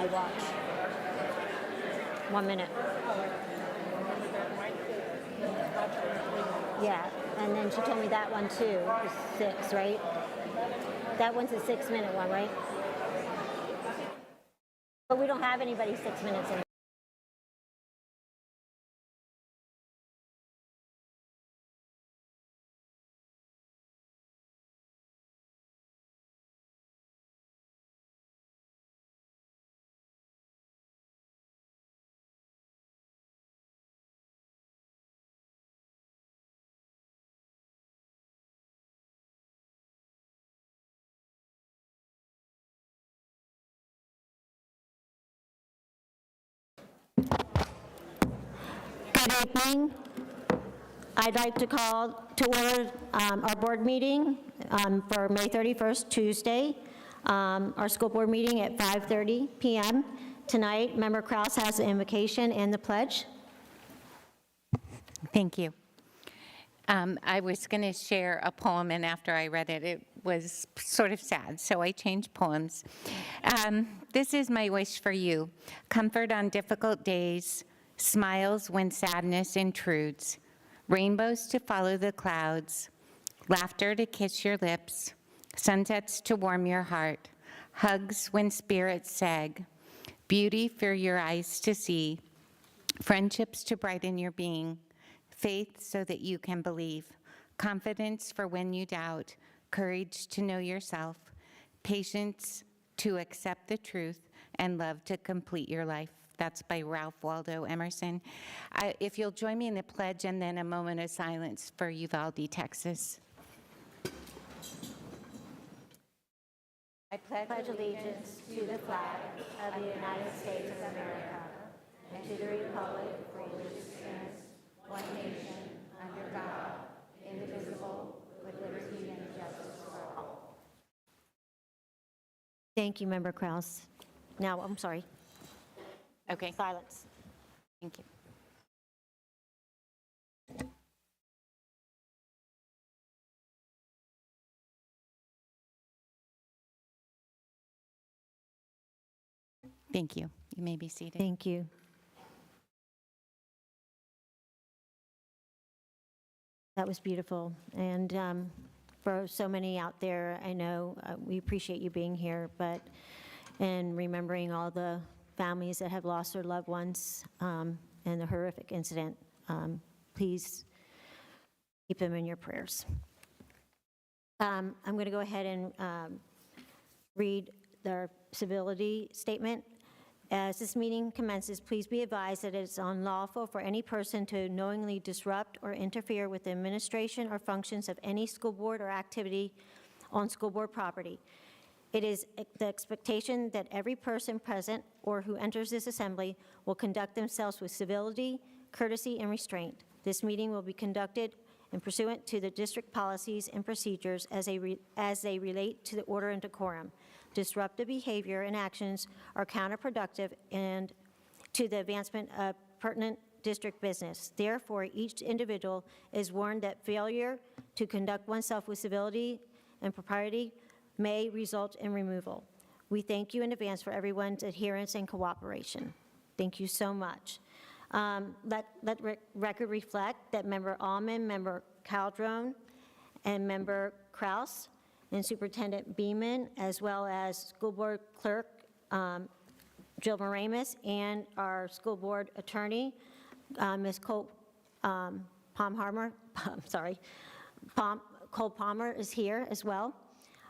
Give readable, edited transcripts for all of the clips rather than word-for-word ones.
my watch. 1 minute. Yeah, and then she told me that one too is 6, right? That one's a 6-minute one, right? But we don't have anybody 6 minutes in. Good evening. I'd like to call to order our board meeting for May 31st, Tuesday, our school board meeting at 5:30 p.m. Tonight, Member Kraus has the invocation and the pledge. Thank you. I was going to share a poem, and after I read it, it was sort of sad, so I changed poems. This is my wish for you: comfort on difficult days, smiles when sadness intrudes, rainbows to follow the clouds, laughter to kiss your lips, sunsets to warm your heart, hugs when spirits sag, beauty for your eyes to see, friendships to brighten your being, faith so that you can believe, confidence for when you doubt, courage to know yourself, patience to accept the truth, and love to complete your life. That's by Ralph Waldo Emerson. If you'll join me in the pledge and then a moment of silence for Uvalde, Texas. I Pledge allegiance to the flag of the United States of America and to the republic for which it stands, one nation, under God, indivisible, with liberty and justice for all. Thank you, Member Kraus. Now, I'm sorry. Okay, Silence. thank you. Thank you. You may be seated. Thank you. That was beautiful. And for so many out there, I know we appreciate you being here, and remembering all the families that have lost their loved ones in the horrific incident. Please keep them in your prayers. I'm going to go ahead and read their civility statement. As this meeting commences, please be advised that it is unlawful for any person to knowingly disrupt or interfere with the administration or functions of any school board or activity on school board property. It is the expectation that every person present or who enters this assembly will conduct themselves with civility, courtesy, and restraint. This meeting will be conducted in pursuant to the district policies and procedures as they relate to the order and decorum. Disruptive behavior and actions are counterproductive and to the advancement of pertinent district business. Therefore, each individual is warned that failure to conduct oneself with civility and propriety may result in removal. We thank you in advance for everyone's adherence and cooperation. Thank you so much. Let record reflect that Member Allman, Member Caldron, and Member Kraus, and Superintendent Beeman, as well as School Board Clerk Jill Moramis, and our School Board Attorney, Ms. Cole Palmer is here as well.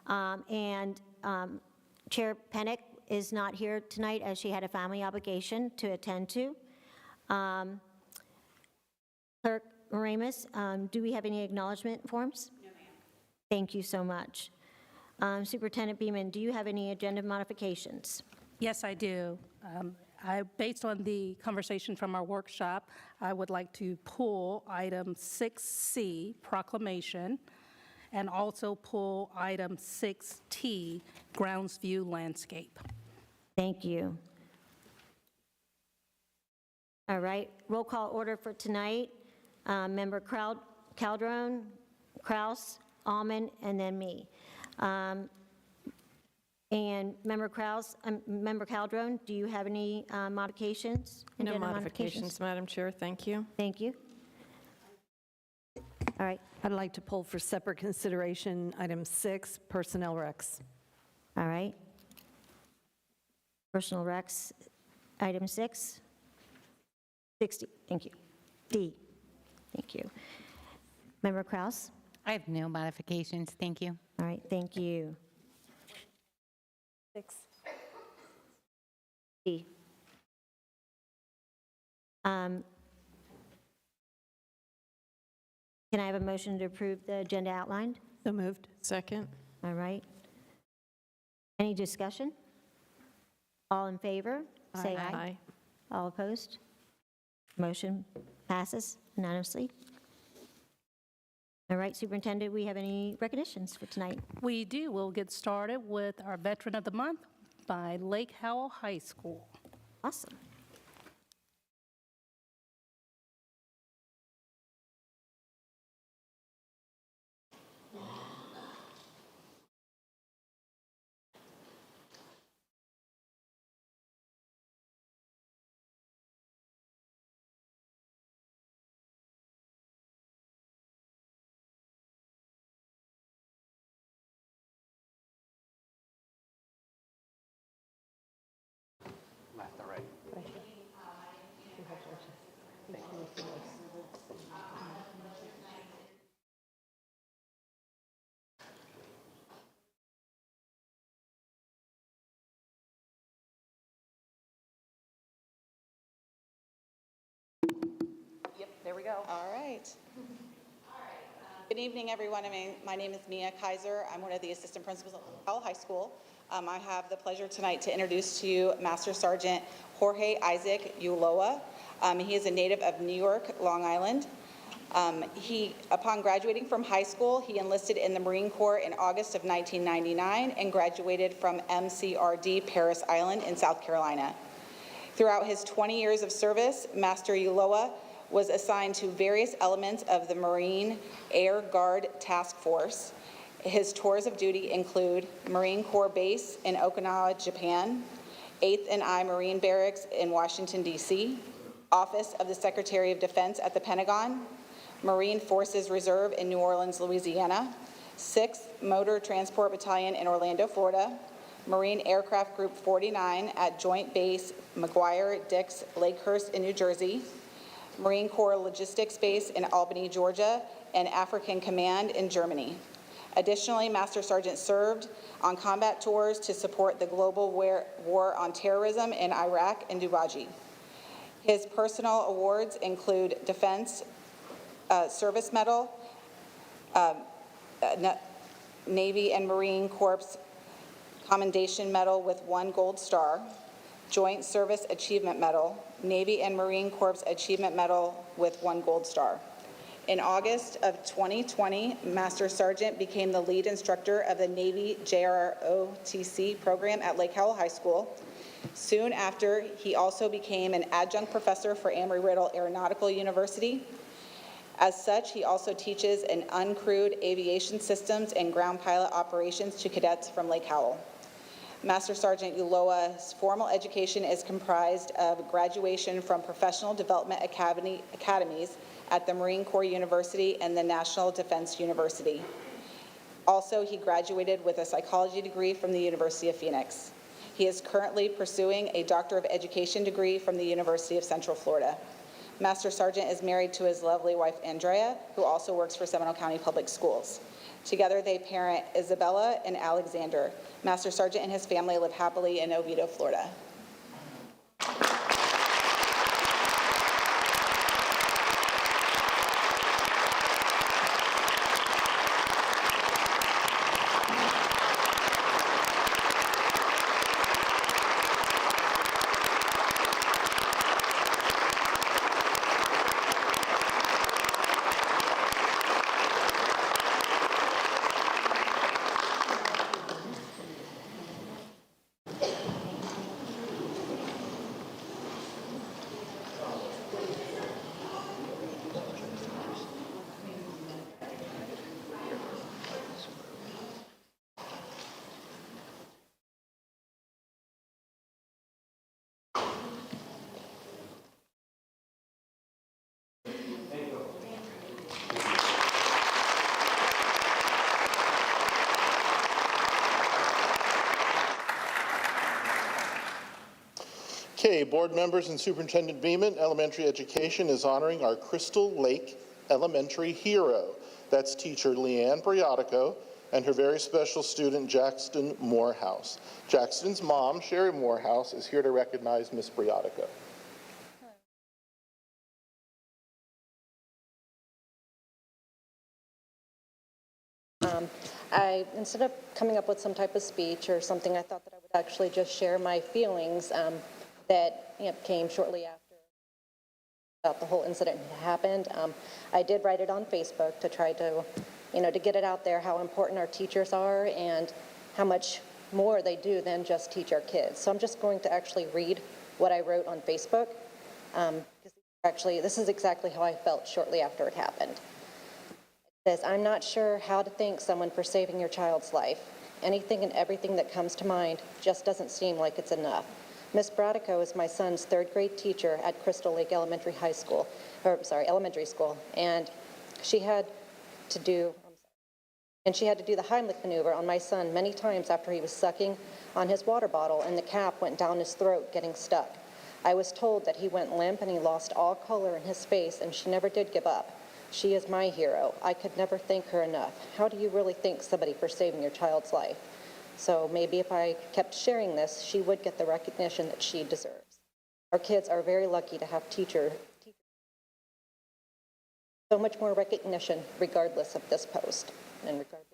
And Chair Pennick is not here tonight as she had a family obligation to attend to. Clerk Moramis, do we have any acknowledgement forms? No, ma'am. Thank you so much. Superintendent Beeman, do you have any agenda modifications? Yes, I do. Based on the conversation from our workshop, I would like to pull item 6C, proclamation, and also pull item 6T, grounds view landscape. Thank you. All right, roll call order for tonight. Member Caldron, Kraus, Allman, and then me. And Member Kraus, Member Caldron, do you have any modifications? No Agenda modifications, Madam Chair, thank you. Thank you. All right, I'd like to pull for separate consideration item 6, personnel recs. all right. Personal recs, item 6. 60, thank you. D, thank you. Member Kraus? I have no modifications, thank you. All right, thank you. 6. D. Can I have a motion to approve the agenda outlined? So moved. Second? All right. Any discussion? All in favor? Say aye. All opposed? Motion passes unanimously. All right, Superintendent, we have any recognitions for tonight? We do. We'll get started with our Veteran of the Month by Lake Howell High School. Awesome. Yep, there we go. All right. Good evening, everyone. My name is Mia Kaiser. I'm one of the assistant principals at Powell High School. I have the pleasure tonight to introduce to you Master Sergeant Jorge Isaac Ulloa. He is a native of New York, Long Island. Upon graduating from high school, he enlisted in the Marine Corps in August of 1999 and graduated from MCRD Parris Island in South Carolina. Throughout his 20 years of service, Master Ulloa was assigned to various elements of the Marine Air Guard Task Force. His tours of duty include Marine Corps Base in Okinawa, Japan, 8th and I Marine Barracks in Washington, D.C., Office of the Secretary of Defense at the Pentagon, Marine Forces Reserve in New Orleans, Louisiana, 6th Motor Transport Battalion in Orlando, Florida, Marine Aircraft Group 49 at Joint Base McGuire-Dix Lakehurst in New Jersey, Marine Corps Logistics Base in Albany, Georgia, and African Command in Germany. Additionally, Master Sergeant served on combat tours to support the global war on terrorism in Iraq and Dubaji. His personal awards include Defense Service Medal, Navy and Marine Corps Commendation Medal with 1 Gold Star, Joint Service Achievement Medal, Navy and Marine Corps Achievement Medal with 1 Gold Star. In August of 2020, Master Sergeant became the lead instructor of the Navy JROTC program at Lake Howell High School. Soon after, he also became an adjunct professor for Embry-Riddle Aeronautical University. As such, he also teaches in uncrewed aviation systems and ground pilot operations to cadets from Lake Howell. Master Sergeant Ulloa's formal education is comprised of graduation from professional development academies at the Marine Corps University and the National Defense University. Also, he graduated with a psychology degree from the University of Phoenix. He is currently pursuing a Doctor of Education degree from the University of Central Florida. Master Sergeant is married to his lovely wife, Andrea, who also works for Seminole County Public Schools. Together, they parent Isabella and Alexander. Master Sergeant and his family live happily in Oviedo, Florida. Okay, board members and Superintendent Beeman, Elementary Education is honoring our Crystal Lake Elementary hero. That's teacher Leanne Briatico and her very special student, Jackson Morehouse. Jackson's mom, Sherry Morehouse, is here to recognize Miss Briatico. Instead of coming up with some type of speech or something, I thought that I would actually just share my feelings that came shortly after about the whole incident had happened. I did write it on Facebook to try to, to get it out there how important our teachers are and how much more they do than just teach our kids. So I'm just going to actually read what I wrote on Facebook. Actually, this is exactly how I felt shortly after it happened. Says, I'm not sure how to thank someone for saving your child's life. Anything and everything that comes to mind just doesn't seem like it's enough. Miss Bradico is my son's third grade teacher at Crystal Lake Elementary School, and she had to do the Heimlich maneuver on my son many times after he was sucking on his water bottle and the cap went down his throat, getting stuck. I was told that he went limp and he lost all color in his face, and she never did give up. She is my hero. I could never thank her enough. How do you really thank somebody for saving your child's life? So maybe if I kept sharing this, she would get the recognition that she deserves. Our kids are very lucky to have teachers. So much more recognition regardless of this post and regardless.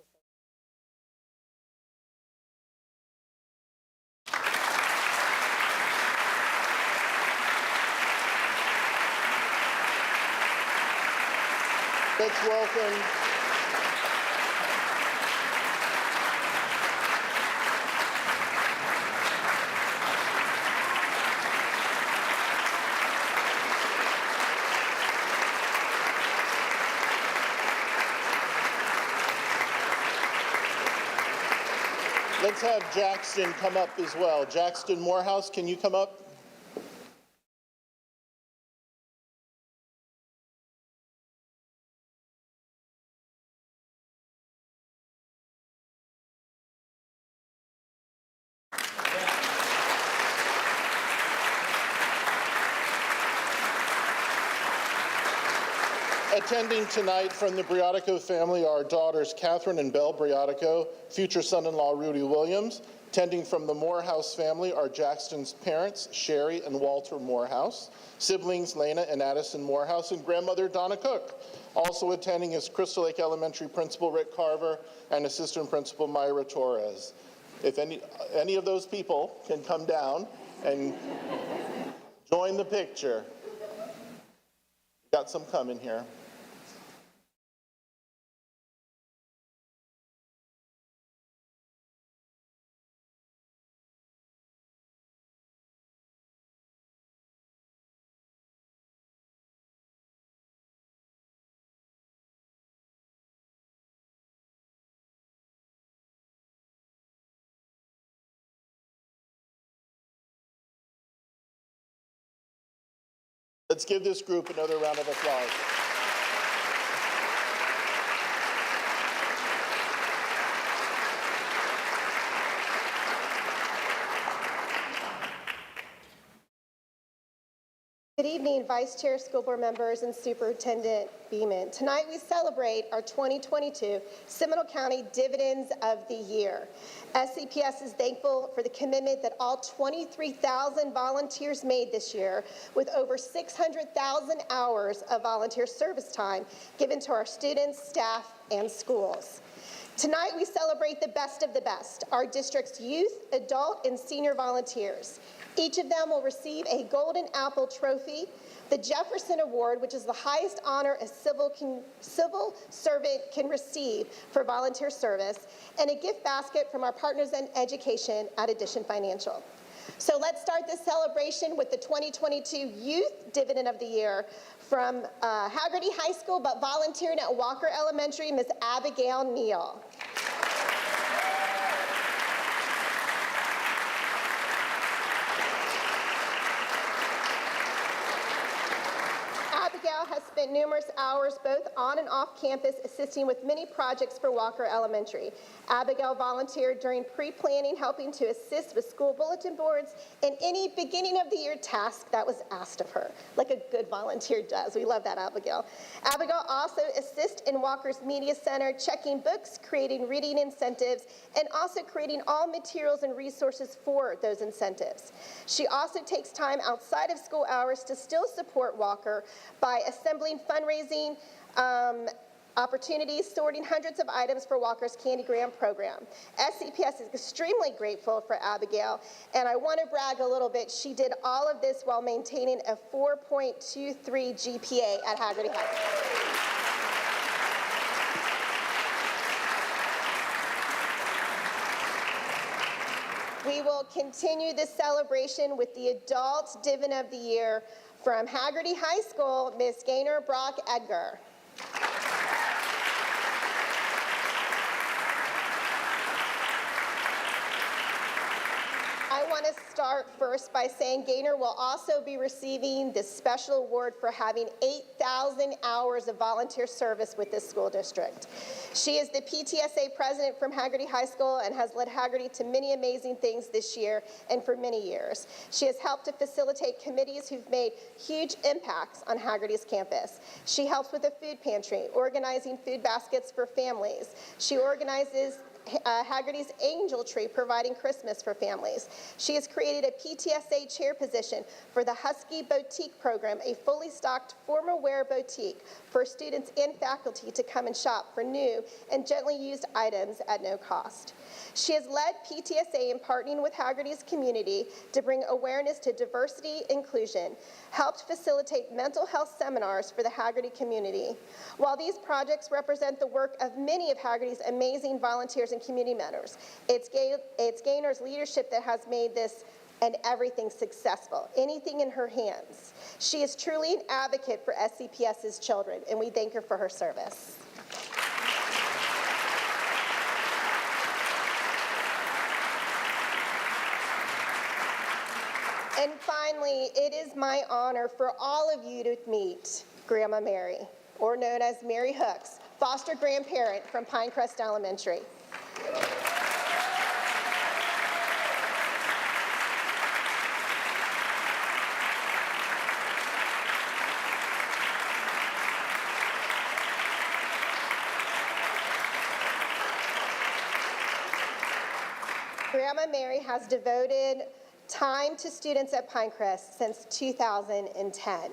Let's welcome Let's have Jackson come up as well. Jackson Morehouse, can you come up? Attending tonight from the Briatico family are daughters Catherine and Belle Briatico, future son-in-law Rudy Williams. Attending from the Morehouse family are Jackson's parents, Sherry and Walter Morehouse, siblings Lena and Addison Morehouse, and grandmother Donna Cook. Also attending is Crystal Lake Elementary Principal Rick Carver and Assistant Principal Myra Torres. If any of those people can come down and join the picture. Got some coming here. Let's give this group another round of applause. Good evening, Vice Chair, School Board members, and Superintendent Beeman. Tonight we celebrate our 2022 Seminole County Dividends of the Year. SCPS is thankful for the commitment that all 23,000 volunteers made this year, with over 600,000 hours of volunteer service time given to our students, staff, and schools. Tonight we celebrate the best of the best, our district's youth, adult, and senior volunteers. Each of them will receive a Golden Apple Trophy, the Jefferson Award, which is the highest honor a civil servant can receive for volunteer service, and a gift basket from our partners in education at Addition Financial. So let's start this celebration with the 2022 Youth Dividend of the Year from Hagerty High School, but volunteering at Walker Elementary, Ms. Abigail Neal. Abigail has spent numerous hours both on and off campus assisting with many projects for Walker Elementary. Abigail volunteered during pre-planning, helping to assist with school bulletin boards and any beginning of the year task that was asked of her, like a good volunteer does. We love that, Abigail. Abigail also assists in Walker's Media Center, checking books, creating reading incentives, and also creating all materials and resources for those incentives. She also takes time outside of school hours to still support Walker by assembling fundraising opportunities, sorting hundreds of items for Walker's Candygram program. SCPS is extremely grateful for Abigail, and I want to brag a little bit. She did all of this while maintaining a 4.23 GPA at Haggerty High School. We will continue this celebration with the Adult Dividend of the Year from Haggerty High School, Ms. Gaynor Brock Edgar. I want to start first by saying Gaynor will also be receiving this special award for having 8,000 hours of volunteer service with this school district. She is the PTSA president from Haggerty High School and has led Haggerty to many amazing things this year and for many years. She has helped to facilitate committees who've made huge impacts on Haggerty's campus. She helps with the food pantry, organizing food baskets for families. She organizes Haggerty's Angel Tree, providing Christmas for families. She has created a PTSA chair position for the Husky Boutique program, a fully stocked formal wear boutique for students and faculty to come and shop for new and gently used items at no cost. She has led PTSA in partnering with Haggerty's community to bring awareness to diversity inclusion, helped facilitate mental health seminars for the Haggerty community. While these projects represent the work of many of Haggerty's amazing volunteers and community members, it's Gaynor's leadership that has made this and everything successful, anything in her hands. She is truly an advocate for SCPS's children, and we thank her for her service. And finally, it is my honor for all of you to meet Grandma Mary, or known as Mary Hooks, foster grandparent from Pinecrest Elementary. Grandma Mary has devoted time to students at Pinecrest since 2010.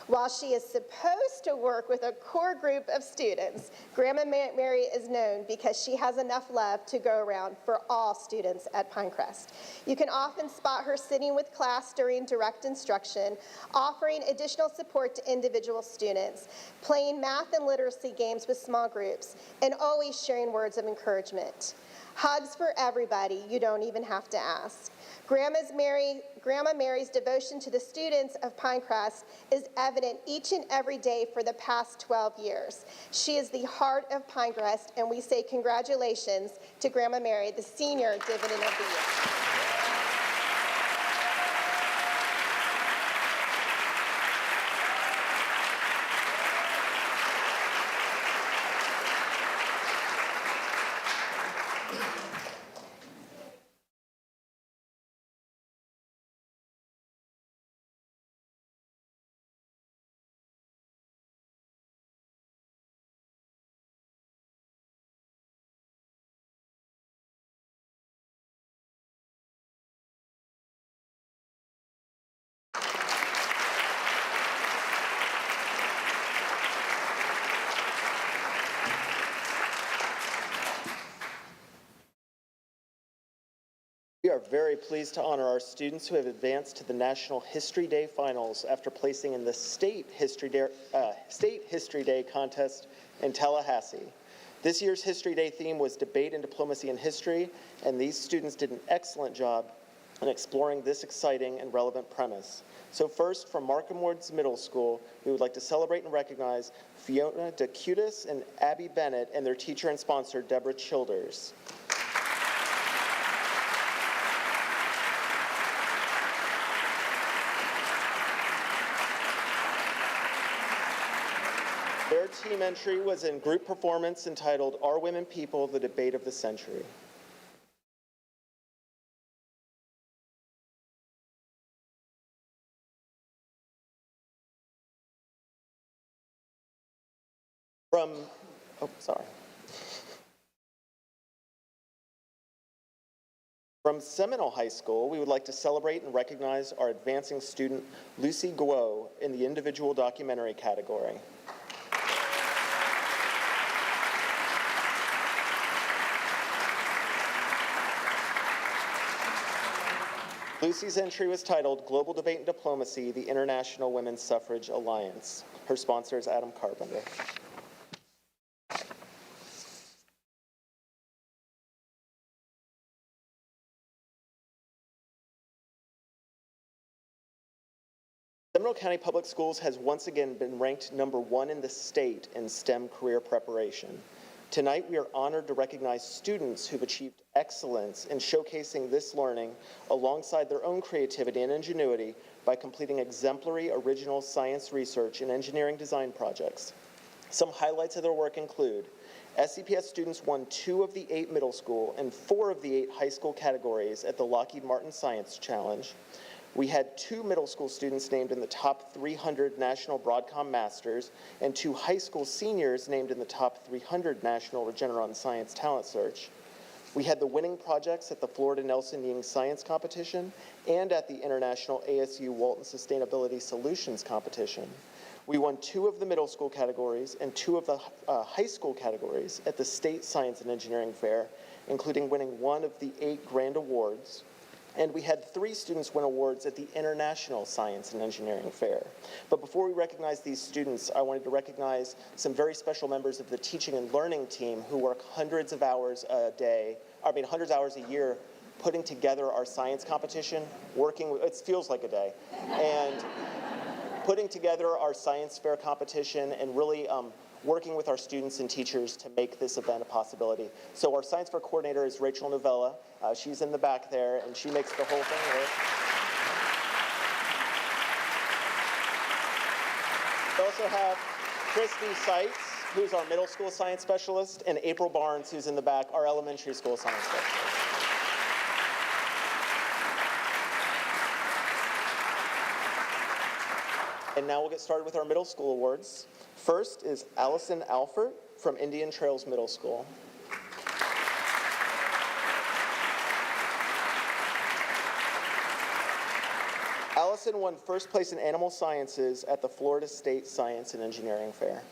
While she is supposed to work with a core group of students, Grandma Mary is known because she has enough love to go around for all students at Pinecrest. You can often spot her sitting with class during direct instruction, offering additional support to individual students, playing math and literacy games with small groups, and always sharing words of encouragement. Hugs for everybody, you don't even have to ask. Grandma Mary's devotion to the students of Pinecrest is evident each and every day for the past 12 years. She is the heart of Pinecrest, and we say congratulations to Grandma Mary, the Senior Dividend of the Year. We are very pleased to honor our students who have advanced to the National History Day Finals after placing in the State History Day contest in Tallahassee. This year's History Day theme was Debate and Diplomacy in History, and these students did an excellent job in exploring this exciting and relevant premise. So first, from Markham Woods Middle School, we would like to celebrate and recognize Fiona DeCutis and Abby Bennett and their teacher and sponsor, Deborah Childers. third team entry was in group performance entitled Are Women People? The Debate of the Century. From Seminole High School, we would like to celebrate and recognize our advancing student, Lucy Guo, in the individual documentary category. Lucy's entry was titled Global Debate and Diplomacy, the International Women's Suffrage Alliance. Her sponsor is Adam Carpenter. Seminole County Public Schools has once again been ranked #1 in the state in STEM career preparation. Tonight, we are honored to recognize students who've achieved excellence in showcasing this learning alongside their own creativity and ingenuity by completing exemplary original science research and engineering design projects. Some highlights of their work include SCPS students won 2 of the 8 middle school and 4 of the 8 high school categories at the Lockheed Martin Science Challenge. We had 2 middle school students named in the top 300 National Broadcom Masters and 2 high school seniors named in the top 300 National Regeneron Science Talent Search. We had the winning projects at the Florida Nelson Ying Science Competition and at the International ASU Walton Sustainability Solutions Competition. We won 2 of the middle school categories and 2 of the high school categories at the State Science and Engineering Fair, including winning 1 of the 8 grand awards. And we had 3 students win awards at the International Science and Engineering Fair. But before we recognize these students, I wanted to recognize some very special members of the teaching and learning team who work hundreds of hours a year putting together our science competition, it feels like a day, and putting together our science fair competition and really working with our students and teachers to make this event a possibility. So our science fair coordinator is Rachel Novella. She's in the back there, and she makes the whole thing work. We also have Christy Seitz, who's our middle school science specialist, and April Barnes, who's in the back, our elementary school science specialist. And now we'll get started with our middle school awards. First is Allison Alford from Indian Trails Middle School. Allison won first place in animal sciences at the Florida State Science and Engineering Fair.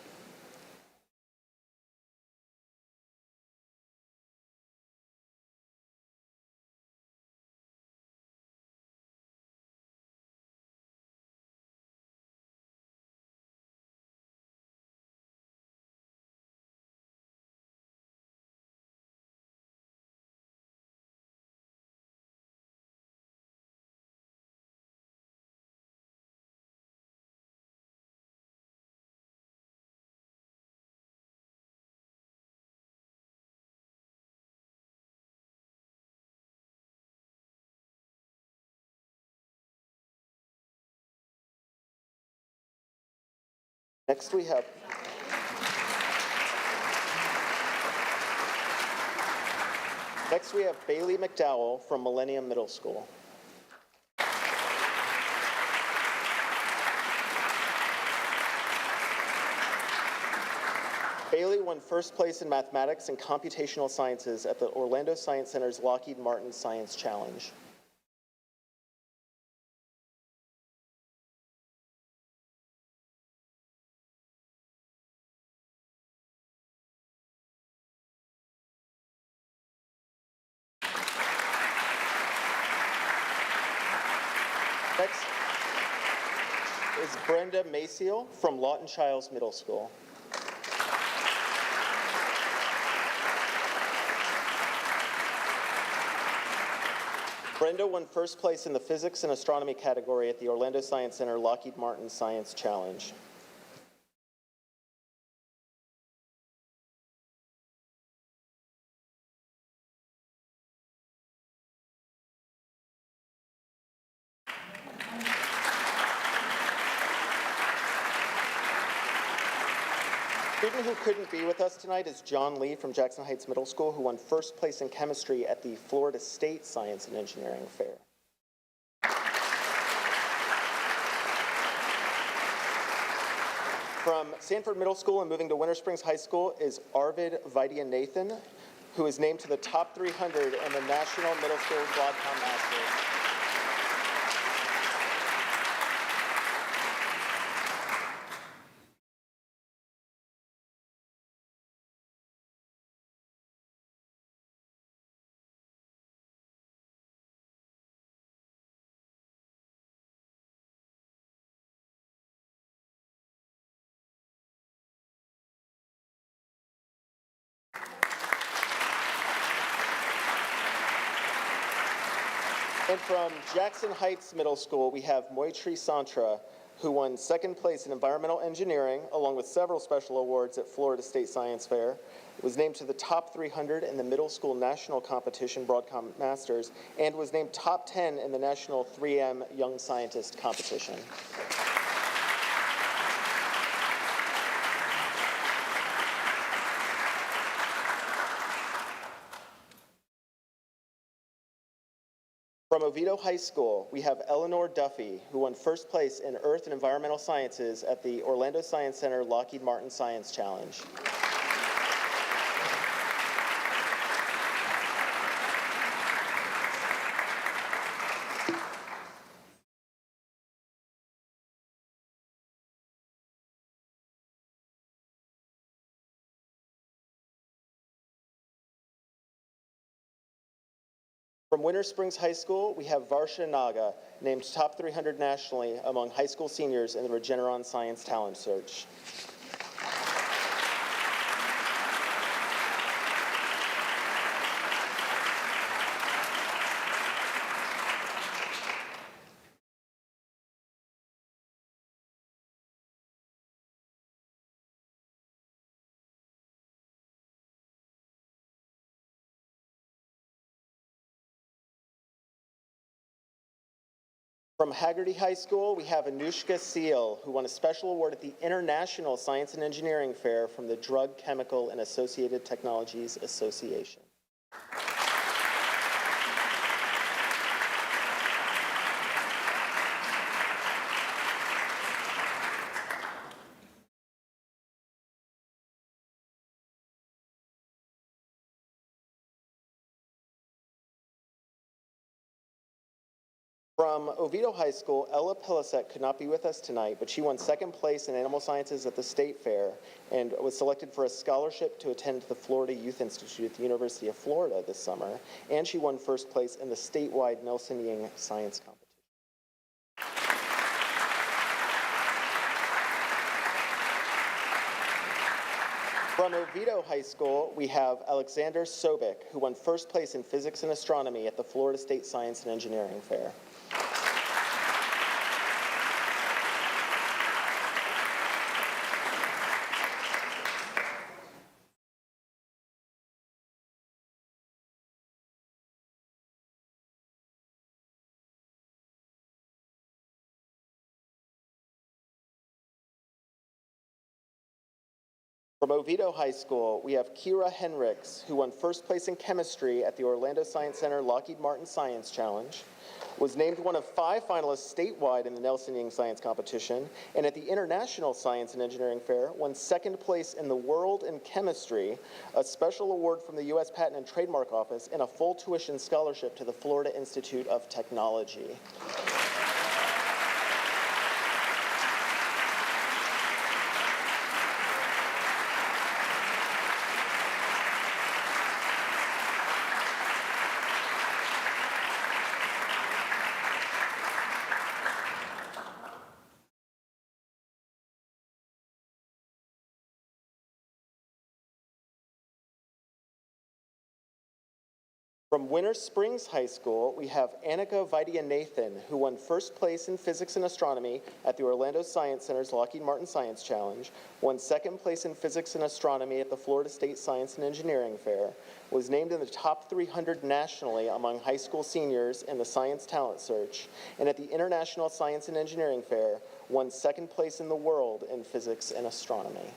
Next we have Bailey McDowell from Millennium Middle School. Bailey won first place in mathematics and computational sciences at the Orlando Science Center's Lockheed Martin Science Challenge. Next is Brenda Maciel from Lawton Childs Middle School. Brenda won first place in the physics and astronomy category at the Orlando Science Center Lockheed Martin Science Challenge. Student who couldn't be with us tonight is John Lee from Jackson Heights Middle School, who won first place in chemistry at the Florida State Science and Engineering Fair. From Sanford Middle School and moving to Winter Springs High School is Arvid Vaidyanathan, who is named to the top 300 in the National Middle School Broadcom Masters. And from Jackson Heights Middle School, we have Moitri Santra, who won second place in environmental engineering, along with several special awards at Florida State Science Fair. It was named to the top 300 in the middle school national competition, Broadcom Masters, and was named top 10 in the national 3M Young Scientist competition. From Oviedo High School, we have Eleanor Duffy, who won first place in Earth and Environmental Sciences at the Orlando Science Center Lockheed Martin Science Challenge. From Winter Springs High School, we have Varsha Naga, named top 300 nationally among high school seniors in the Regeneron Science Talent Search. From Haggerty High School, we have Anushka Seal, who won a special award at the International Science and Engineering Fair from the Drug, Chemical, and Associated Technologies Association. From Oviedo High School, Ella Pilasek could not be with us tonight, but she won second place in animal sciences at the state fair and was selected for a scholarship to attend the Florida Youth Institute at the University of Florida this summer, and she won first place in the statewide Nelson Ying Science Competition. From Oviedo High School, we have Alexander Sobek, who won first place in physics and astronomy at the Florida State Science and Engineering Fair. From Oviedo High School, we have Kira Henricks, who won first place in chemistry at the Orlando Science Center Lockheed Martin Science Challenge, was named one of 5 finalists statewide in the Nelson Ying Science Competition, and at the International Science and Engineering Fair, won second place in the world in chemistry, a special award from the U.S. Patent and Trademark Office, and a full tuition scholarship to the Florida Institute of Technology. From Winter Springs High School, we have Annika Vaidyanathan, who won first place in physics and astronomy at the Orlando Science Center's Lockheed Martin Science Challenge, won second place in physics and astronomy at the Florida State Science and Engineering Fair, was named in the top 300 nationally among high school seniors in the Science Talent Search, and at the International Science and Engineering Fair, won second place in the world in physics and astronomy.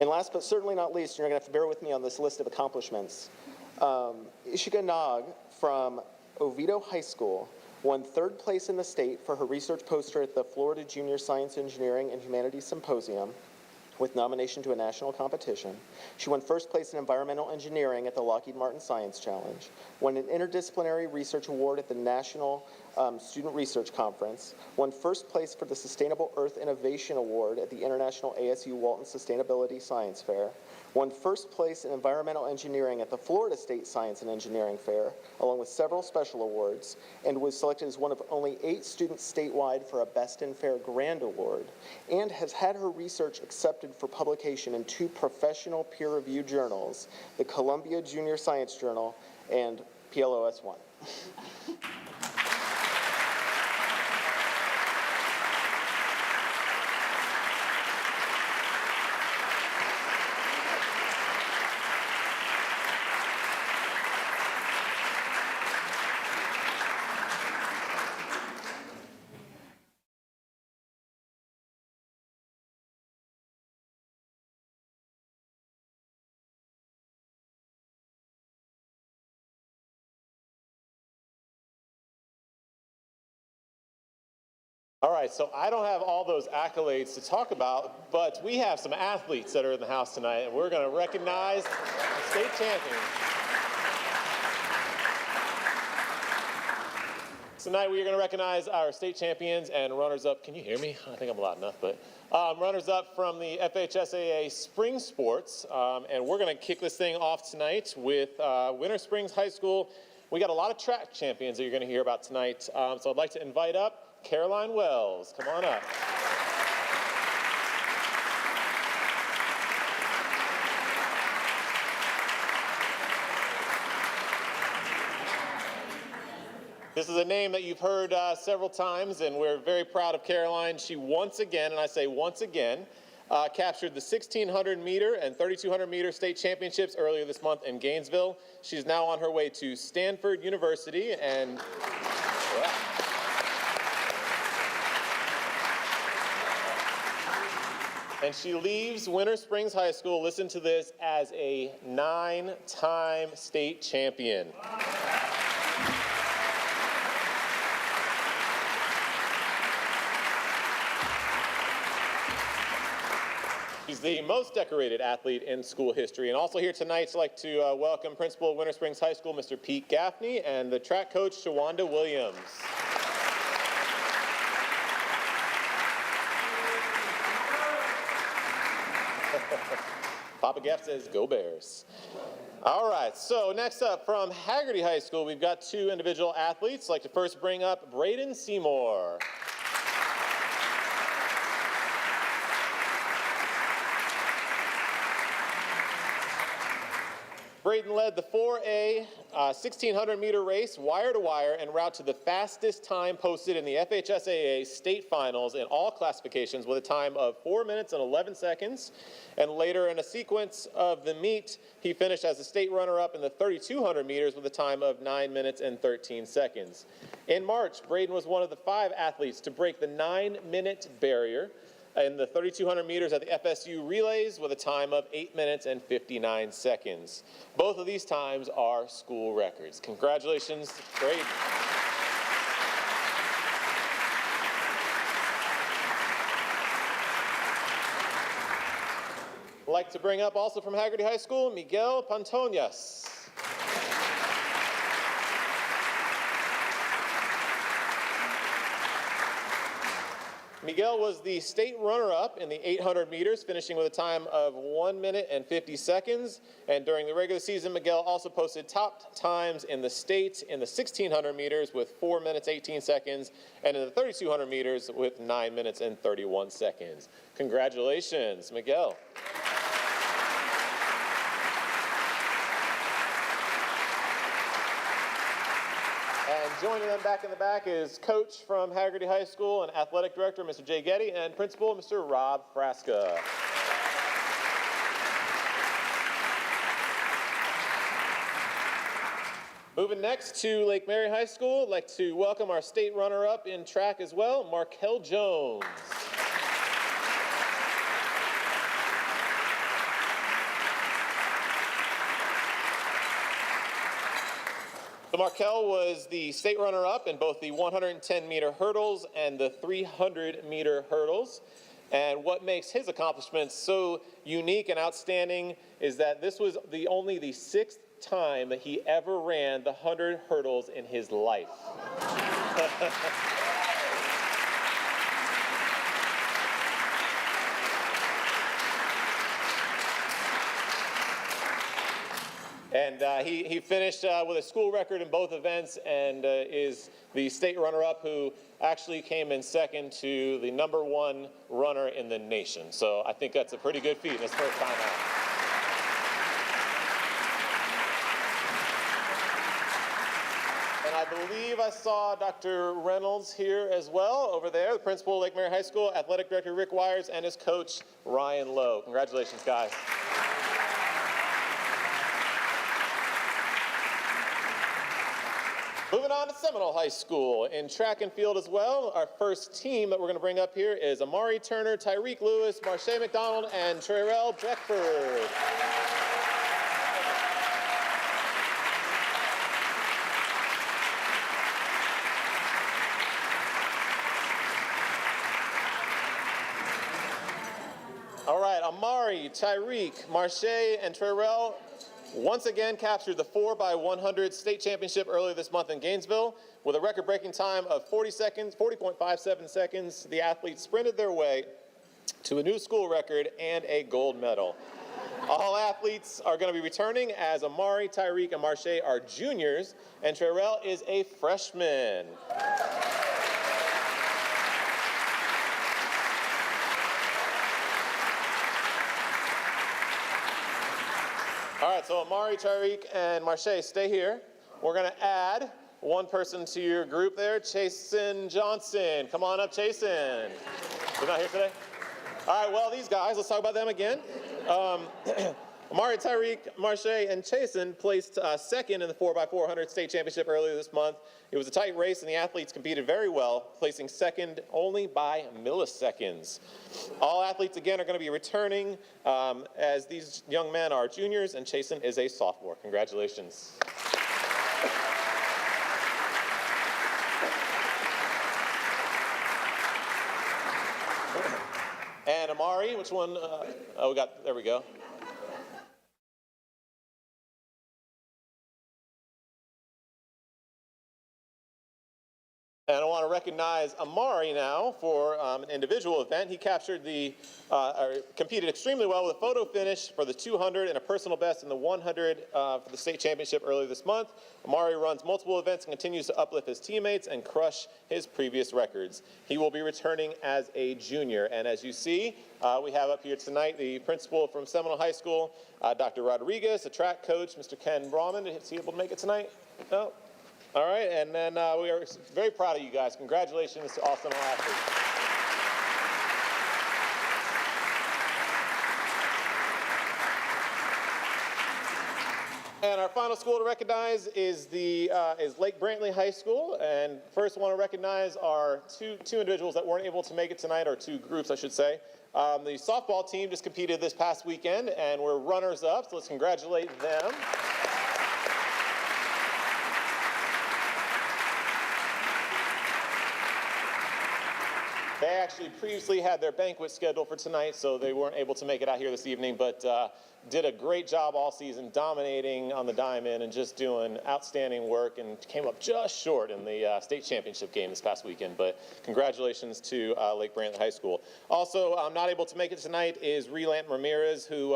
And last but certainly not least, you're going to have to bear with me on this list of accomplishments. Ishika Nag from Oviedo High School won 3rd place in the state for her research poster at the Florida Junior Science, Engineering, and Humanities Symposium, with nomination to a national competition. She won 1st place in environmental engineering at the Lockheed Martin Science Challenge, won an interdisciplinary research award at the National Student Research Conference, won 1st place for the Sustainable Earth Innovation Award at the International ASU Walton Sustainability Science Fair, won 1st place in environmental engineering at the Florida State Science and Engineering Fair, along with several special awards, and was selected as one of only 8 students statewide for a Best in Fair Grand Award, and has had her research accepted for publication in 2 professional peer-reviewed journals, the Columbia Junior Science Journal and PLOS One. All right, so I don't have all those accolades to talk about, but we have some athletes that are in the house tonight, and we're going to recognize the state champions. Tonight we are going to recognize our state champions and runners-up. Can you hear me? I think I'm loud enough, but runners-up from the FHSAA Spring Sports, and we're going to kick this thing off tonight with Winter Springs High School. We got a lot of track champions that you're going to hear about tonight, so I'd like to invite up Caroline Wells. Come on up. This is a name that you've heard several times, and we're very proud of Caroline. She once again, and I say once again, captured the 1,600 meter and 3,200 meter state championships earlier this month in Gainesville. She's now on her way to Stanford University, and yeah. And she leaves Winter Springs High School, listen to this, as a 9-time state champion. She's the most decorated athlete in school history. And also here tonight, I'd like to welcome Principal of Winter Springs High School, Mr. Pete Gaffney, and the track coach, Shawanda Williams. Papa Gaff says, go Bears. All right, so next up from Hagerty High School, we've got 2 individual athletes. I'd like to first bring up Braden Seymour. Braden led the 4A 1,600 meter race wire to wire en route to the fastest time posted in the FHSAA state finals in all classifications with a time of 4 minutes and 11 seconds. And later in a sequence of the meet, he finished as a state runner-up in the 3,200 meters with a time of 9 minutes and 13 seconds. In March, Braden was one of the 5 athletes to break the 9-minute barrier in the 3,200 meters at the FSU relays with a time of 8 minutes and 59 seconds. Both of these times are school records. Congratulations, Braden. I'd like to bring up also from Hagerty High School, Miguel Pantoñas. Miguel was the state runner-up in the 800 meters, finishing with a time of 1 minute and 50 seconds. And during the regular season, Miguel also posted top times in the state in the 1,600 meters with 4 minutes, 18 seconds, and in the 3,200 meters with 9 minutes and 31 seconds. Congratulations, Miguel. And joining them back in the back is coach from Hagerty High School and athletic director, Mr. Jay Getty, and principal, Mr. Rob Frasca. Moving next to Lake Mary High School, I'd like to welcome our state runner-up in track as well, Markel Jones. So Markel was the state runner-up in both the 110-meter hurdles and the 300-meter hurdles. And what makes his accomplishments so unique and outstanding is that this was only the 6th time that he ever ran the 100 hurdles in his life. And he finished with a school record in both events and is the state runner-up who actually came in second to the #1 runner in the nation. So I think that's a pretty good feat in his first time out. And I believe I saw Dr. Reynolds here as well over there, the principal of Lake Mary High School, athletic director Rick Wires, and his coach Ryan Lowe. Congratulations, guys. Moving on to Seminole High School. In track and field as well, our first team that we're going to bring up here is Amari Turner, Tyreek Lewis, Marche McDonald, and Trerell Beckford. All right, Amari, Tyreek, Marche, and Trerell once again captured the 4x100 state championship earlier this month in Gainesville. With a record-breaking time of 40.57 seconds, the athletes sprinted their way to a new school record and a gold medal. All athletes are going to be returning as Amari, Tyreek, and Marche are juniors, and Trerell is a freshman. All right, so Amari, Tyreek, and Marche, stay here. We're going to add one person to your group there, Chasen Johnson. Come on up, Chasen. You're not here today? All right, well, these guys, let's talk about them again. Amari, Tyreek, Marche, and Chasen placed second in the 4x400 state championship earlier this month. It was a tight race, and the athletes competed very well, placing second only by milliseconds. All athletes, again, are going to be returning as these young men are juniors, and Chasen is a sophomore. Congratulations. And Amari, which one? There we go. And I want to recognize Amari now for an individual event. He competed extremely well with a photo finish for the 200 and a personal best in the 100 for the state championship earlier this month. Amari runs multiple events and continues to uplift his teammates and crush his previous records. He will be returning as a junior. And as you see, we have up here tonight the principal from Seminole High School, Dr. Rodriguez, the track coach, Mr. Ken Brahman. Is he able to make it tonight? No? All right, and then we are very proud of you guys. Congratulations to all Seminole athletes. And our final school to recognize is Lake Brantley High School. And first, I want to recognize our two individuals that weren't able to make it tonight, or two groups, I should say. The softball team just competed this past weekend, and we're runners-up, so let's congratulate them. They actually previously had their banquet scheduled for tonight, so they weren't able to make it out here this evening, but did a great job all season, dominating on the diamond and just doing outstanding work, and came up just short in the state championship game this past weekend. But congratulations to Lake Brantley High School. Also, not able to make it tonight is Relant Ramirez, who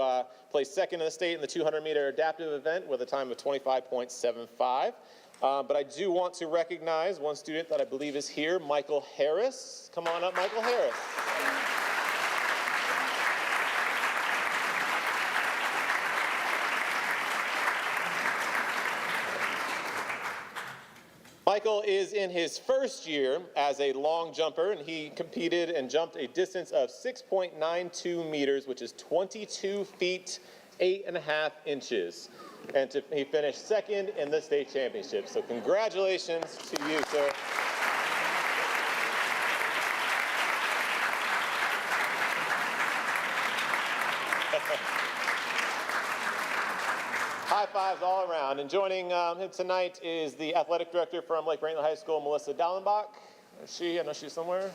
placed second in the state in the 200-meter adaptive event with a time of 25.75. But I do want to recognize one student that I believe is here, Michael Harris. Come on up, Michael Harris. Michael is in his first year as a long jumper, and he competed and jumped a distance of 6.92 meters, which is 22 feet, 8.5 inches. And he finished second in the state championship. So congratulations to you, sir. High fives all around. And joining him tonight is the athletic director from Lake Brantley High School, Melissa Dallenbach. I know she's somewhere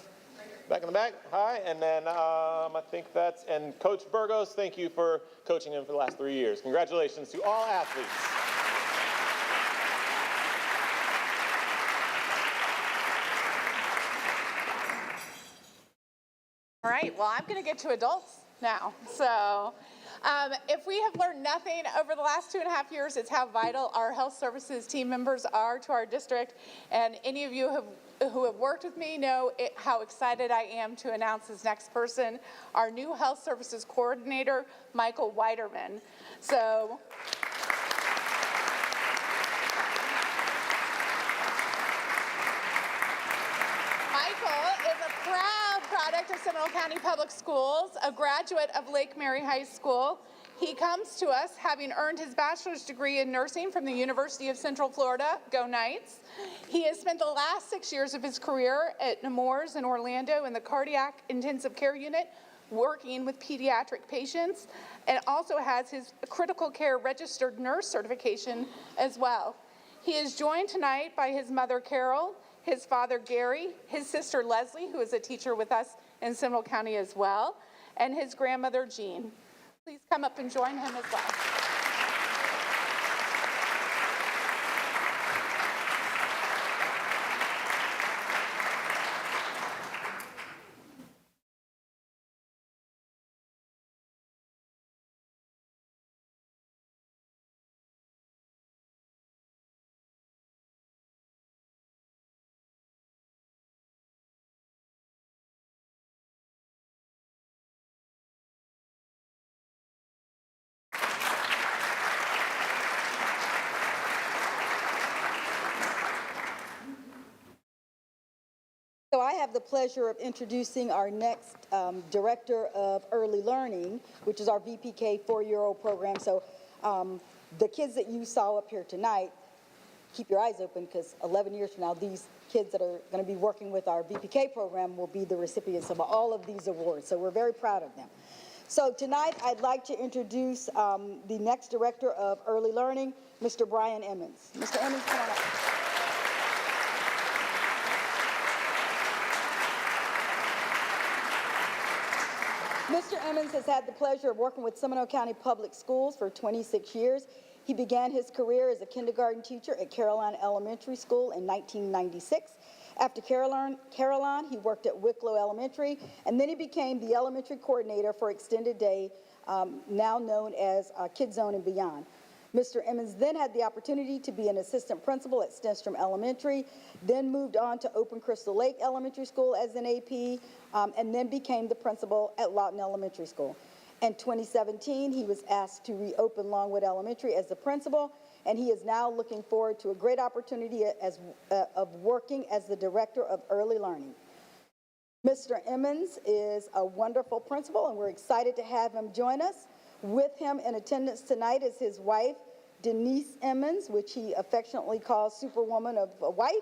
back in the back. Hi. And then I think and Coach Burgos, thank you for coaching him for the last 3 years. Congratulations to all athletes. All right, well, I'm going to get to adults now. So if we have learned nothing over the last 2.5 years, it's how vital our health services team members are to our district. And any of you who have worked with me know how excited I am to announce this next person, our new health services coordinator, Michael Weiderman. So Michael is a proud product of Seminole County Public Schools, a graduate of Lake Mary High School. He comes to us having earned his bachelor's degree in nursing from the University of Central Florida, go Knights. He has spent the last 6 years of his career at Nemours in Orlando in the cardiac intensive care unit, working with pediatric patients, and also has his critical care registered nurse certification as well. He is joined tonight by his mother, Carol, his father, Gary, his sister, Leslie, who is a teacher with us in Seminole County as well, and his grandmother, Jean. Please come up and join him as well. So I have the pleasure of introducing our next Director of Early Learning, which is our VPK 4-year-old program. So the kids that you saw up here tonight, keep your eyes open because 11 years from now, these kids that are going to be working with our VPK program will be the recipients of all of these awards. So we're very proud of them. So tonight, I'd like to introduce the next Director of Early Learning, Mr. Brian Emmons. Mr. Emmons, come on up. Mr. Emmons has had the pleasure of working with Seminole County Public Schools for 26 years. He began his career as a kindergarten teacher at Caroline Elementary School in 1996. After Caroline, he worked at Wicklow Elementary, and then he became the elementary coordinator for Extended Day, now known as Kids Zone and Beyond. Mr. Emmons then had the opportunity to be an assistant principal at Stenstrom Elementary, then moved on to Open Crystal Lake Elementary School as an AP, and then became the principal at Lawton Elementary School. In 2017, he was asked to reopen Longwood Elementary as the principal, and he is now looking forward to a great opportunity of working as the Director of Early Learning. Mr. Emmons is a wonderful principal, and we're excited to have him join us. With him in attendance tonight is his wife, Denise Emmons, which he affectionately calls Superwoman of a wife,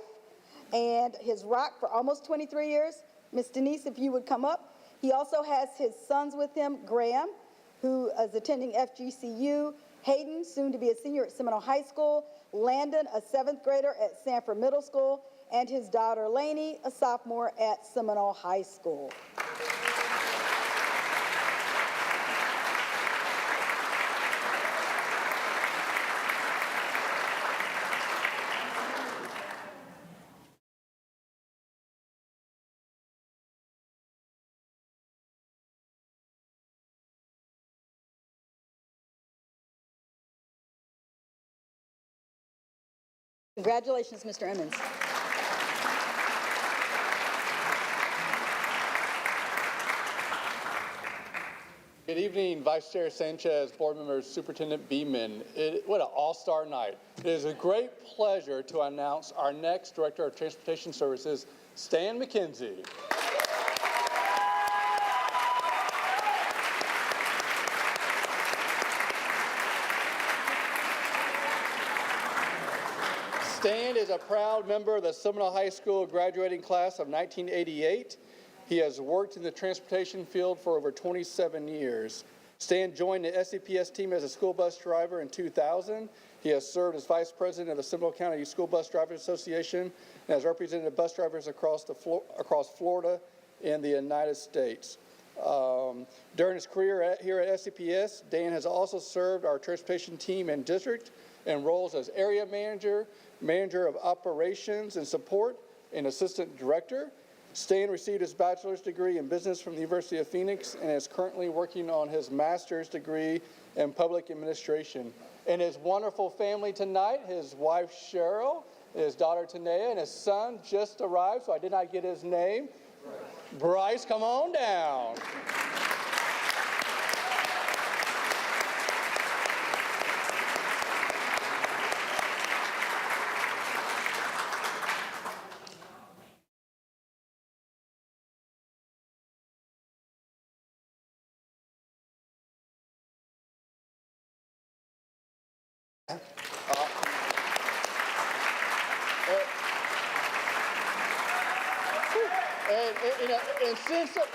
and his rock for almost 23 years. Miss Denise, if you would come up. He also has his sons with him, Graham, who is attending FGCU, Hayden, soon to be a senior at Seminole High School, Landon, a 7th grader at Sanford Middle School, and his daughter, Lainey, a sophomore at Seminole High School. Congratulations, Mr. Emmons. Good evening, Vice Chair Sanchez, board members, Superintendent Beeman. What an all-star night. It is a great pleasure to announce our next Director of Transportation Services, Stan McKenzie. Stan is a proud member of the Seminole High School graduating class of 1988. He has worked in the transportation field for over 27 years. Stan joined the SCPS team as a school bus driver in 2000. He has served as vice president of the Seminole County School Bus Drivers Association and has represented bus drivers across Florida and the United States. During his career here at SCPS, Dan has also served our transportation team and district in roles as area manager, manager of operations and support, and assistant director. Stan received his bachelor's degree in business from the University of Phoenix and is currently working on his master's degree in public administration. And his wonderful family tonight, his wife Cheryl, his daughter Tanea, and his son just arrived, so I did not get his name. Bryce, come on down.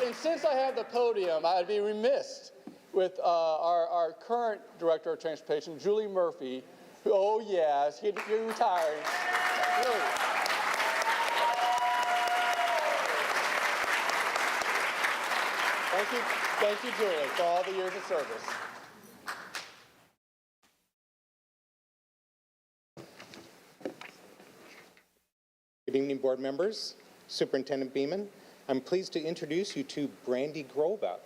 And since I have the podium, I'd be remiss with our current Director of Transportation, Julie Murphy, who, oh yes, you're retiring. Really. Thank you, Julie, for all the years of service. Good evening, board members, Superintendent Beeman. I'm pleased to introduce you to Brandy Grobuck.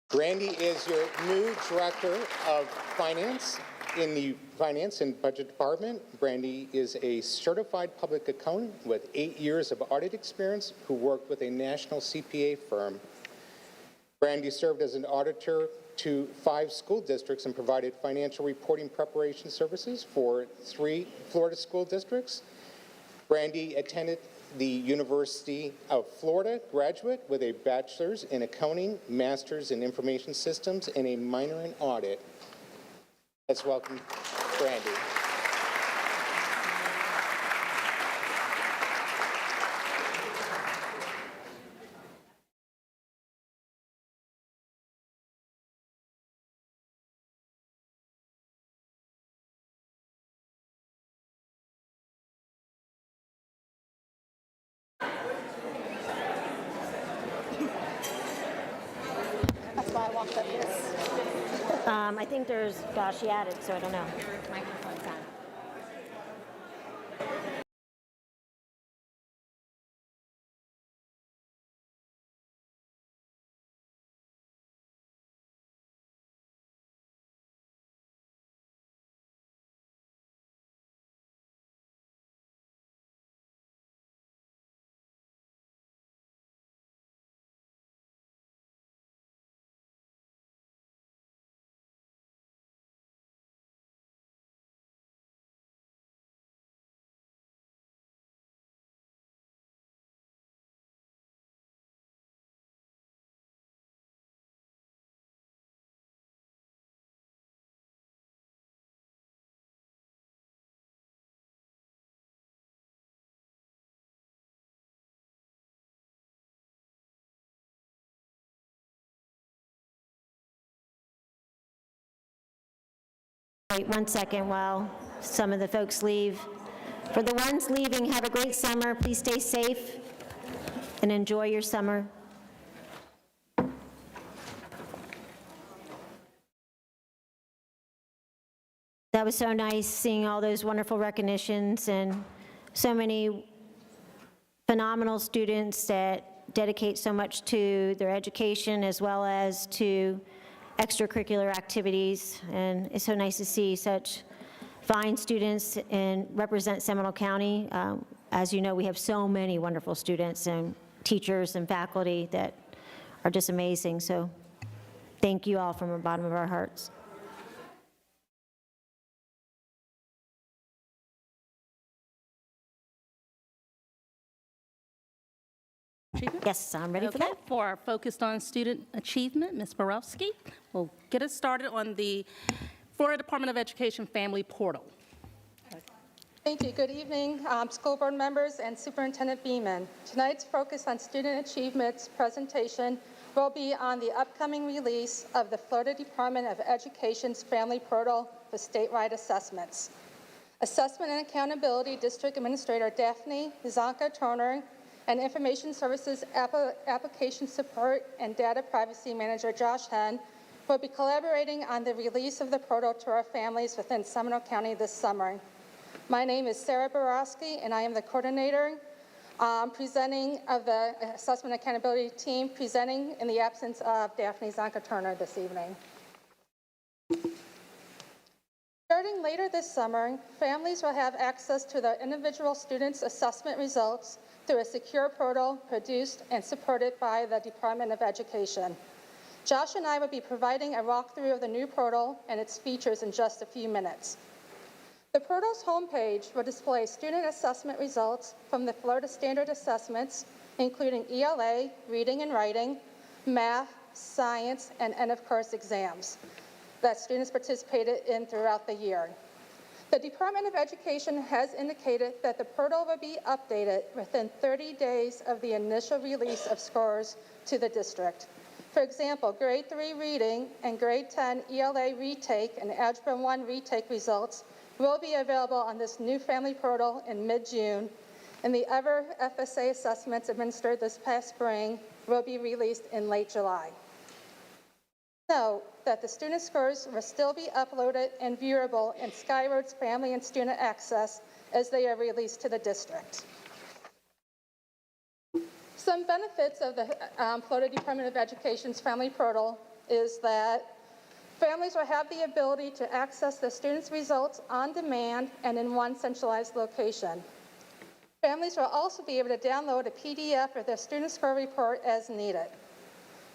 Brandy is your new Director of Finance in the Finance and Budget Department. Brandy is a certified public accountant with 8 years of audit experience who worked with a national CPA firm. Brandy served as an auditor to 5 school districts and provided financial reporting preparation services for 3 Florida school districts. Brandy attended the University of Florida, graduate with a bachelor's in accounting, master's in information systems, and a minor in audit. Let's welcome Brandy. That's why I walked up here. I think there's, gosh, she added, so I don't know. Microphone's on. Wait 1 second while some of the folks leave. For the ones leaving, have a great summer. Please stay safe and enjoy your summer. That was so nice seeing all those wonderful recognitions and so many phenomenal students that dedicate so much to their education as well as to extracurricular activities. And it's so nice to see such fine students and represent Seminole County. As you know, we have so many wonderful students and teachers and faculty that are just amazing. So thank you all from the bottom of our hearts. Yes, I'm ready for that. For our Focused on Student Achievement, Ms. Borowski will get us started on the Florida Department of Education Family Portal. Thank you. Good evening, school board members and Superintendent Beeman. Tonight's Focus on Student Achievements presentation will be on the upcoming release of the Florida Department of Education's Family Portal for statewide assessments. Assessment and Accountability District Administrator Daphne Zonka-Turner and Information Services Application Support and Data Privacy Manager Josh Henn will be collaborating on the release of the portal to our families within Seminole County this summer. My name is Sarah Borowski, and I am the coordinator presenting of the Assessment Accountability Team, presenting in the absence of Daphne Zonka-Turner this evening. Starting later this summer, families will have access to their individual students' assessment results through a secure portal produced and supported by the Department of Education. Josh and I will be providing a walkthrough of the new portal and its features in just a few minutes. The portal's homepage will display student assessment results from the Florida Standard Assessments, including ELA, reading and writing, math, science, and end-of-course exams that students participated in throughout the year. The Department of Education has indicated that the portal will be updated within 30 days of the initial release of scores to the district. For example, grade 3 reading and grade 10 ELA retake and Algebra 1 retake results will be available on this new family portal in mid-June, and the other FSA assessments administered this past spring will be released in late July. Note that the student scores will still be uploaded and viewable in Skyward's Family and Student Access as they are released to the district. Some benefits of the Florida Department of Education's Family Portal is that families will have the ability to access the students' results on demand and in one centralized location. Families will also be able to download a PDF of their student score report as needed.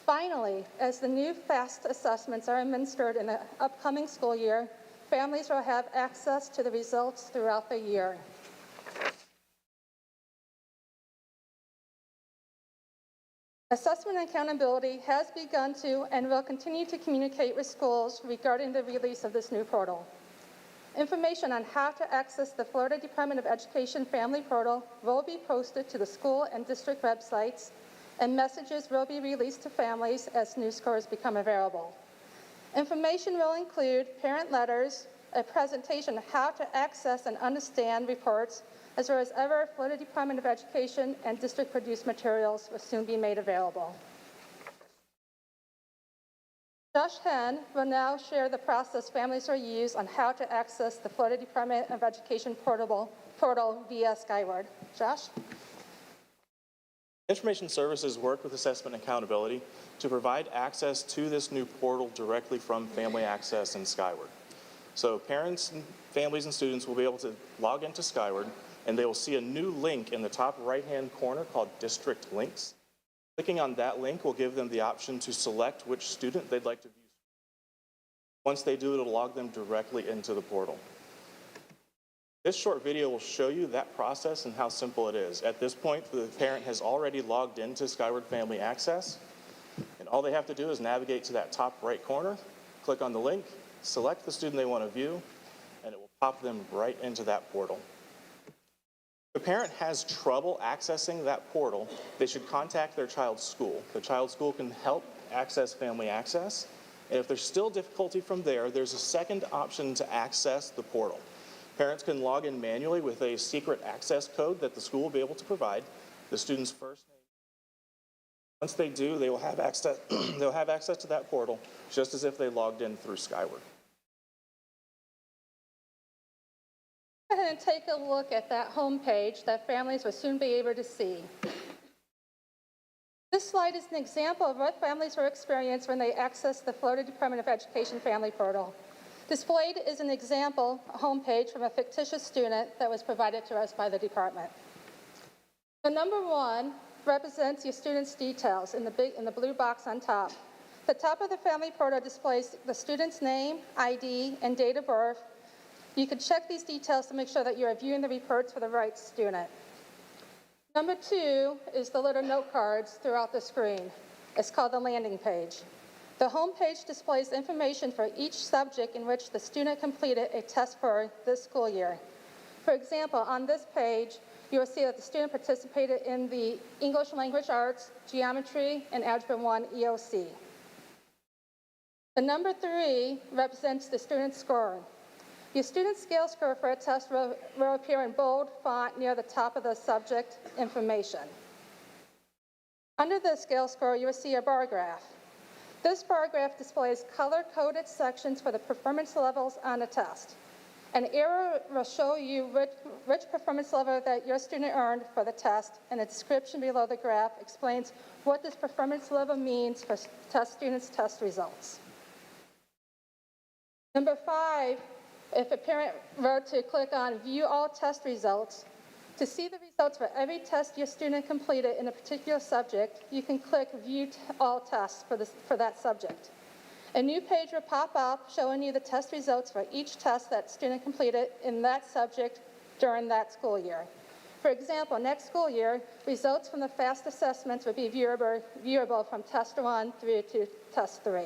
Finally, as the new FAST assessments are administered in the upcoming school year, families will have access to the results throughout the year. Assessment and Accountability has begun to and will continue to communicate with schools regarding the release of this new portal. Information on how to access the Florida Department of Education Family Portal will be posted to the school and district websites, and messages will be released to families as new scores become available. Information will include parent letters, a presentation of how to access and understand reports, as well as other Florida Department of Education and district-produced materials will soon be made available. Josh Henn will now share the process families will use on how to access the Florida Department of Education portal via Skyward. Josh? Information Services work with Assessment and Accountability to provide access to this new portal directly from Family Access and Skyward. So parents, and families, and students will be able to log into Skyward, and they will see a new link in the top right-hand corner called District Links. Clicking on that link will give them the option to select which student they'd like to view. Once they do, it'll log them directly into the portal. This short video will show you that process and how simple it is. At this point, the parent has already logged into Skyward Family Access, and all they have to do is navigate to that top right corner, click on the link, select the student they want to view, and it will pop them right into that portal. If a parent has trouble accessing that portal, they should contact their child's school. The child's school can help access Family Access, and if there's still difficulty from there, there's a second option to access the portal. Parents can log in manually with a secret access code that the school will be able to provide, the student's first name. Once they do, they will have access, they'll have access to that portal just as if they logged in through Skyward. Go ahead and take a look at that home page that families will soon be able to see. This slide is an example of what families will experience when they access the Florida Department of Education Family Portal. Displayed is an example homepage from a fictitious student that was provided to us by the department. The number 1 represents your student's details in the blue box on top. The top of the family portal displays the student's name, ID, and date of birth. You can check these details to make sure that you are viewing the reports for the right student. Number 2 is the little note cards throughout the screen. It's called the landing page. The home page displays information for each subject in which the student completed a test for this school year. For example, on this page, you will see that the student participated in the English language arts, geometry, and Algebra 1 EOC. The number 3 represents the student's score. Your student's scale score for a test will appear in bold font near the top of the subject information. Under the scale score, you will see a bar graph. This bar graph displays color-coded sections for the performance levels on the test. An arrow will show you which performance level that your student earned for the test, and a description below the graph explains what this performance level means for test students' test results. Number 5, if a parent were to click on View All Test Results, to see the results for every test your student completed in a particular subject, you can click View All Tests for that subject. A new page will pop up showing you the test results for each test that student completed in that subject during that school year. For example, next school year, results from the FAST assessments will be viewable from test 1 through to test 3.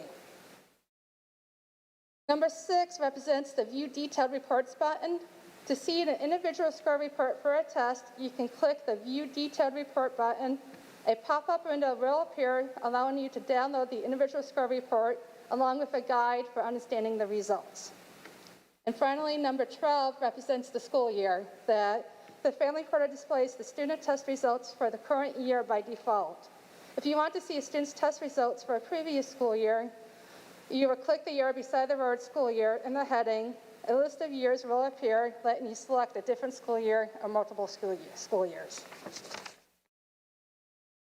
Number 6 represents the View Detailed Reports button. To see an individual score report for a test, you can click the View Detailed Report button. A pop-up window will appear, allowing you to download the individual score report along with a guide for understanding the results. And finally, number 12 represents the school year. The Family Portal displays the student test results for the current year by default. If you want to see a student's test results for a previous school year, you will click the year beside the word school year in the heading. A list of years will appear, letting you select a different school year or multiple school years.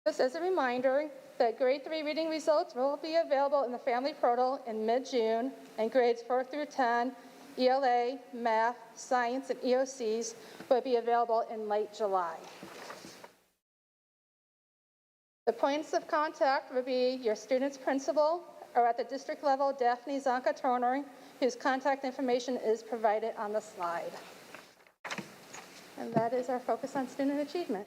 Just as a reminder that grade 3 reading results will be available in the Family Portal in mid-June, and grades 4 through 10, ELA, math, science, and EOCs will be available in late July. The points of contact will be your student's principal, or at the district level, Daphne Zonka-Turner, whose contact information is provided on the slide. And that is our focus on student achievement.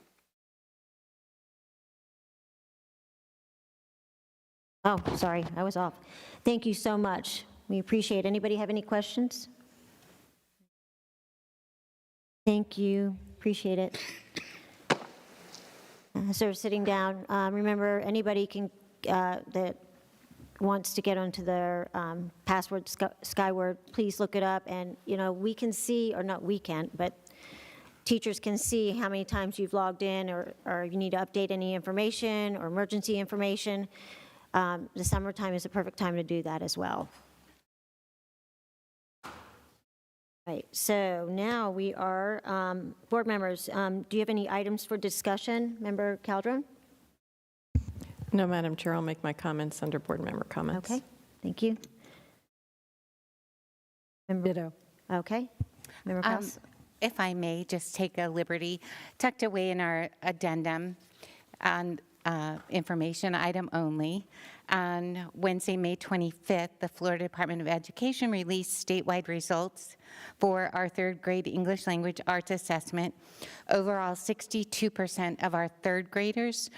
Oh, sorry, I was off. Thank you so much. We appreciate it. Anybody have any questions? Thank you, appreciate it. So sitting down, remember anybody can that wants to get onto their password Skyward, please look it up, and we can see, or not we can't, but teachers can see how many times you've logged in, or you need to update any information or emergency information. The summertime is the perfect time to do that as well. Right, so now we are, board members, do you have any items for discussion? Member Calderon? No, Madam Chair, I'll make my comments under board member comments. Okay, thank you. Ditto. Okay. Member Krause? If I may just take a liberty, tucked away in our addendum on information item only, on Wednesday, May 25th, the Florida Department of Education released statewide results for our third grade English language arts assessment. Overall, 62% of our third graders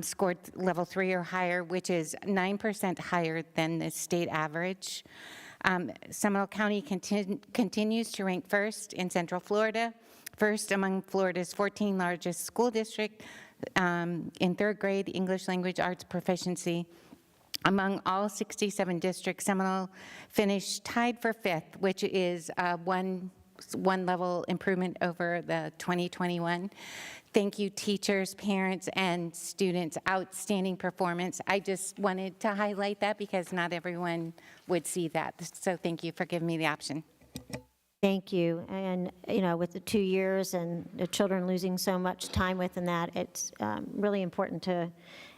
scored level 3 or higher, which is 9% higher than the state average. Seminole County continues to rank first in Central Florida, first among Florida's 14 largest school districts in third grade English language arts proficiency. Among all 67 districts, Seminole finished tied for 5th, which is one level improvement over the 2021. Thank you, teachers, parents, and students. Outstanding performance. I just wanted to highlight that because not everyone would see that. So thank you for giving me the option. Thank you. And, with the 2 years and the children losing so much time within that, it's really important to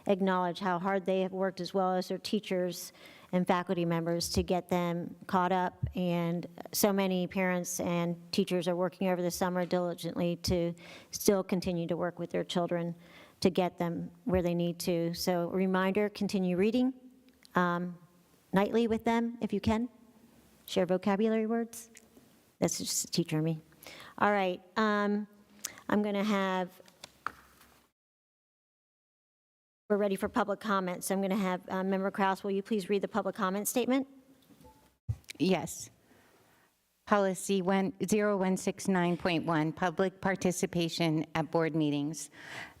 acknowledge how hard they have worked, as well as their teachers and faculty members, to get them caught up. And so many parents and teachers are working over the summer diligently to still continue to work with their children to get them where they need to. So a reminder, continue reading nightly with them if you can. Share vocabulary words. That's just a teacher in me. All right, I'm going to have, we're ready for public comments. I'm going to have Member Krause, will you please read the public comment statement? Yes. Policy 0169.1, public participation at board meetings.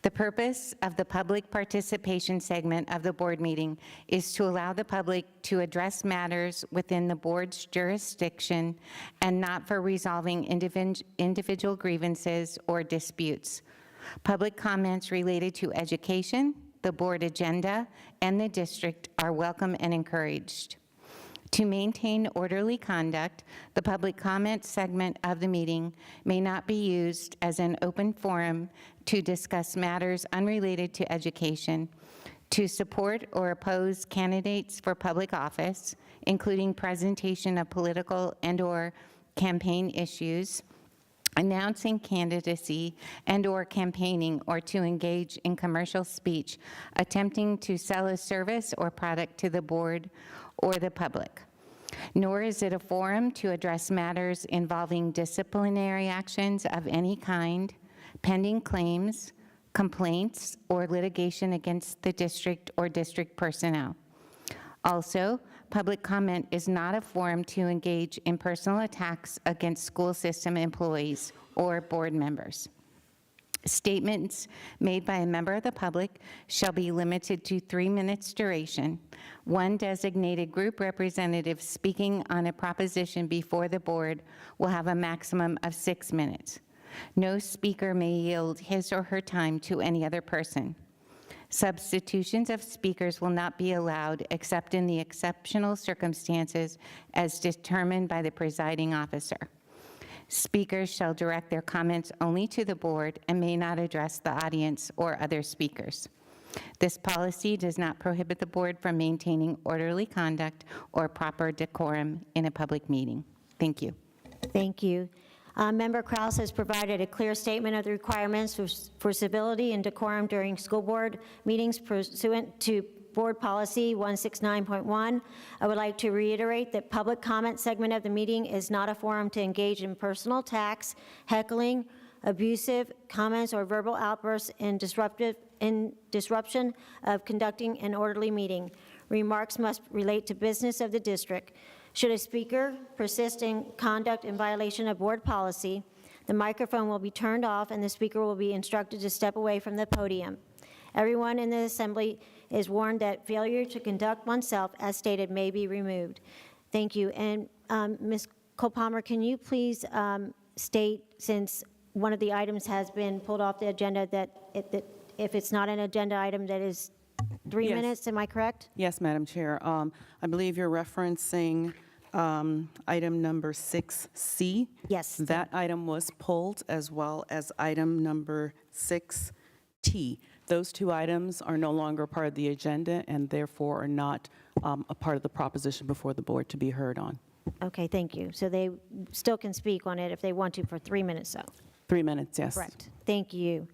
The purpose of the public participation segment of the board meeting is to allow the public to address matters within the board's jurisdiction and not for resolving individual grievances or disputes. Public comments related to education, the board agenda, and the district are welcome and encouraged. To maintain orderly conduct, the public comment segment of the meeting may not be used as an open forum to discuss matters unrelated to education, to support or oppose candidates for public office, including presentation of political and/or campaign issues, announcing candidacy and/or campaigning, or to engage in commercial speech, attempting to sell a service or product to the board or the public. Nor is it a forum to address matters involving disciplinary actions of any kind, pending claims, complaints, or litigation against the district or district personnel. Also, public comment is not a forum to engage in personal attacks against school system employees or board members. Statements made by a member of the public shall be limited to 3 minutes duration. One designated group representative speaking on a proposition before the board will have a maximum of 6 minutes. No speaker may yield his or her time to any other person. Substitutions of speakers will not be allowed except in the exceptional circumstances as determined by the presiding officer. Speakers shall direct their comments only to the board and may not address the audience or other speakers. This policy does not prohibit the board from maintaining orderly conduct or proper decorum in a public meeting. Thank you. Thank you. Member Kraus has provided a clear statement of the requirements for civility and decorum during school board meetings pursuant to Board Policy 169.1. I would like to reiterate that public comment segment of the meeting is not a forum to engage in personal attacks, heckling, abusive comments, or verbal outbursts in disruption of conducting an orderly meeting. Remarks must relate to business of the district. Should a speaker persist in conduct in violation of board policy, the microphone will be turned off and the speaker will be instructed to step away from the podium. Everyone in the assembly is warned that failure to conduct oneself as stated may be removed. Thank you. And Ms. Cole-Palmer, can you please state, since one of the items has been pulled off the agenda, that if it's not an agenda item, that is 3 minutes, am I correct? Yes, Madam Chair. I believe you're referencing item number 6C. Yes. That item was pulled, as well as item number 6T. Those two items are no longer part of the agenda and therefore are not a part of the proposition before the board to be heard on. Okay, thank you. So they still can speak on it if they want to for 3 minutes, so. 3 minutes, yes. Correct. Thank you.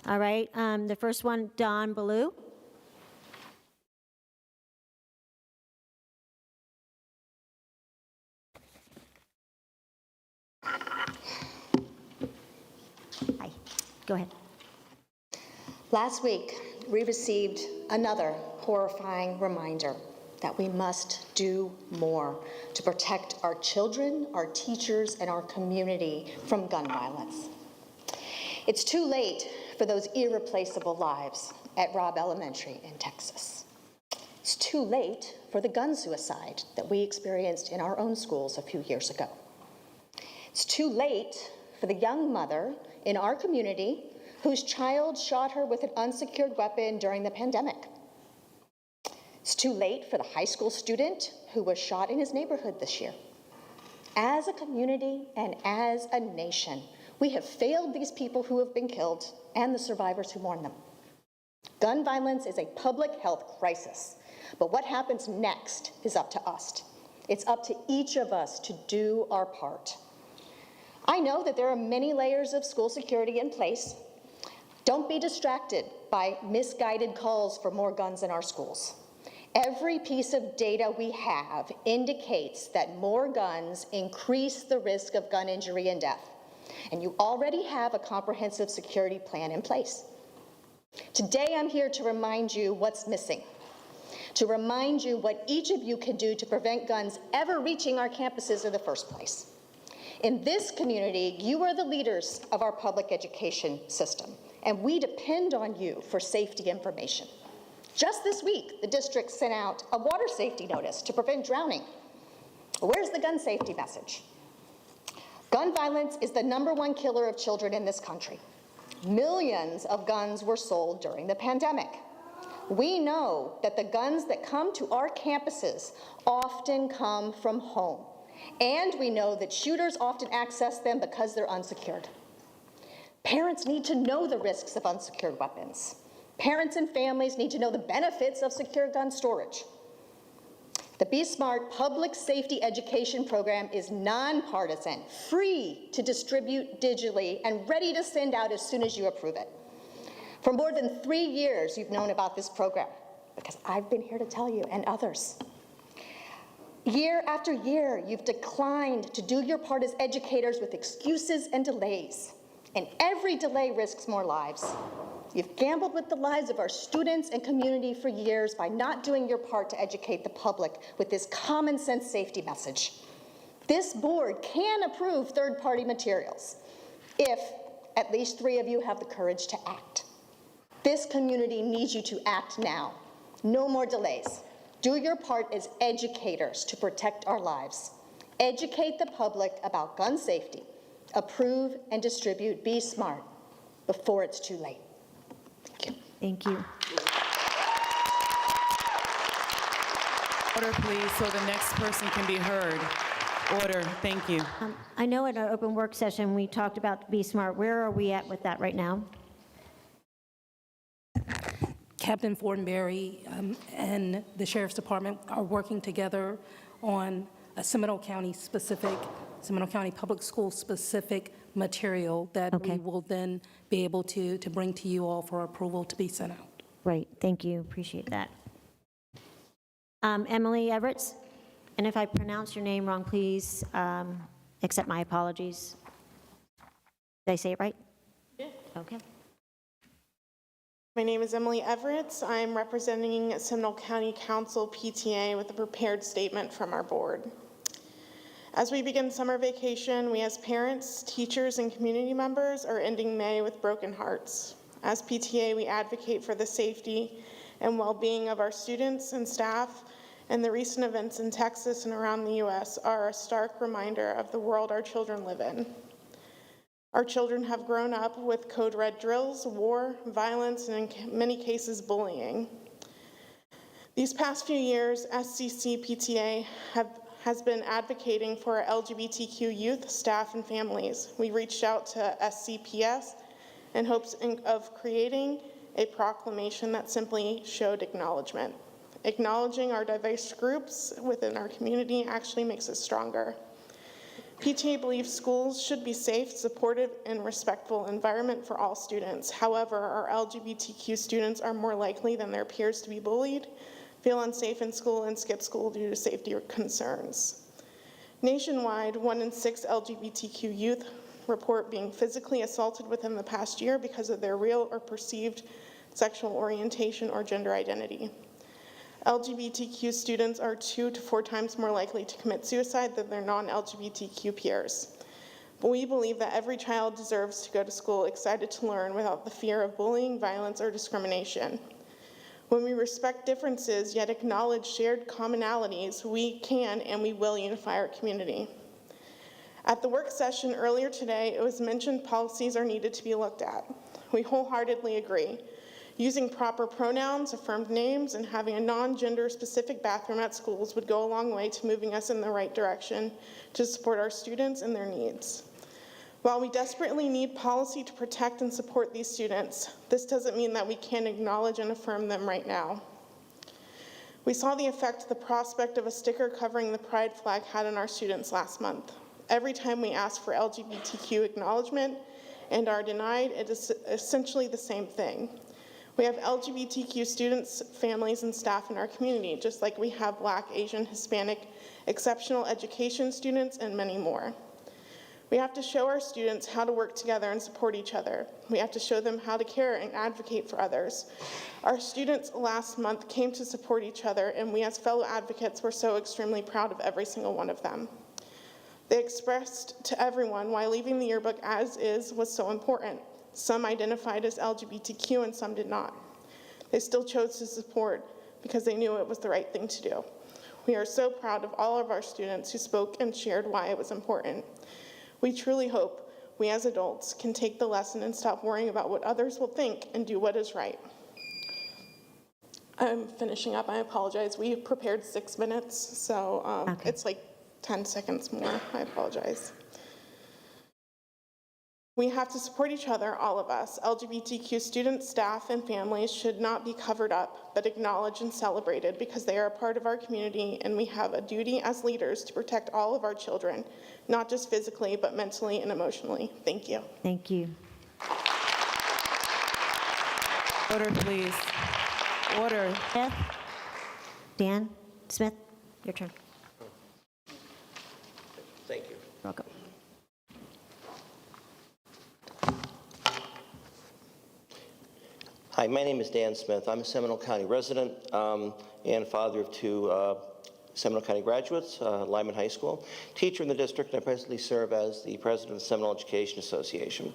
All right, the first one, Don Ballou. Hi, go ahead. Last week, we received another horrifying reminder that we must do more to protect our children, our teachers, and our community from gun violence. It's too late for those irreplaceable lives at Robb Elementary in Texas. It's too late for the gun suicide that we experienced in our own schools a few years ago. It's too late for the young mother in our community whose child shot her with an unsecured weapon during the pandemic. It's too late for the high school student who was shot in his neighborhood this year. As a community and as a nation, we have failed these people who have been killed and the survivors who mourn them. Gun violence is a public health crisis, but what happens next is up to us. It's up to each of us to do our part. I know that there are many layers of school security in place. Don't be distracted by misguided calls for more guns in our schools. Every piece of data we have indicates that more guns increase the risk of gun injury and death. And you already have a comprehensive security plan in place. Today, I'm here to remind you what's missing, to remind you what each of you can do to prevent guns ever reaching our campuses in the first place. In this community, you are the leaders of our public education system, and we depend on you for safety information. Just this week, the district sent out a water safety notice to prevent drowning. Where's the gun safety message? Gun violence is the #1 killer of children in this country. Millions of guns were sold during the pandemic. We know that the guns that come to our campuses often come from home, and we know that shooters often access them because they're unsecured. Parents need to know the risks of unsecured weapons. Parents and families need to know the benefits of secure gun storage. The Be Smart public safety education program is nonpartisan, free to distribute digitally, and ready to send out as soon as you approve it. For more than 3 years, you've known about this program, because I've been here to tell you, and others. Year after year, you've declined to do your part as educators with excuses and delays, and every delay risks more lives. You've gambled with the lives of our students and community for years by not doing your part to educate the public with this common sense safety message. This board can approve third-party materials if at least 3 of you have the courage to act. This community needs you to act now. No more delays. Do your part as educators to protect our lives. Educate the public about gun safety. Approve and distribute Be Smart before it's too late. Thank you. Order, please, so the next person can be heard. Order. Thank you. I know at our open work session, we talked about Be Smart. Where are we at with that right now? Captain Fortenberry and the Sheriff's Department are working together on a Seminole County Public School specific material that we will then be able to bring to you all for approval to be sent out. Great, thank you, appreciate that. Emily Everetts, and if I pronounce your name wrong, please accept my apologies. Did I say it right? Yeah. Okay. My name is Emily Everetts. I'm representing Seminole County Council PTA with a prepared statement from our board. As we begin summer vacation, we as parents, teachers, and community members are ending May with broken hearts. As PTA, we advocate for the safety and well-being of our students and staff, and the recent events in Texas and around the U.S. are a stark reminder of the world our children live in. Our children have grown up with code red drills, war, violence, and in many cases, bullying. These past few years, SCCPTA has been advocating for LGBTQ youth, staff, and families. We reached out to SCPS in hopes of creating a proclamation that simply showed acknowledgement. Acknowledging our diverse groups within our community actually makes us stronger. PTA believes schools should be safe, supportive, and respectful environment for all students. However, our LGBTQ students are more likely than their peers to be bullied, feel unsafe in school, and skip school due to safety concerns. Nationwide, 1 in 6 LGBTQ youth report being physically assaulted within the past year because of their real or perceived sexual orientation or gender identity. LGBTQ students are 2 to 4 times more likely to commit suicide than their non-LGBTQ peers. But we believe that every child deserves to go to school excited to learn without the fear of bullying, violence, or discrimination. When we respect differences yet acknowledge shared commonalities, we can and we will unify our community. At the work session earlier today, it was mentioned policies are needed to be looked at. We wholeheartedly agree. Using proper pronouns, affirmed names, and having a non-gender specific bathroom at schools would go a long way to moving us in the right direction to support our students and their needs. While we desperately need policy to protect and support these students, this doesn't mean that we can't acknowledge and affirm them right now. We saw the effect the prospect of a sticker covering the pride flag had on our students last month. Every time we ask for LGBTQ acknowledgement and are denied, it is essentially the same thing. We have LGBTQ students, families, and staff in our community, just like we have Black, Asian, Hispanic, exceptional education students, and many more. We have to show our students how to work together and support each other. We have to show them how to care and advocate for others. Our students last month came to support each other, and we as fellow advocates were so extremely proud of every single one of them. They expressed to everyone why leaving the yearbook as is was so important. Some identified as LGBTQ and some did not. They still chose to support because they knew it was the right thing to do. We are so proud of all of our students who spoke and shared why it was important. We truly hope we as adults can take the lesson and stop worrying about what others will think and do what is right. I'm finishing up, I apologize. We prepared 6 minutes, so it's like 10 seconds more, I apologize. We have to support each other, all of us. LGBTQ students, staff, and families should not be covered up, but acknowledged and celebrated because they are a part of our community, and we have a duty as leaders to protect all of our children, not just physically, but mentally and emotionally. Thank you. Thank you. Order, please. Order. Beth? Dan? Smith? Your turn. Thank you. Welcome. Hi, my name is Dan Smith. I'm a Seminole County resident and father of 2 Seminole County graduates, Lyman High School, teacher in the district, and I presently serve as the president of the Seminole Education Association.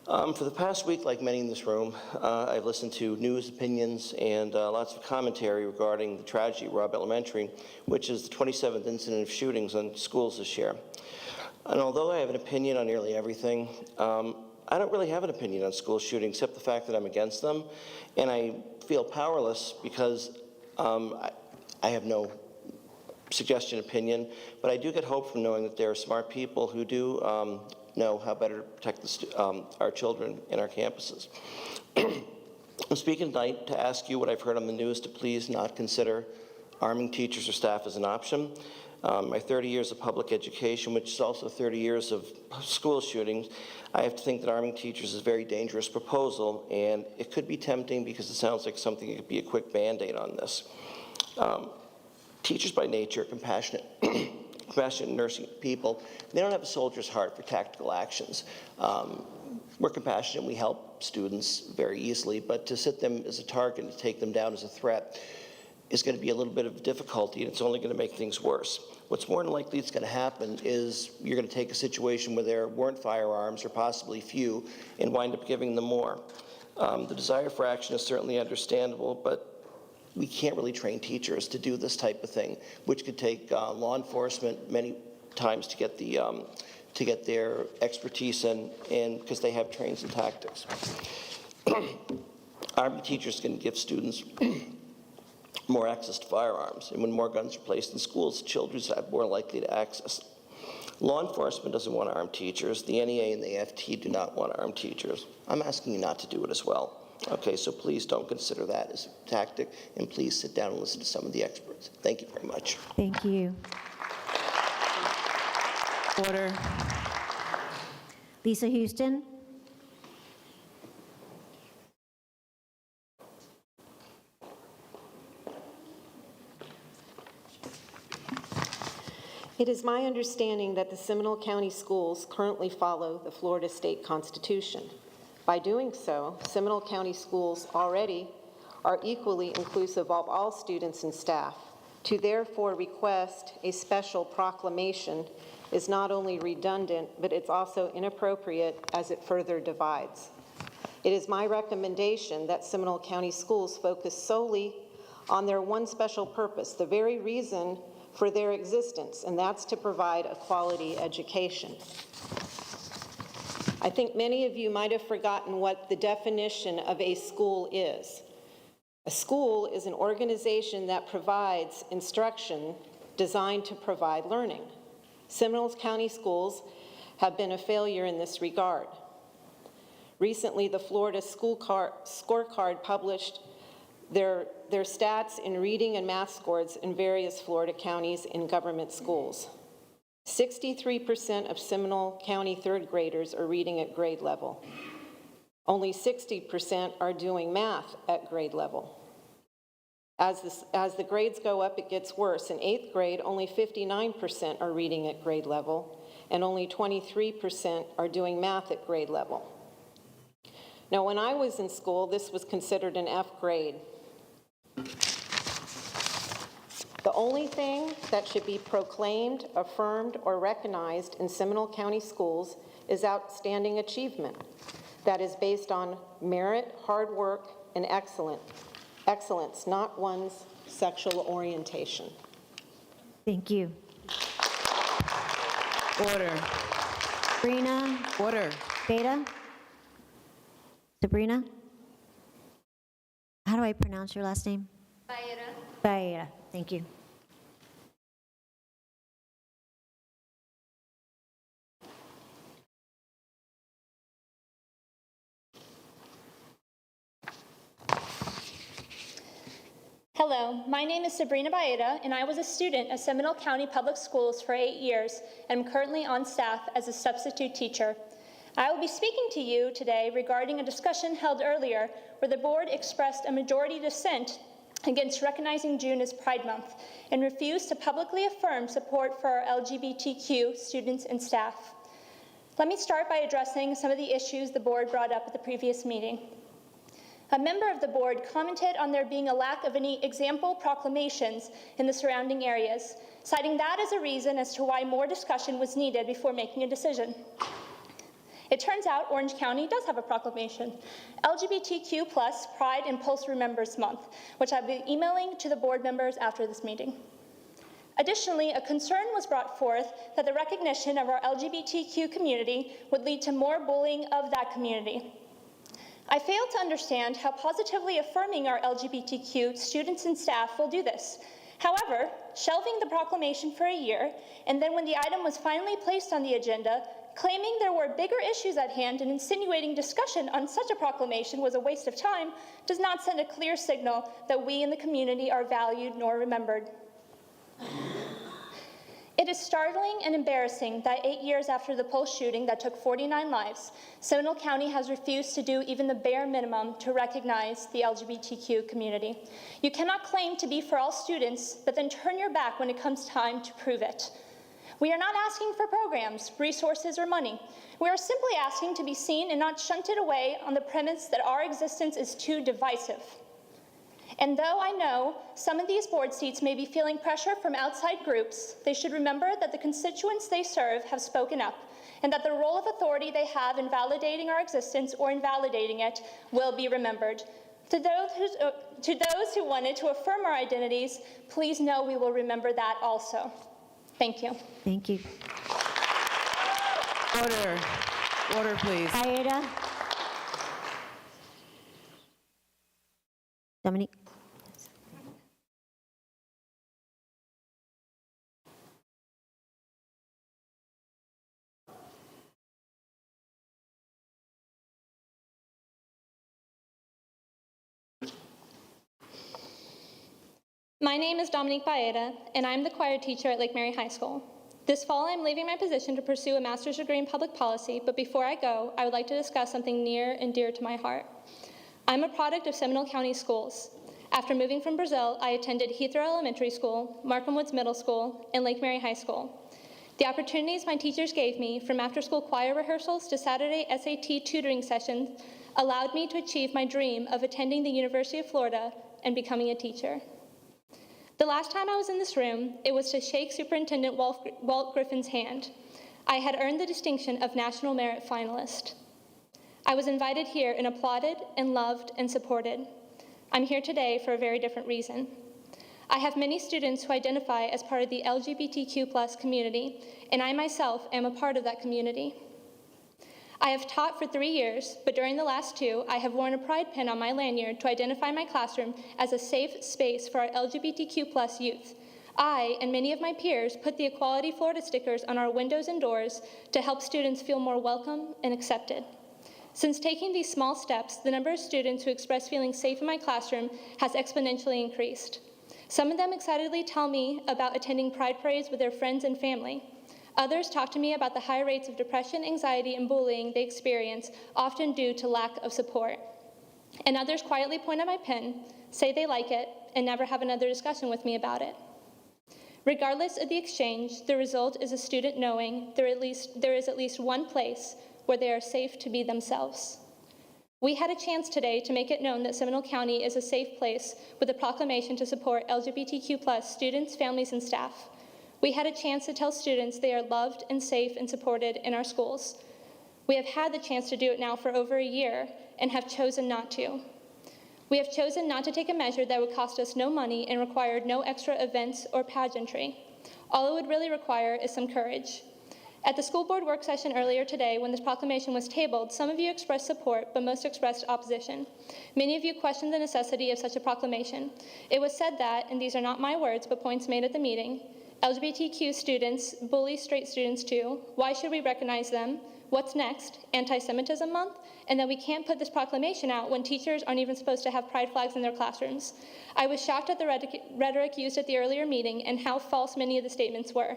For the past week, like many in this room, I've listened to news, opinions, and lots of commentary regarding the tragedy at Robb Elementary, which is the 27th incident of shootings on schools this year. And although I have an opinion on nearly everything, I don't really have an opinion on school shootings, except the fact that I'm against them, and I feel powerless because I have no suggestion opinion, but I do get hope from knowing that there are smart people who do know how better to protect our children in our campuses. I'm speaking tonight to ask you what I've heard on the news to please not consider arming teachers or staff as an option. My 30 years of public education, which is also 30 years of school shootings, I have to think that arming teachers is a very dangerous proposal, and it could be tempting because it sounds like something that could be a quick Band-Aid on this. Teachers by nature are compassionate, compassionate nursing people. They don't have a soldier's heart for tactical actions. We're compassionate, we help students very easily, but to sit them as a target and to take them down as a threat is going to be a little bit of difficulty, and it's only going to make things worse. What's more than likely is going to happen is you're going to take a situation where there weren't firearms, or possibly few, and wind up giving them more. The desire for action is certainly understandable, but we can't really train teachers to do this type of thing, which could take law enforcement many times to get their expertise in because they have trains and tactics. Army teachers can give students more access to firearms, and when more guns are placed in schools, children are more likely to access. Law enforcement doesn't want to arm teachers. The NEA and the FT do not want to arm teachers. I'm asking you not to do it as well. Okay, so please don't consider that as a tactic, and please sit down and listen to some of the experts. Thank you very much. Thank you. Order. Lisa Houston? It is my understanding that the Seminole County schools currently follow the Florida State Constitution. By doing so, Seminole County schools already are equally inclusive of all students and staff. To therefore request a special proclamation is not only redundant, but it's also inappropriate as it further divides. It is my recommendation that Seminole County schools focus solely on their one special purpose, the very reason for their existence, and that's to provide a quality education. I think many of you might have forgotten what the definition of a school is. A school is an organization that provides instruction designed to provide learning. Seminole County schools have been a failure in this regard. Recently, the Florida School Scorecard published their stats in reading and math scores in various Florida counties in government schools. 63% of Seminole County third graders are reading at grade level. Only 60% are doing math at grade level. As the grades go up, it gets worse. In 8th grade, only 59% are reading at grade level, and only 23% are doing math at grade level. Now, when I was in school, this was considered an F grade. The The only thing that should be proclaimed, affirmed, or recognized in Seminole County schools is outstanding achievement that is based on merit, hard work, and excellence, not one's sexual orientation. Thank you. Order. Sabrina Order. Beta? Sabrina? How do I pronounce your last name? Baeta. Thank you. Hello, my name is Sabrina Baeta, and I was a student at Seminole County Public Schools for 8 years, and I'm currently on staff as a substitute teacher. I will be speaking to you today regarding a discussion held earlier where the board expressed a majority dissent against recognizing June as Pride Month and refused to publicly affirm support for our LGBTQ students and staff. Let me start by addressing some of the issues the board brought up at the previous meeting. A member of the board commented on there being a lack of any example proclamations in the surrounding areas, citing that as a reason as to why more discussion was needed before making a decision. It turns out Orange County does have a proclamation, LGBTQ+ Pride and Pulse Remembers Month, which I'll be emailing to the board members after this meeting. Additionally, a concern was brought forth that the recognition of our LGBTQ community would lead to more bullying of that community. I fail to understand how positively affirming our LGBTQ students and staff will do this. However, shelving the proclamation for a year, and then when the item was finally placed on the agenda, claiming there were bigger issues at hand and insinuating discussion on such a proclamation was a waste of time does not send a clear signal that we in the community are valued nor remembered. It is startling and embarrassing that 8 years after the Pulse shooting that took 49 lives, Seminole County has refused to do even the bare minimum to recognize the LGBTQ community. You cannot claim to be for all students, but then turn your back when it comes time to prove it. We are not asking for programs, resources, or money. We are simply asking to be seen and not shunted away on the premise that our existence is too divisive. And though I know some of these board seats may be feeling pressure from outside groups, they should remember that the constituents they serve have spoken up, and that the role of authority they have in validating our existence or invalidating it will be remembered. To those who wanted to affirm our identities, please know we will remember that also. Thank you. Thank you. Order. Order, please. Baeta? Dominique? My name is Dominique Baeta, and I'm the choir teacher at Lake Mary High School. This fall, I'm leaving my position to pursue a master's degree in public policy, but before I go, I would like to discuss something near and dear to my heart. I'm a product of Seminole County schools. After moving from Brazil, I attended Heathrow Elementary School, Markham Woods Middle School, and Lake Mary High School. The opportunities my teachers gave me, from after-school choir rehearsals to Saturday SAT tutoring sessions, allowed me to achieve my dream of attending the University of Florida and becoming a teacher. The last time I was in this room, it was to shake Superintendent Walt Griffin's hand. I had earned the distinction of National Merit Finalist. I was invited here and applauded and loved and supported. I'm here today for a very different reason. I have many students who identify as part of the LGBTQ+ community, and I myself am a part of that community. I have taught for 3 years, but during the last 2, I have worn a pride pin on my lanyard to identify my classroom as a safe space for our LGBTQ+ youth. I and many of my peers put the Equality Florida stickers on our windows and doors to help students feel more welcome and accepted. Since taking these small steps, the number of students who express feeling safe in my classroom has exponentially increased. Some of them excitedly tell me about attending pride parades with their friends and family. Others talk to me about the high rates of depression, anxiety, and bullying they experience, often due to lack of support. And others quietly point at my pen, say they like it, and never have another discussion with me about it. Regardless of the exchange, the result is a student knowing there is at least one place where they are safe to be themselves. We had a chance today to make it known that Seminole County is a safe place with a proclamation to support LGBTQ+ students, families, and staff. We had a chance to tell students they are loved and safe and supported in our schools. We have had the chance to do it now for over a year and have chosen not to. We have chosen not to take a measure that would cost us no money and required no extra events or pageantry. All it would really require is some courage. At the school board work session earlier today, when this proclamation was tabled, some of you expressed support, but most expressed opposition. Many of you questioned the necessity of such a proclamation. It was said that, and these are not my words, but points made at the meeting, LGBTQ students bully straight students too. Why should we recognize them? What's next? Anti-Semitism month? And that we can't put this proclamation out when teachers aren't even supposed to have pride flags in their classrooms. I was shocked at the rhetoric used at the earlier meeting and how false many of the statements were.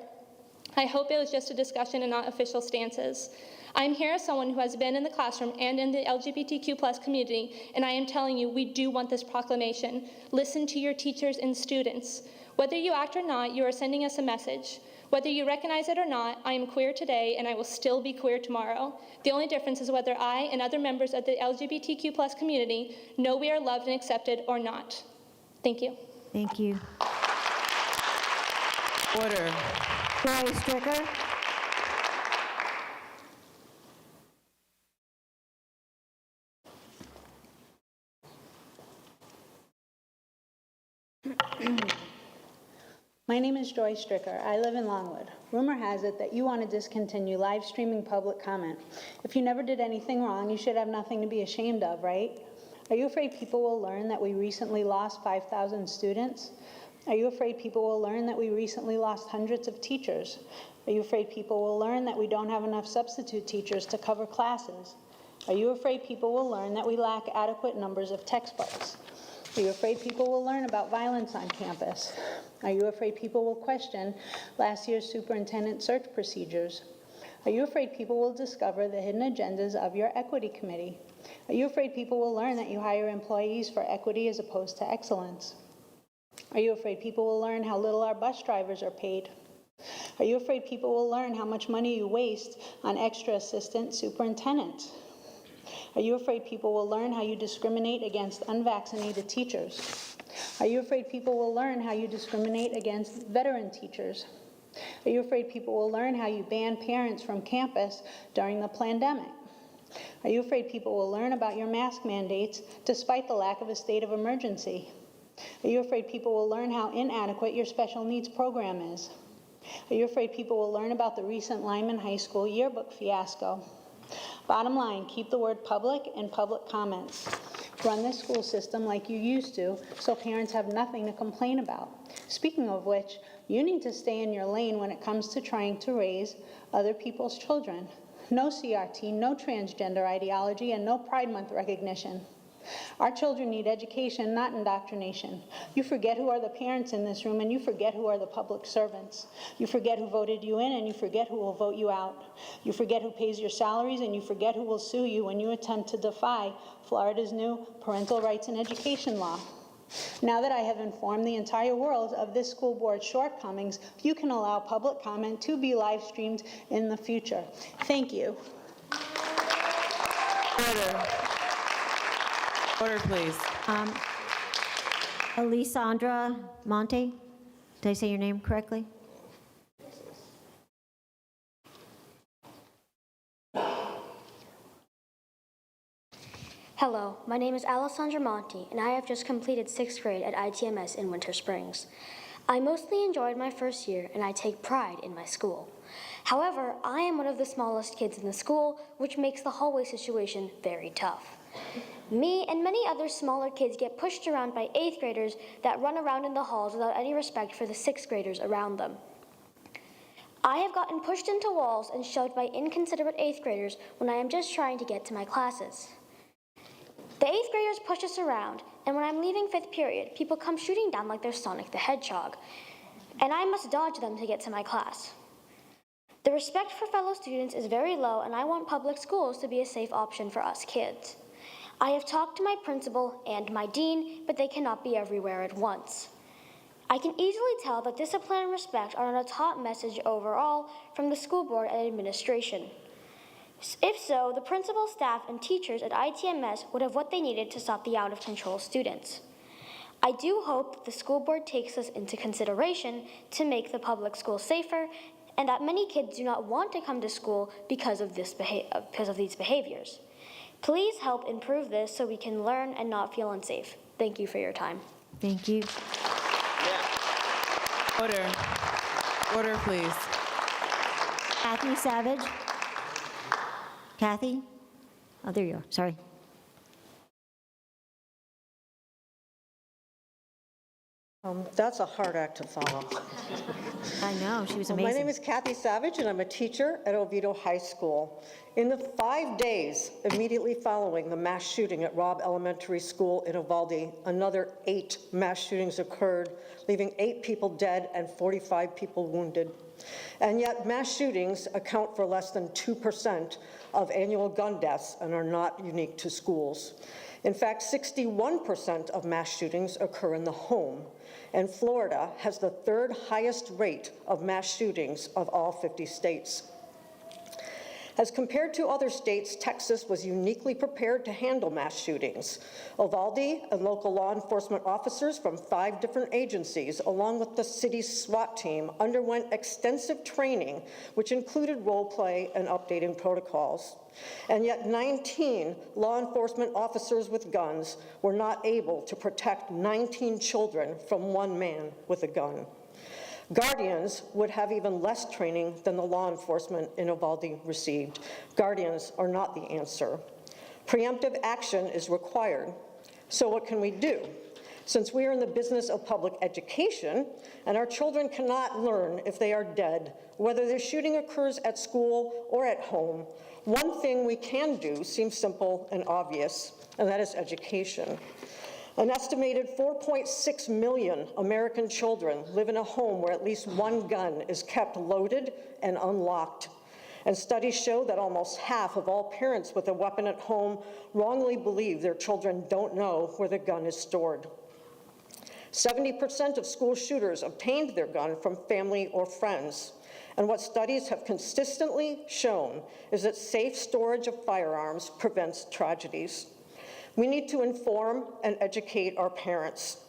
I hope it was just a discussion and not official stances. I'm here as someone who has been in the classroom and in the LGBTQ+ community, and I am telling you, we do want this proclamation. Listen to your teachers and students. Whether you act or not, you are sending us a message. Whether you recognize it or not, I am queer today, and I will still be queer tomorrow. The only difference is whether I and other members of the LGBTQ+ community know we are loved and accepted or not. Thank you. Thank you. Order. Joy Stricker. My name is Joy Stricker. I live in Longwood. Rumor has it that you want to discontinue live streaming public comment. If you never did anything wrong, you should have nothing to be ashamed of, right? Are you afraid people will learn that we recently lost 5,000 students? Are you afraid people will learn that we recently lost hundreds of teachers? Are you afraid people will learn that we don't have enough substitute teachers to cover classes? Are you afraid people will learn that we lack adequate numbers of textbooks? Are you afraid people will learn about violence on campus? Are you afraid people will question last year's superintendent search procedures? Are you afraid people will discover the hidden agendas of your equity committee? Are you afraid people will learn that you hire employees for equity as opposed to excellence? Are you afraid people will learn how little our bus drivers are paid? Are you afraid people will learn how much money you waste on extra assistant superintendents? Are you afraid people will learn how you discriminate against unvaccinated teachers? Are you afraid people will learn how you discriminate against veteran teachers? Are you afraid people will learn how you ban parents from campus during the pandemic? Are you afraid people will learn about your mask mandates despite the lack of a state of emergency? Are you afraid people will learn how inadequate your special needs program is? Are you afraid people will learn about the recent Lyman High School yearbook fiasco? Bottom line, keep the word public and public comments. Run the school system like you used to so parents have nothing to complain about. Speaking of which, you need to stay in your lane when it comes to trying to raise other people's children. No CRT, no transgender ideology, and no Pride Month recognition. Our children need education, not indoctrination. You forget who are the parents in this room, and you forget who are the public servants. You forget who voted you in, and you forget who will vote you out. You forget who pays your salaries, and you forget who will sue you when you attempt to defy Florida's new parental rights and education law. Now that I have informed the entire world of this school board's shortcomings, you can allow public comment to be live streamed in the future. Thank you. Order. Order, please. Alessandra Monte. Did I say your name correctly? Hello, my name is Alessandra Monti, and I have just completed 6th grade at ITMS in Winter Springs. I mostly enjoyed my first year, and I take pride in my school. However, I am one of the smallest kids in the school, which makes the hallway situation very tough. Me and many other smaller kids get pushed around by 8th graders that run around in the halls without any respect for the 6th graders around them. I have gotten pushed into walls and shoved by inconsiderate 8th graders when I am just trying to get to my classes. The 8th graders push us around, and when I'm leaving 5th period, people come shooting down like they're Sonic the Hedgehog, and I must dodge them to get to my class. The respect for fellow students is very low, and I want public schools to be a safe option for us kids. I have talked to my principal and my dean, but they cannot be everywhere at once. I can easily tell that discipline and respect are not a top message overall from the school board and administration. If so, the principal, staff, and teachers at ITMS would have what they needed to stop the out-of-control students. I do hope that the school board takes this into consideration to make the public schools safer, and that many kids do not want to come to school because of these behaviors. Please help improve this so we can learn and not feel unsafe. Thank you for your time. Thank you. Order. Order, please. Kathy Savage? Kathy? Oh, there you are. Sorry. That's a hard act to follow. I know, she was My amazing. name is Kathy Savage, and I'm a teacher at Oviedo High School. In the 5 days immediately following the mass shooting at Robb Elementary School in Uvalde, another 8 mass shootings occurred, leaving 8 people dead and 45 people wounded. And yet mass shootings account for less than 2% of annual gun deaths and are not unique to schools. In fact, 61% of mass shootings occur in the home, and Florida has the 3rd highest rate of mass shootings of all 50 states. As compared to other states, Texas was uniquely prepared to handle mass shootings. Uvalde and local law enforcement officers from 5 different agencies, along with the city's SWAT team, underwent extensive training, which included role play and updating protocols. And yet 19 law enforcement officers with guns were not able to protect 19 children from one man with a gun. Guardians would have even less training than the law enforcement in Uvalde received. Guardians are not the answer. Preemptive action is required. So what can we do? Since we are in the business of public education, and our children cannot learn if they are dead, whether the shooting occurs at school or at home, one thing we can do seems simple and obvious, and that is education. An estimated 4.6 million American children live in a home where at least one gun is kept loaded and unlocked. And studies show that almost half of all parents with a weapon at home wrongly believe their children don't know where the gun is stored. 70% of school shooters obtained their gun from family or friends. And what studies have consistently shown is that safe storage of firearms prevents tragedies. We need to inform and educate our parents.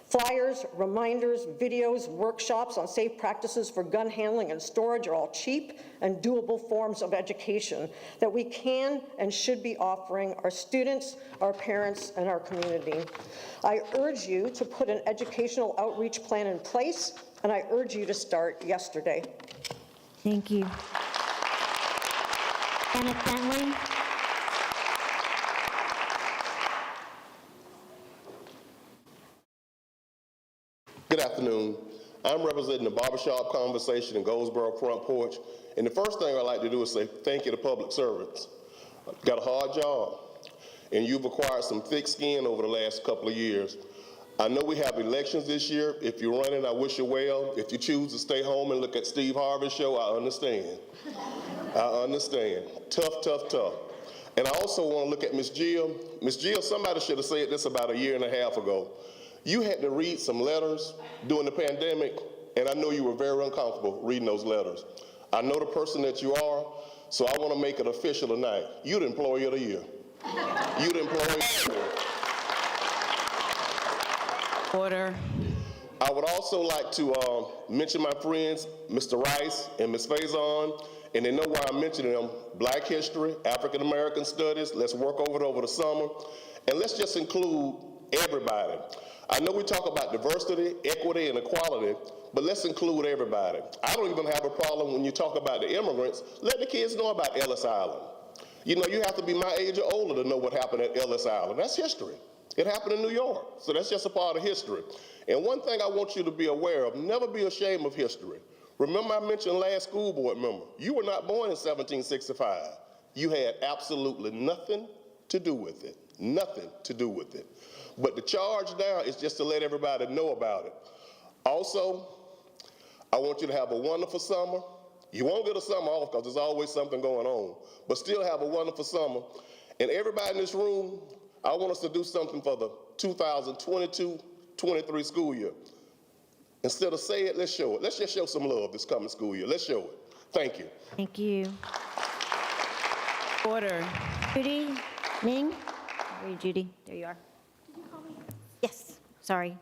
Flyers, reminders, videos, workshops on safe practices for gun handling and storage are all cheap and doable forms of education that we can and should be offering our students, our parents, and our community. I urge you to put an educational outreach plan in place, and I urge you to start yesterday. Thank you. Kenneth Bentley? Good afternoon. I'm representing the Barbershop Conversation in Goldsboro Front Porch, and the first thing I'd like to do is say thank you to public servants. Got a hard job, and you've acquired some thick skin over the last couple of years. I know we have elections this year. If you're running, I wish you well. If you choose to stay home and look at Steve Harvey's show, I understand. I understand. Tough, tough, tough. And I also want to look at Ms. Jill. Ms. Jill, somebody should have said this about 1.5 years ago. You had to read some letters during the pandemic, and I know you were very uncomfortable reading those letters. I know the person that you are, so I want to make it official tonight. You're the Employee of the Year. You're the Employee of the Year. Order. I would also like to mention my friends, Mr. Rice and Ms. Faison, and they know why I'm mentioning them. Black history, African American studies, let's work over it over the summer, and let's just include everybody. I know we talk about diversity, equity, and equality, but let's include everybody. I don't even have a problem when you talk about the immigrants. Let the kids know about Ellis Island. You know, you have to be my age or older to know what happened at Ellis Island. That's history. It happened in New York, so that's just a part of history. And one thing I want you to be aware of, never be ashamed of history. Remember I mentioned last school board member, you were not born in 1765. You had absolutely nothing to do with it, nothing to do with it. But the charge now is just to let everybody know about it. Also, I want you to have a wonderful summer. You won't get a summer off because there's always something going on, but still have a wonderful summer. And everybody in this room, I want us to do something for the 2022-23 school year. Instead of say it, let's show it. Let's just show some love this coming school year. Let's show it. Thank you. Thank you. Order. Judy Ning? Where are you, Judy? There you are. Yes, sorry.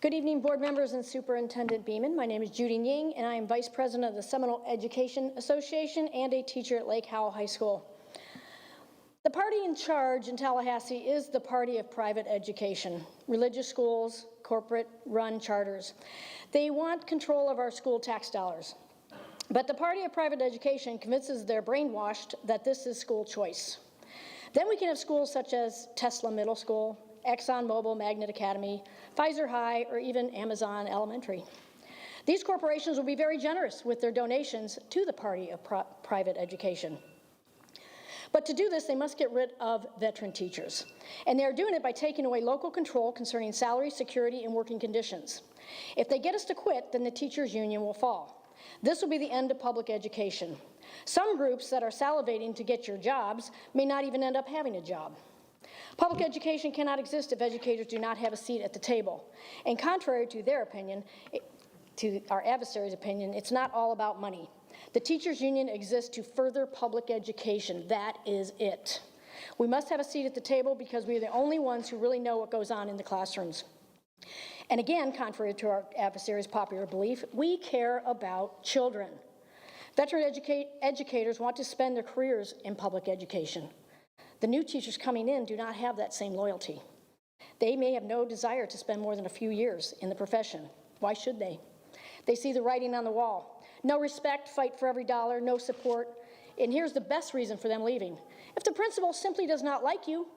Good evening, board members and Superintendent Beeman. My name is Judy Ying, and I am Vice President of the Seminole Education Association and a teacher at Lake Howell High School. The party in charge in Tallahassee is the party of private education, religious schools, corporate-run charters. They want control of our school tax dollars. But the party of private education convinces they're brainwashed that this is school choice. Then we can have schools such as Tesla Middle School, ExxonMobil Magnet Academy, Pfizer High, or even Amazon Elementary. These corporations will be very generous with their donations to the party of private education. But to do this, they must get rid of veteran teachers. And they're doing it by taking away local control concerning salary, security, and working conditions. If they get us to quit, then the teachers' union will fall. This will be the end of public education. Some groups that are salivating to get your jobs may not even end up having a job. Public education cannot exist if educators do not have a seat at the table. And contrary to their opinion, to our adversary's opinion, it's not all about money. The teachers' union exists to further public education. That is it. We must have a seat at the table because we are the only ones who really know what goes on in the classrooms. And again, contrary to our adversary's popular belief, we care about children. Veteran educators want to spend their careers in public education. The new teachers coming in do not have that same loyalty. They may have no desire to spend more than a few years in the profession. Why should they? They see the writing on the wall. No respect, fight for every dollar, no support. And here's the best reason for them leaving. If the principal simply does not like you,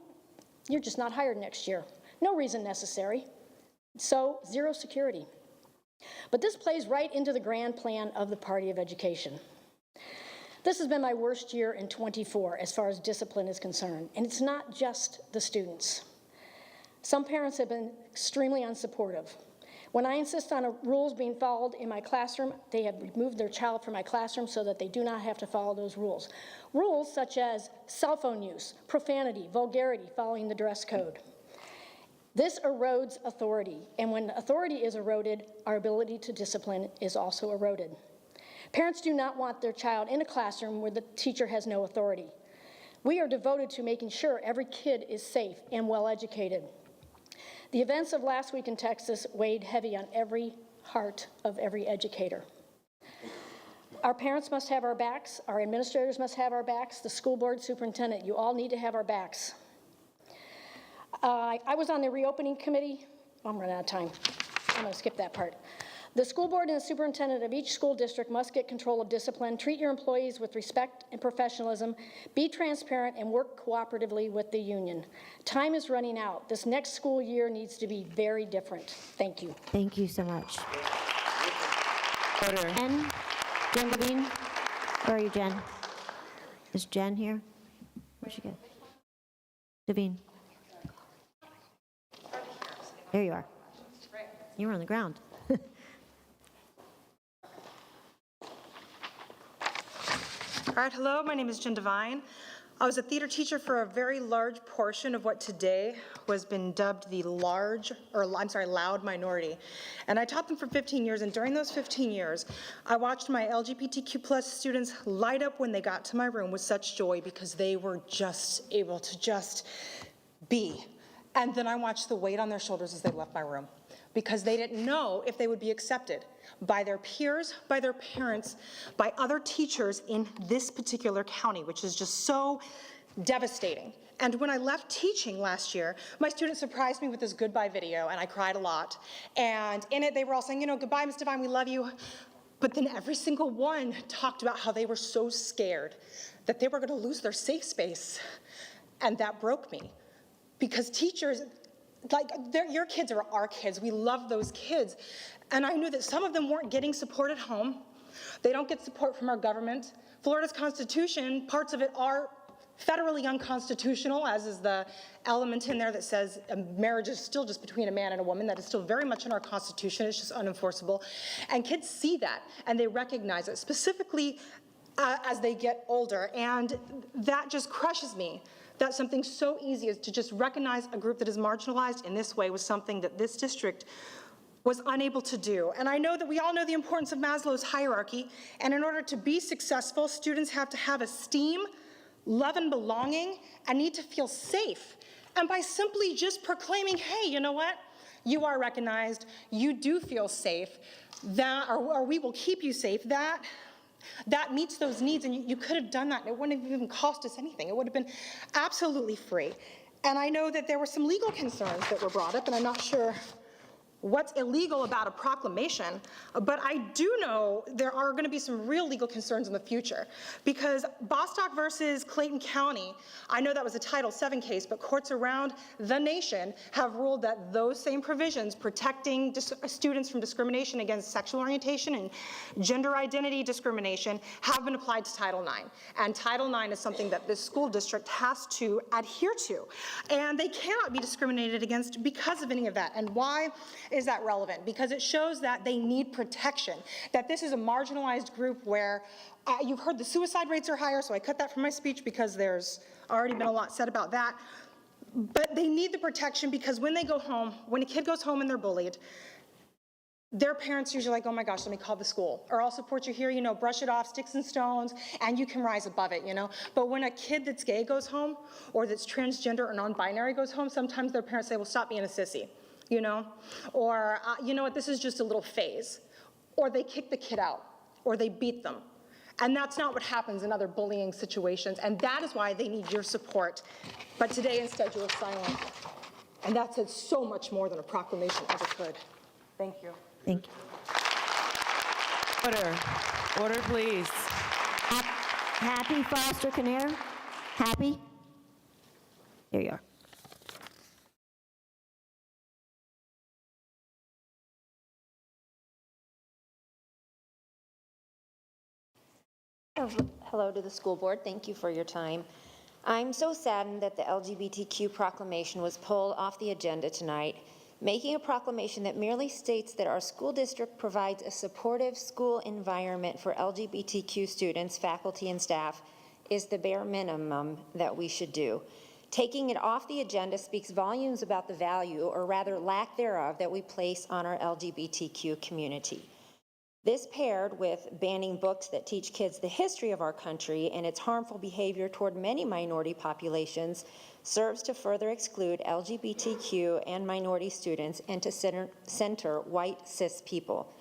you're just not hired next year. No reason necessary. So, zero security. But this plays right into the grand plan of the party of education. This has been my worst year in 24 as far as discipline is concerned, and it's not just the students. Some parents have been extremely unsupportive. When I insist on rules being followed in my classroom, they have removed their child from my classroom so that they do not have to follow those rules. Rules such as cell phone use, profanity, vulgarity, following the dress code. This erodes authority, and when authority is eroded, our ability to discipline is also eroded. Parents do not want their child in a classroom where the teacher has no authority. We are devoted to making sure every kid is safe and well educated. The events of last week in Texas weighed heavy on every heart of every educator. Our parents must have our backs, our administrators must have our backs, the school board superintendent, you all need to have our backs. I was on the reopening committee. I'm running out of time. I'm going to skip that part. The school board and the superintendent of each school district must get control of discipline, treat your employees with respect and professionalism, be transparent, and work cooperatively with the union. Time is running out. This next school year needs to be very different. Thank you. Thank you so much. Order. Jen Levine? Where are you, Jen? Is Jen here? Where'd she go? Devine. There you are. You were on the ground. All right, hello, my name is Jen Devine. I was a theater teacher for a very large portion of what today has been dubbed the loud minority. And I taught them for 15 years, and during those 15 years, I watched my LGBTQ+ students light up when they got to my room with such joy because they were just able to just be. And then I watched the weight on their shoulders as they left my room because they didn't know if they would be accepted by their peers, by their parents, by other teachers in this particular county, which is just so devastating. And when I left teaching last year, my students surprised me with this goodbye video, and I cried a lot. And in it, they were all saying, you know, goodbye, Ms. Devine, we love you. But then every single one talked about how they were so scared that they were going to lose their safe space. And that broke me. Because teachers, like, your kids are our kids. We love those kids. And I knew that some of them weren't getting support at home. They don't get support from our government. Florida's Constitution, parts of it are federally unconstitutional, as is the element in there that says marriage is still just between a man and a woman. That is still very much in our Constitution. It's just unenforceable. And kids see that, and they recognize it, specifically as they get older. And that just crushes me. That something so easy as to just recognize a group that is marginalized in this way was something that this district was unable to do. And I know that we all know the importance of Maslow's hierarchy, and in order to be successful, students have to have esteem, love and belonging, and need to feel safe. And by simply just proclaiming, hey, you know what? You are recognized, you do feel safe, that, or we will keep you safe, that meets those needs, and you could have done that, and it wouldn't have even cost us anything. It would have been absolutely free. And I know that there were some legal concerns that were brought up, and I'm not sure what's illegal about a proclamation, but I do know there are going to be some real legal concerns in the future, because Bostock versus Clayton County, I know that was a Title VII case, but courts around the nation have ruled that those same provisions protecting students from discrimination against sexual orientation and gender identity discrimination have been applied to Title IX. And Title IX is something that this school district has to adhere to, and they cannot be discriminated against because of any of that. And why is that relevant? Because it shows that they need protection, that this is a marginalized group where you've heard the suicide rates are higher, so I cut that from my speech because there's already been a lot said about that. But they need the protection because when they go home, when a kid goes home and they're bullied, their parents usually like, oh my gosh, let me call the school. Or I'll support you here, you know, brush it off, sticks and stones, and you can rise above it, you know. But when a kid that's gay goes home, or that's transgender or non-binary goes home, sometimes their parents say, well, stop being a sissy, you know. Or, you know what, this is just a little phase. Or they kick the kid out, or they beat them. And that's not what happens in other bullying situations, and that is why they need your support. But today, instead, you were silent. And that said so much more than a proclamation ever could. Thank you. Thank you. Order. Order, please. Happy Foster Canare? Happy? There you are. Hello to the school board. Thank you for your time. I'm so saddened that the LGBTQ proclamation was pulled off the agenda tonight. Making a proclamation that merely states that our school district provides a supportive school environment for LGBTQ students, faculty, and staff is the bare minimum that we should do. Taking it off the agenda speaks volumes about the value, or rather lack thereof, that we place on our LGBTQ community. This, paired with banning books that teach kids the history of our country and its harmful behavior toward many minority populations, serves to further exclude LGBTQ and minority students and to center white cis people.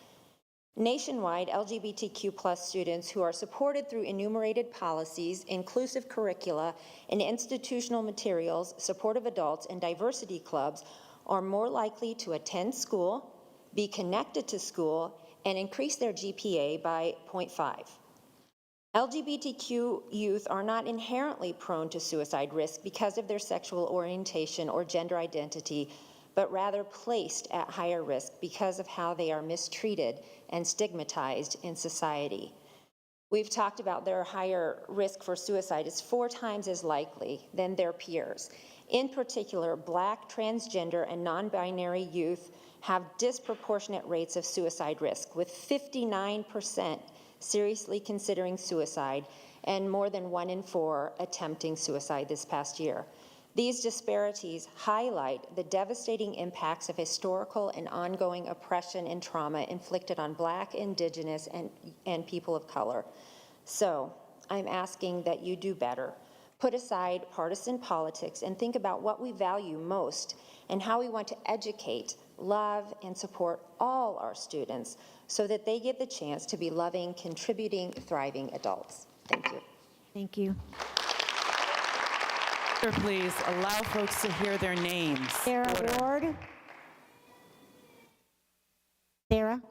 Nationwide, LGBTQ+ students who are supported through enumerated policies, inclusive curricula, and institutional materials, supportive adults, and diversity clubs are more likely to attend school, be connected to school, and increase their GPA by 0.5. LGBTQ youth are not inherently prone to suicide risk because of their sexual orientation or gender identity, but rather placed at higher risk because of how they are mistreated and stigmatized in society. We've talked about their higher risk for suicide is 4 times as likely than their peers. In particular, Black, transgender, and non-binary youth have disproportionate rates of suicide risk, with 59% seriously considering suicide and more than 1 in 4 attempting suicide this past year. These disparities highlight the devastating impacts of historical and ongoing oppression and trauma inflicted on Black, Indigenous, and people of color. So, I'm asking that you do better. Put aside partisan politics and think about what we value most and how we want to educate, love, and support all our students so that they get the chance to be loving, contributing, thriving adults. Thank you. Thank you. Please allow folks to hear their names. Sarah Ward. Sarah?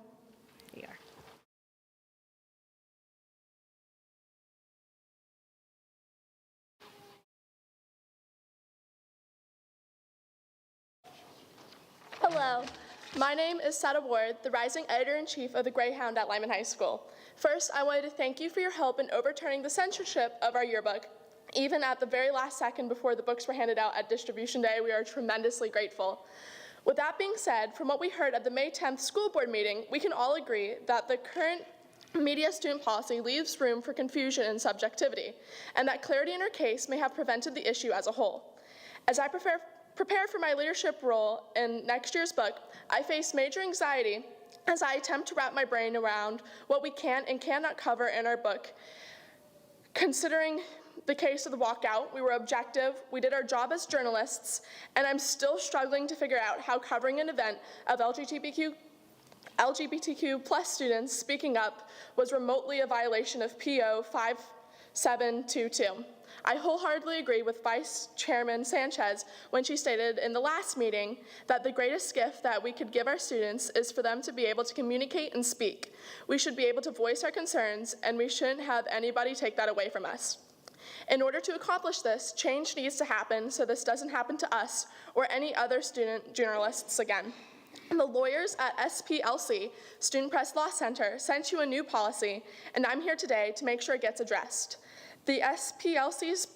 Here. Hello, my name is Sada Ward, the rising editor-in-chief of the Greyhound at Lyman High School. First, I wanted to thank you for your help in overturning the censorship of our yearbook. Even at the very last second before the books were handed out at distribution day, we are tremendously grateful. With that being said, from what we heard at the May 10th school board meeting, we can all agree that the current media student policy leaves room for confusion and subjectivity, and that clarity in our case may have prevented the issue as a whole. As I prepare prepare for my leadership role in next year's book, I face major anxiety as I attempt to wrap my brain around what we can and cannot cover in our book. Considering the case of the walkout, we were objective, we did our job as journalists, and I'm still struggling to figure out how covering an event of LGBTQ plus students speaking up was remotely a violation of PO 5722. I wholeheartedly agree with Vice Chairman Sanchez when she stated in the last meeting that the greatest gift that we could give our students is for them to be able to communicate and speak. We should be able to voice our concerns, and we shouldn't have anybody take that away from us. In order to accomplish this, change needs to happen so this doesn't happen to us or any other student journalists again. And the lawyers at SPLC, Student Press Law Center, sent you a new policy, and I'm here today to make sure it gets addressed. The SPLC's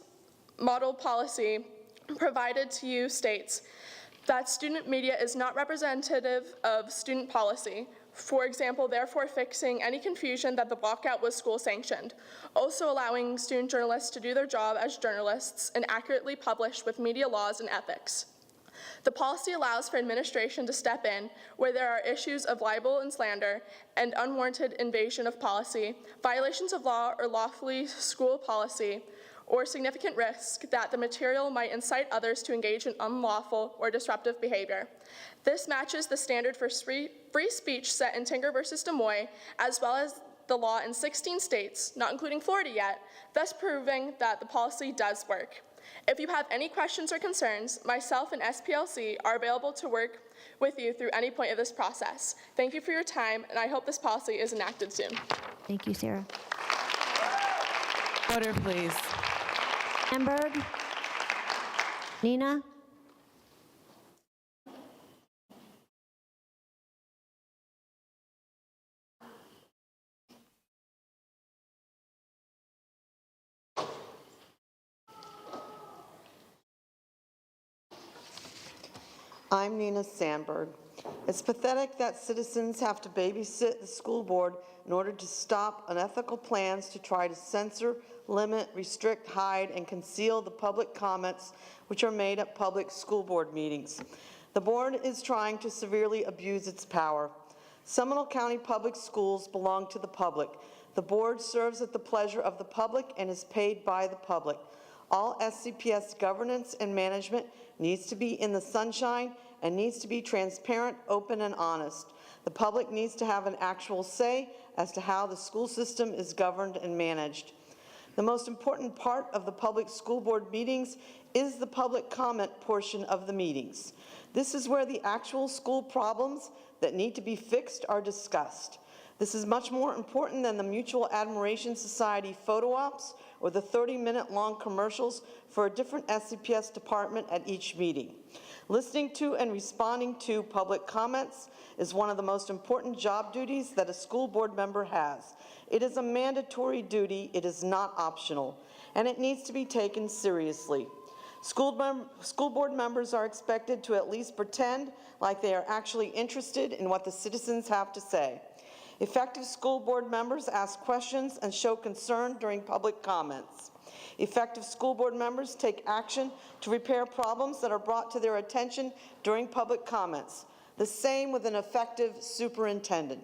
model policy provided to you states that student media is not representative of student policy. For example, therefore fixing any confusion that the walkout was school sanctioned. Also allowing student journalists to do their job as journalists and accurately publish with media laws and ethics. The policy allows for administration to step in where there are issues of libel and slander and unwarranted invasion of policy, violations of law or lawfully school policy, or significant risk that the material might incite others to engage in unlawful or disruptive behavior. This matches the standard for free speech set in Tinker versus Des Moines, as well as the law in 16 states, not including Florida yet, thus proving that the policy does work. If you have any questions or concerns, myself and SPLC are available to work with you through any point of this process. Thank you for your time, and I hope this policy is enacted soon. Thank you, Sarah. Order, please. Hamburg? Nina? I'm Nina Sandberg. It's pathetic that citizens have to babysit the school board in order to stop unethical plans to try to censor, limit, restrict, hide, and conceal the public comments which are made at public school board meetings. The board is trying to severely abuse its power. Seminole County Public Schools belong to the public. The board serves at the pleasure of the public and is paid by the public. All SCPS governance and management needs to be in the sunshine and needs to be transparent, open, and honest. The public needs to have an actual say as to how the school system is governed and managed. The most important part of the public school board meetings is the public comment portion of the meetings. This is where the actual school problems that need to be fixed are discussed. This is much more important than the Mutual Admiration Society photo ops or the 30-minute long commercials for a different SCPS department at each meeting. Listening to and responding to public comments is one of the most important job duties that a school board member has. It is a mandatory duty, it is not optional, and it needs to be taken seriously. School board members are expected to at least pretend like they are actually interested in what the citizens have to say. Effective school board members ask questions and show concern during public comments. Effective school board members take action to repair problems that are brought to their attention during public comments. The same with an effective superintendent.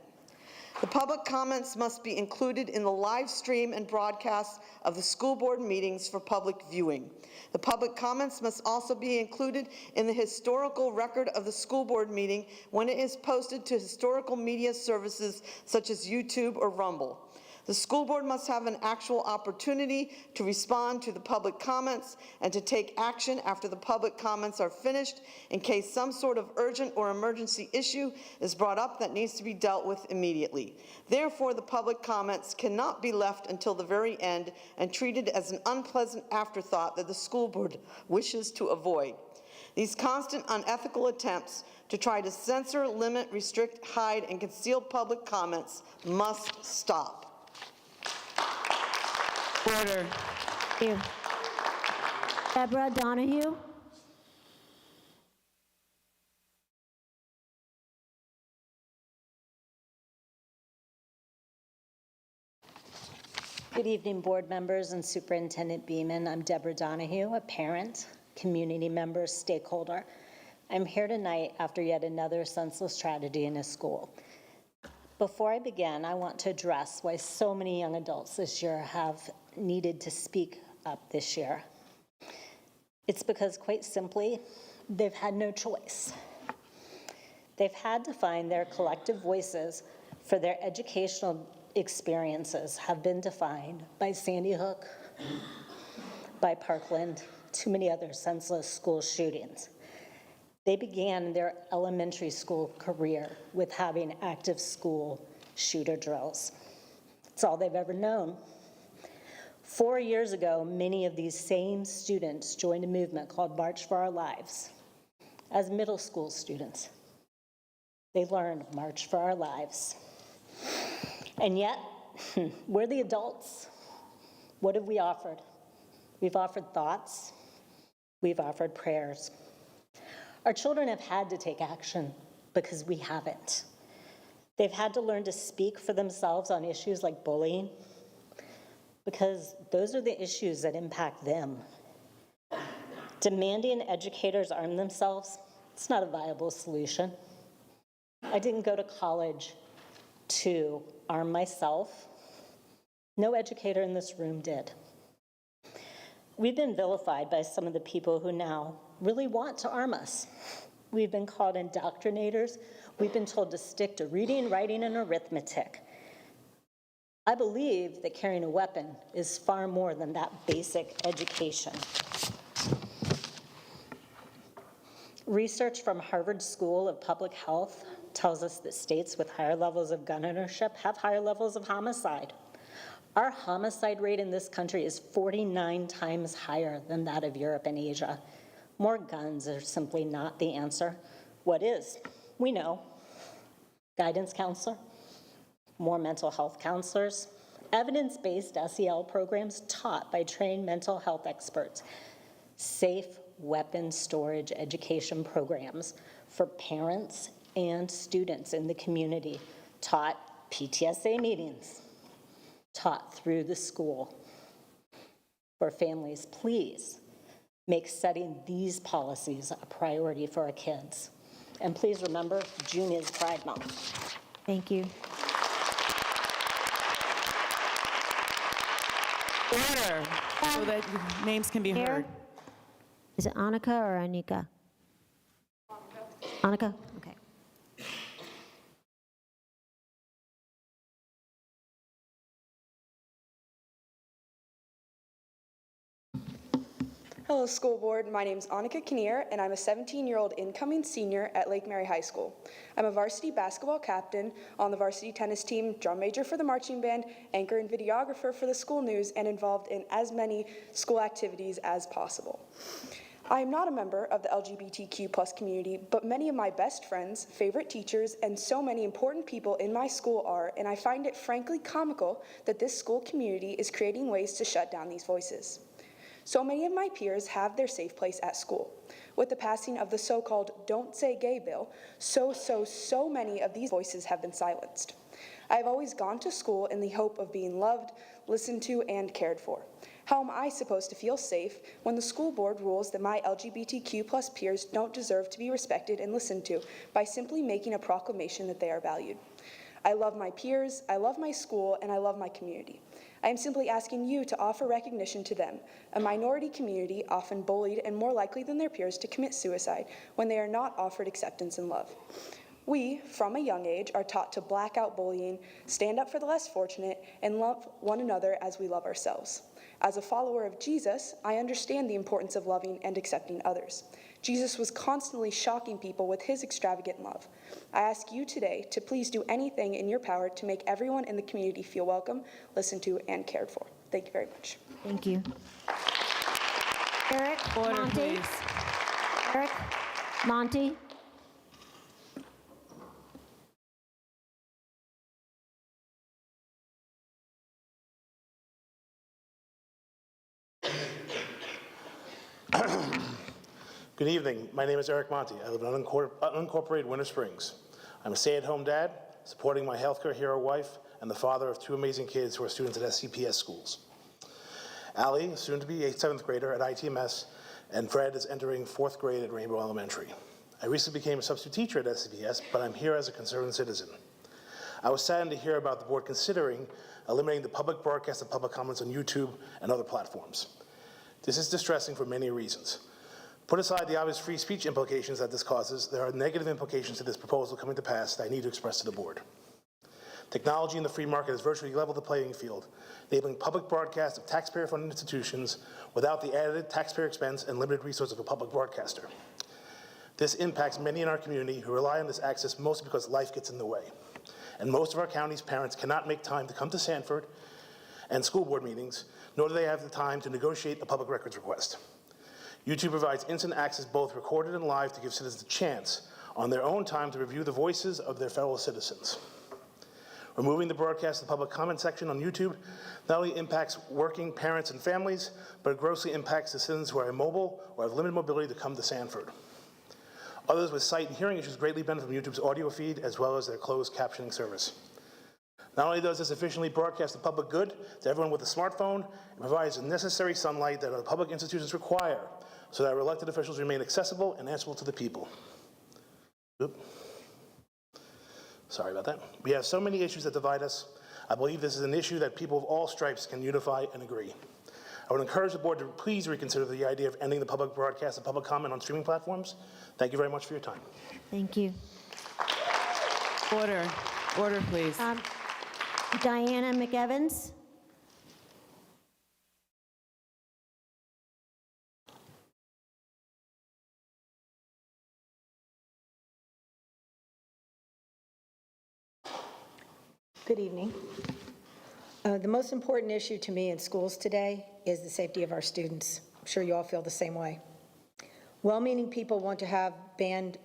The public comments must be included in the live stream and broadcast of the school board meetings for public viewing. The public comments must also be included in the historical record of the school board meeting when it is posted to historical media services such as YouTube or Rumble. The school board must have an actual opportunity to respond to the public comments and to take action after the public comments are finished in case some sort of urgent or emergency issue is brought up that needs to be dealt with immediately. Therefore, the public comments cannot be left until the very end and treated as an unpleasant afterthought that the school board wishes to avoid. These constant unethical attempts to try to censor, limit, restrict, hide, and conceal public comments must stop. Order. Thank you. Deborah Donahue. Good evening, board members and Superintendent Beeman. I'm Deborah Donahue, a parent, community member, stakeholder. I'm here tonight after yet another senseless tragedy in a school. Before I begin, I want to address why so many young adults this year have needed to speak up this year. It's because, quite simply, they've had no choice. They've had to find their collective voices for their educational experiences have been defined by Sandy Hook, by Parkland, too many other senseless school shootings. They began their elementary school career with having active school shooter drills. It's all they've ever known. 4 years ago, many of these same students joined a movement called March for Our Lives. As middle school students, they learned March for Our Lives. And yet, we're the adults. What have we offered? We've offered thoughts. We've offered prayers. Our children have had to take action because we haven't. They've had to learn to speak for themselves on issues like bullying because those are the issues that impact them. Demanding educators arm themselves, it's not a viable solution. I didn't go to college to arm myself. No educator in this room did. We've been vilified by some of the people who now really want to arm us. We've been called indoctrinators. We've been told to stick to reading, writing, and arithmetic. I believe that carrying a weapon is far more than that basic education. Research from Harvard School of Public Health tells us that states with higher levels of gun ownership have higher levels of homicide. Our homicide rate in this country is 49 times higher than that of Europe and Asia. More guns are simply not the answer. What is? We know. Guidance counselor, more mental health counselors, evidence-based SEL programs taught by trained mental health experts, safe weapons storage education programs for parents and students in the community, taught PTSA meetings, taught through the school. For families, please make setting these policies a priority for our kids. And please remember, June is Pride Month. Thank you. Order, so that names can be heard. Is it Annika or Anika? Annika? Okay. Hello, school board. My name is Annika Kinnear, and I'm a 17-year-old incoming senior at Lake Mary High School. I'm a varsity basketball captain on the varsity tennis team, drum major for the marching band, anchor and videographer for the school news, and involved in as many school activities as possible. I am not a member of the LGBTQ+ community, but many of my best friends, favorite teachers, and so many important people in my school are, and I find it frankly comical that this school community is creating ways to shut down these voices. So many of my peers have their safe place at school. With the passing of the so-called Don't Say Gay bill, so many of these voices have been silenced. I have always gone to school in the hope of being loved, listened to, and cared for. How am I supposed to feel safe when the school board rules that my LGBTQ+ peers don't deserve to be respected and listened to by simply making a proclamation that they are valued? I love my peers, I love my school, and I love my community. I am simply asking you to offer recognition to them, a minority community often bullied and more likely than their peers to commit suicide when they are not offered acceptance and love. We, from a young age, are taught to black out bullying, stand up for the less fortunate, and love one another as we love ourselves. As a follower of Jesus, I understand the importance of loving and accepting others. Jesus was constantly shocking people with his extravagant love. I ask you today to please do anything in your power to make everyone in the community feel welcome, listened to, and cared for. Thank you very much. Thank you. Eric, Order, Monty. please. Eric, Monty. Good evening. My name is Eric Monty. I live in unincorporated Winter Springs. I'm a stay-at-home dad, supporting my healthcare hero wife, and the father of two amazing kids who are students at SCPS schools. Allie, soon to be a 7th grader at ITMS, and Fred is entering 4th grade at Rainbow Elementary. I recently became a substitute teacher at SCPS, but I'm here as a concerned citizen. I was saddened to hear about the board considering eliminating the public broadcast of public comments on YouTube and other platforms. This is distressing for many reasons. Put aside the obvious free speech implications that this causes, there are negative implications to this proposal coming to pass that I need to express to the board. Technology in the free market has virtually leveled the playing field, enabling public broadcast of taxpayer-funded institutions without the added taxpayer expense and limited resources of a public broadcaster. This impacts many in our community who rely on this access mostly because life gets in the way. And most of our county's parents cannot make time to come to Sanford and school board meetings, nor do they have the time to negotiate a public records request. YouTube provides instant access, both recorded and live, to give citizens a chance on their own time to review the voices of their fellow citizens. Removing the broadcast of the public comment section on YouTube not only impacts working parents and families, but it grossly impacts the citizens who are immobile or have limited mobility to come to Sanford. Others with sight and hearing issues greatly benefit from YouTube's audio feed as well as their closed captioning service. Not only does this efficiently broadcast the public good to everyone with a smartphone, it provides the necessary sunlight that our public institutions require so that our elected officials remain accessible and answerable to the people. Oop. Sorry about that. We have so many issues that divide us. I believe this is an issue that people of all stripes can unify and agree. I would encourage the board to please reconsider the idea of ending the public broadcast and public comment on streaming platforms. Thank you very much for your time. Thank you. Order. Order, please. Diana McEvans. Good evening. The most important issue to me in schools today is the safety of our students. I'm sure you all feel the same way. Well-meaning people want to have banned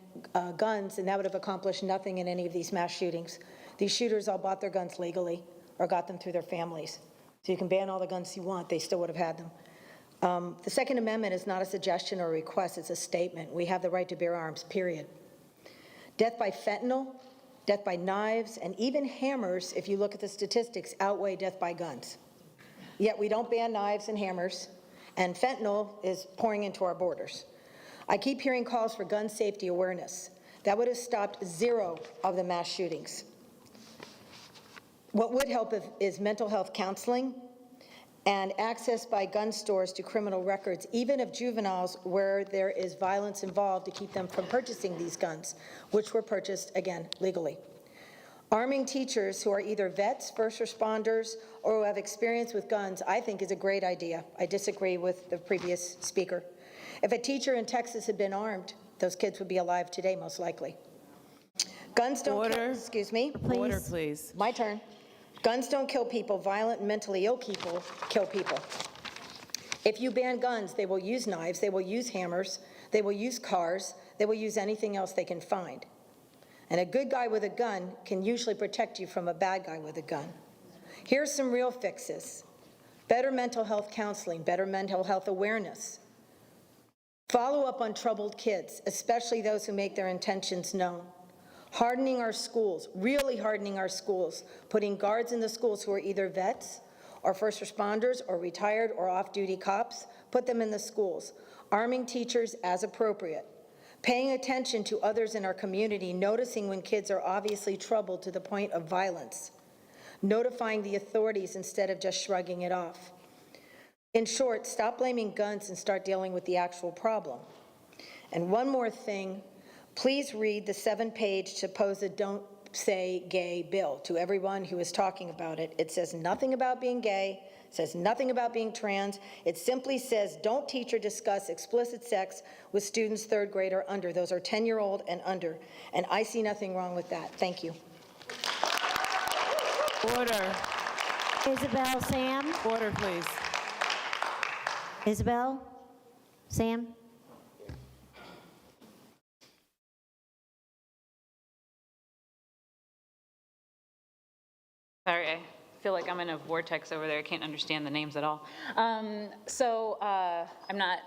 guns, and that would have accomplished nothing in any of these mass shootings. These shooters all bought their guns legally or got them through their families. So you can ban all the guns you want, they still would have had them. The Second Amendment is not a suggestion or a request, it's a statement. We have the right to bear arms, period. Death by fentanyl, death by knives, and even hammers, if you look at the statistics, outweigh death by guns. Yet we don't ban knives and hammers, and fentanyl is pouring into our borders. I keep hearing calls for gun safety awareness. That would have stopped 0 of the mass shootings. What would help is mental health counseling and access by gun stores to criminal records, even of juveniles where there is violence involved, to keep them from purchasing these guns, which were purchased, again, legally. Arming teachers who are either vets, first responders, or who have experience with guns, I think is a great idea. I disagree with the previous speaker. If a teacher in Texas had been armed, those kids would be alive today, most likely. Guns don't kill, excuse me. Order, please. My turn. Guns don't kill people. Violent and mentally ill people kill people. If you ban guns, they will use knives, they will use hammers, they will use cars, they will use anything else they can find. And a good guy with a gun can usually protect you from a bad guy with a gun. Here's some real fixes. Better mental health counseling, better mental health awareness. Follow up on troubled kids, especially those who make their intentions known. Hardening our schools, really hardening our schools, putting guards in the schools who are either vets or first responders or retired or off-duty cops, put them in the schools. Arming teachers as appropriate. Paying attention to others in our community, noticing when kids are obviously troubled to the point of violence. Notifying the authorities instead of just shrugging it off. In short, stop blaming guns and start dealing with the actual problem. And one more thing, please read the 7-page supposed Don't Say Gay bill to everyone who is talking about it. It says nothing about being gay, says nothing about being trans. It simply says don't teach or discuss explicit sex with students 3rd grade or under. Those are 10-year-old and under. And I see nothing wrong with that. Thank you. Order. Isabel, Sam. Order, please. Isabel, Sam. Sorry, I feel like I'm in a vortex over there. I can't understand the names at all. I'm not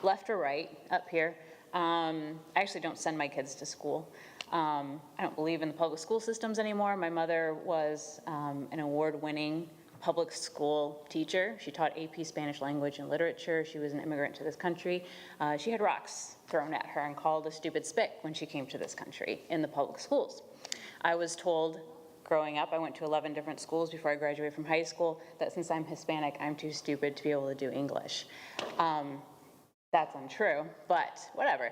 left or right up here. I actually don't send my kids to school. I don't believe in the public school systems anymore. My mother was an award-winning public school teacher. She taught AP Spanish language and literature. She was an immigrant to this country. She had rocks thrown at her and called a stupid spick when she came to this country in the public schools. I was told growing up, I went to 11 different schools before I graduated from high school, that since I'm Hispanic, I'm too stupid to be able to do English. That's untrue, but whatever.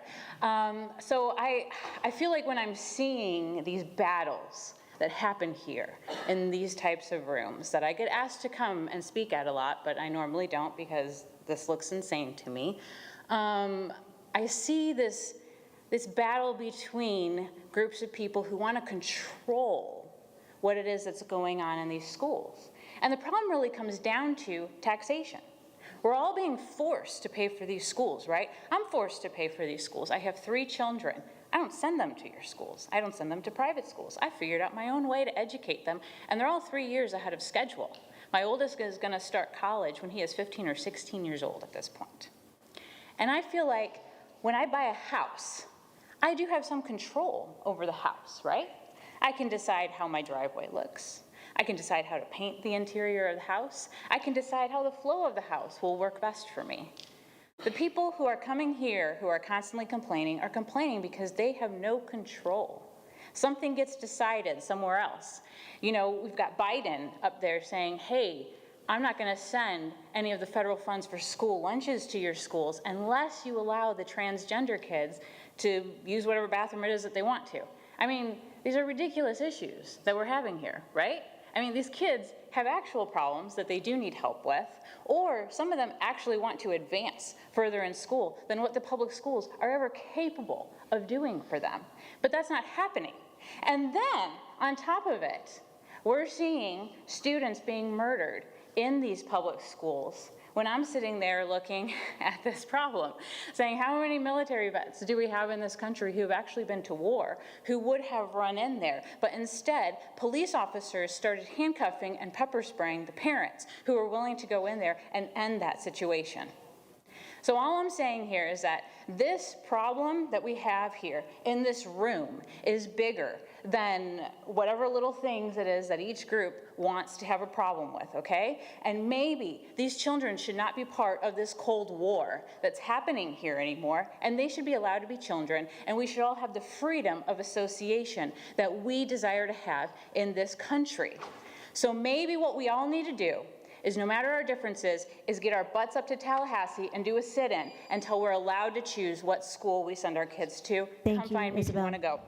So I feel like when I'm seeing these battles that happen here in these types of rooms that I get asked to come and speak at a lot, but I normally don't because this looks insane to me, I see this battle between groups of people who want to control what it is that's going on in these schools. And the problem really comes down to taxation. We're all being forced to pay for these schools, right? I'm forced to pay for these schools. I have 3 children. I don't send them to your schools. I don't send them to private schools. I figured out my own way to educate them, and they're all 3 years ahead of schedule. My oldest is gonna start college when he is 15 or 16 years old at this point. And I feel like when I buy a house, I do have some control over the house, right? I can decide how my driveway looks. I can decide how to paint the interior of the house. I can decide how the flow of the house will work best for me. The people who are coming here, who are constantly complaining, are complaining because they have no control. Something gets decided somewhere else. You know, we've got Biden up there saying, hey, I'm not gonna send any of the federal funds for school lunches to your schools unless you allow the transgender kids to use whatever bathroom it is that they want to. I mean, these are ridiculous issues that we're having here, right? I mean, these kids have actual problems that they do need help with, or some of them actually want to advance further in school than what the public schools are ever capable of doing for them. But that's not happening. And then, on top of it, we're seeing students being murdered in these public schools when I'm sitting there looking at this problem, saying how many military vets do we have in this country who have actually been to war, who would have run in there, but instead police officers started handcuffing and pepper spraying the parents who were willing to go in there and end that situation. So all I'm saying here is that this problem that we have here in this room is bigger than whatever little things it is that each group wants to have a problem with, okay? And maybe these children should not be part of this Cold War that's happening here anymore, and they should be allowed to be children, and we should all have the freedom of association that we desire to have in this country. So maybe what we all need to do is, no matter our differences, is get our butts up to Tallahassee and do a sit-in until we're allowed to choose what school we send our kids to. Come find me if you want to go.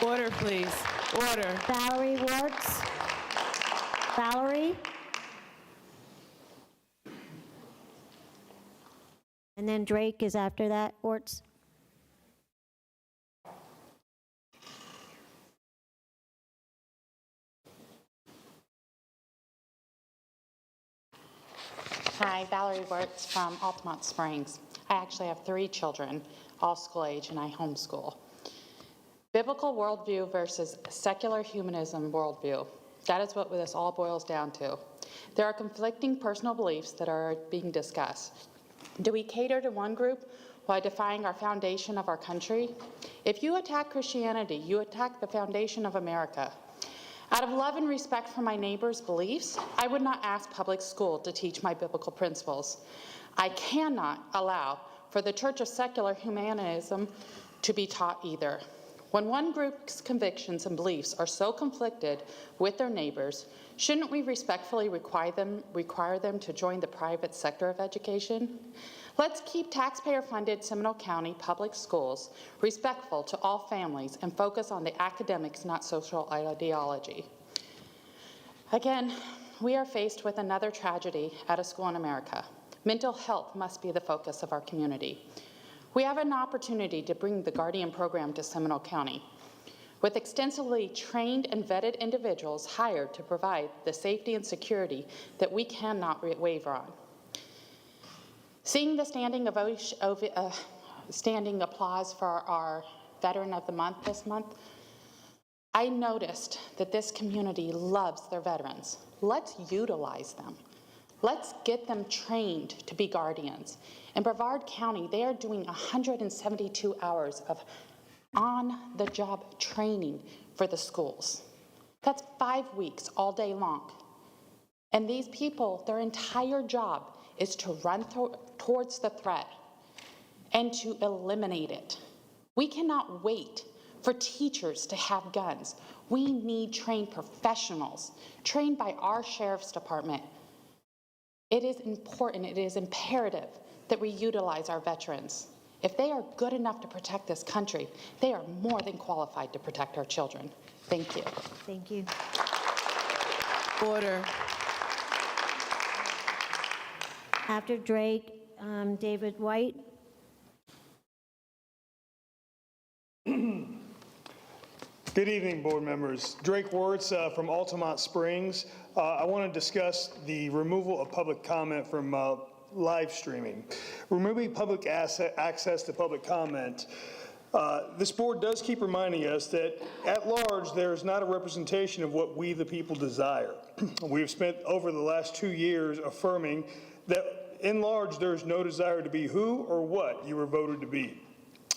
Order, please. Order. Valerie Warts. Valerie. And then Drake is after that, Warts. Hi, Valerie Wirtz from Altamont Springs. I actually have 3 children, all school age, and I homeschool. Biblical worldview versus secular humanism worldview. That is what this all boils down to. There are conflicting personal beliefs that are being discussed. Do we cater to one group while defying our foundation of our country? If you attack Christianity, you attack the foundation of America. Out of love and respect for my neighbors' beliefs, I would not ask public school to teach my biblical principles. I cannot allow for the Church of Secular Humanism to be taught either. When one group's convictions and beliefs are so conflicted with their neighbors, shouldn't we respectfully require them to join the private sector of education? Let's keep taxpayer-funded Seminole County public schools respectful to all families and focus on the academics, not social ideology. Again, we are faced with another tragedy at a school in America. Mental health must be the focus of our community. We have an opportunity to bring the Guardian program to Seminole County, with extensively trained and vetted individuals hired to provide the safety and security that we cannot waver on. Seeing the standing applause for our Veteran of the Month this month, I noticed that this community loves their veterans. Let's utilize them. Let's get them trained to be guardians. In Brevard County, they are doing 172 hours of on-the-job training for the schools. That's 5 weeks all day long. And these people, their entire job is to run towards the threat and to eliminate it. We cannot wait for teachers to have guns. We need trained professionals, trained by our sheriff's department. It is important, it is imperative that we utilize our veterans. If they are good enough to protect this country, they are more than qualified to protect our children. Thank you. Thank you. Order. After Drake, David White. Good evening, board members. Drake Wirtz from Altamont Springs. I want to discuss the removal of public comment from live streaming. Removing public access to public comment. This board does keep reminding us that at large there is not a representation of what we the people desire. We have spent over the last 2 years affirming that in large there is no desire to be who or what you were voted to be.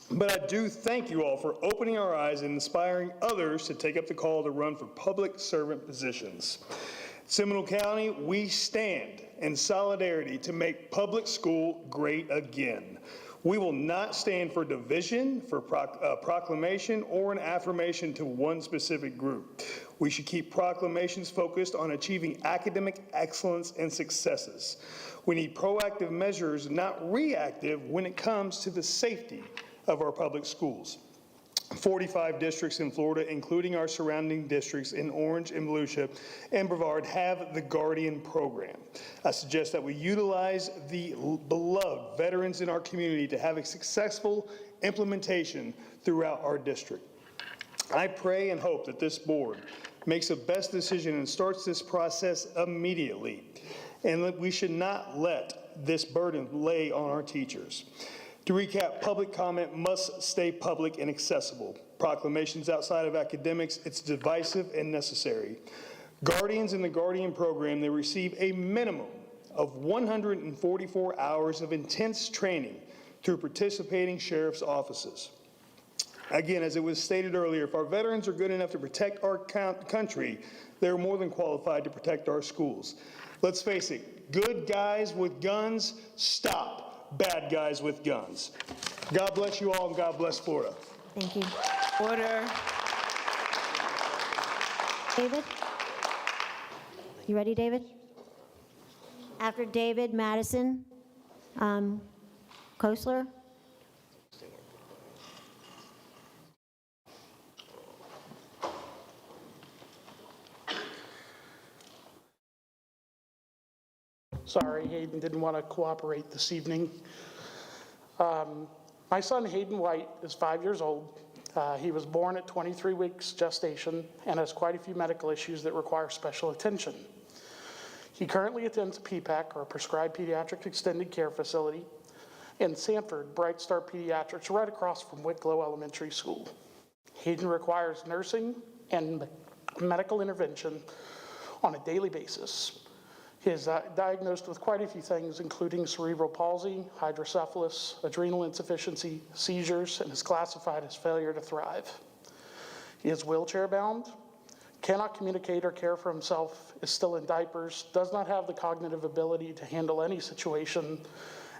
But I do thank you all for opening our eyes and inspiring others to take up the call to run for public servant positions. Seminole County, we stand in solidarity to make public school great again. We will not stand for division, for proclamation, or an affirmation to one specific group. We should keep proclamations focused on achieving academic excellence and successes. We need proactive measures, not reactive, when it comes to the safety of our public schools. 45 districts in Florida, including our surrounding districts in Orange and Volusia and Brevard, have the Guardian program. I suggest that we utilize the beloved veterans in our community to have a successful implementation throughout our district. I pray and hope that this board makes the best decision and starts this process immediately, and that we should not let this burden lay on our teachers. To recap, public comment must stay public and accessible. Proclamations outside of academics, it's divisive and necessary. Guardians in the Guardian program, they receive a minimum of 144 hours of intense training through participating sheriff's offices. Again, as it was stated earlier, if our veterans are good enough to protect our country, they're more than qualified to protect our schools. Let's face it, good guys with guns stop bad guys with guns. God bless you all, and God bless Florida. Thank you. Order. David? You ready, David? After David, Madison, Kosler. Sorry, Hayden didn't want to cooperate this evening. My son, Hayden White, is 5 years old. He was born at 23 weeks gestation and has quite a few medical issues that require special attention. He currently attends a PPAC, or a Prescribed Pediatric Extended Care Facility, in Sanford, Bright Star Pediatrics, right across from Wicklow Elementary School. Hayden requires nursing and medical intervention on a daily basis. He is diagnosed with quite a few things, including cerebral palsy, hydrocephalus, adrenal insufficiency, seizures, and is classified as failure to thrive. He is wheelchair-bound, cannot communicate or care for himself, is still in diapers, does not have the cognitive ability to handle any situation,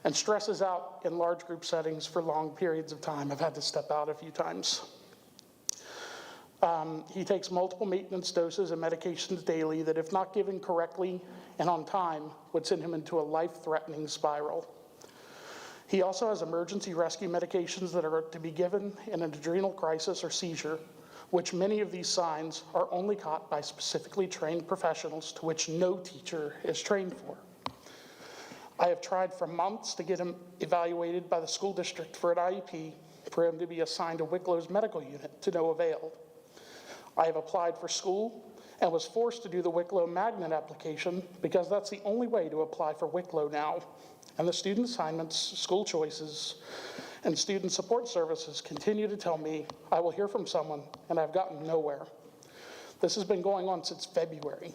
and stresses out in large group settings for long periods of time. I've had to step out a few times. He takes multiple maintenance doses and medications daily that, if not given correctly and on time, would send him into a life-threatening spiral. He also has emergency rescue medications that are to be given in an adrenal crisis or seizure, which many of these signs are only caught by specifically trained professionals, to which no teacher is trained for. I have tried for months to get him evaluated by the school district for an IEP for him to be assigned to Wicklow's medical unit, to no avail. I have applied for school and was forced to do the Wicklow magnet application because that's the only way to apply for Wicklow now. And the student assignments, school choices, and student support services continue to tell me I will hear from someone, and I've gotten nowhere. This has been going on since February.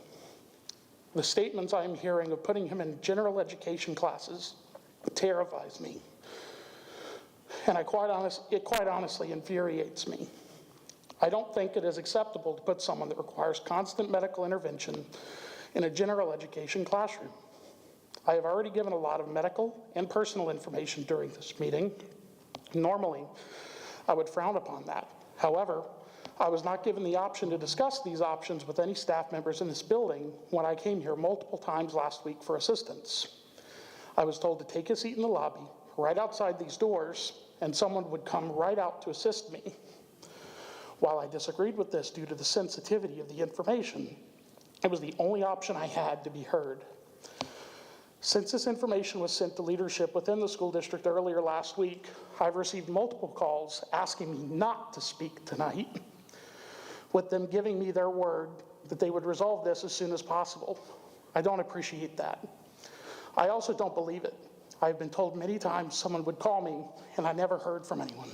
The statements I am hearing of putting him in general education classes terrifies me. And it quite honestly infuriates me. I don't think it is acceptable to put someone that requires constant medical intervention in a general education classroom. I have already given a lot of medical and personal information during this meeting. Normally, I would frown upon that. However, I was not given the option to discuss these options with any staff members in this building when I came here multiple times last week for assistance. I was told to take a seat in the lobby, right outside these doors, and someone would come right out to assist me. While I disagreed with this due to the sensitivity of the information, it was the only option I had to be heard. Since this information was sent to leadership within the school district earlier last week, I've received multiple calls asking me not to speak tonight, with them giving me their word that they would resolve this as soon as possible. I don't appreciate that. I also don't believe it. I've been told many times someone would call me, and I never heard from anyone.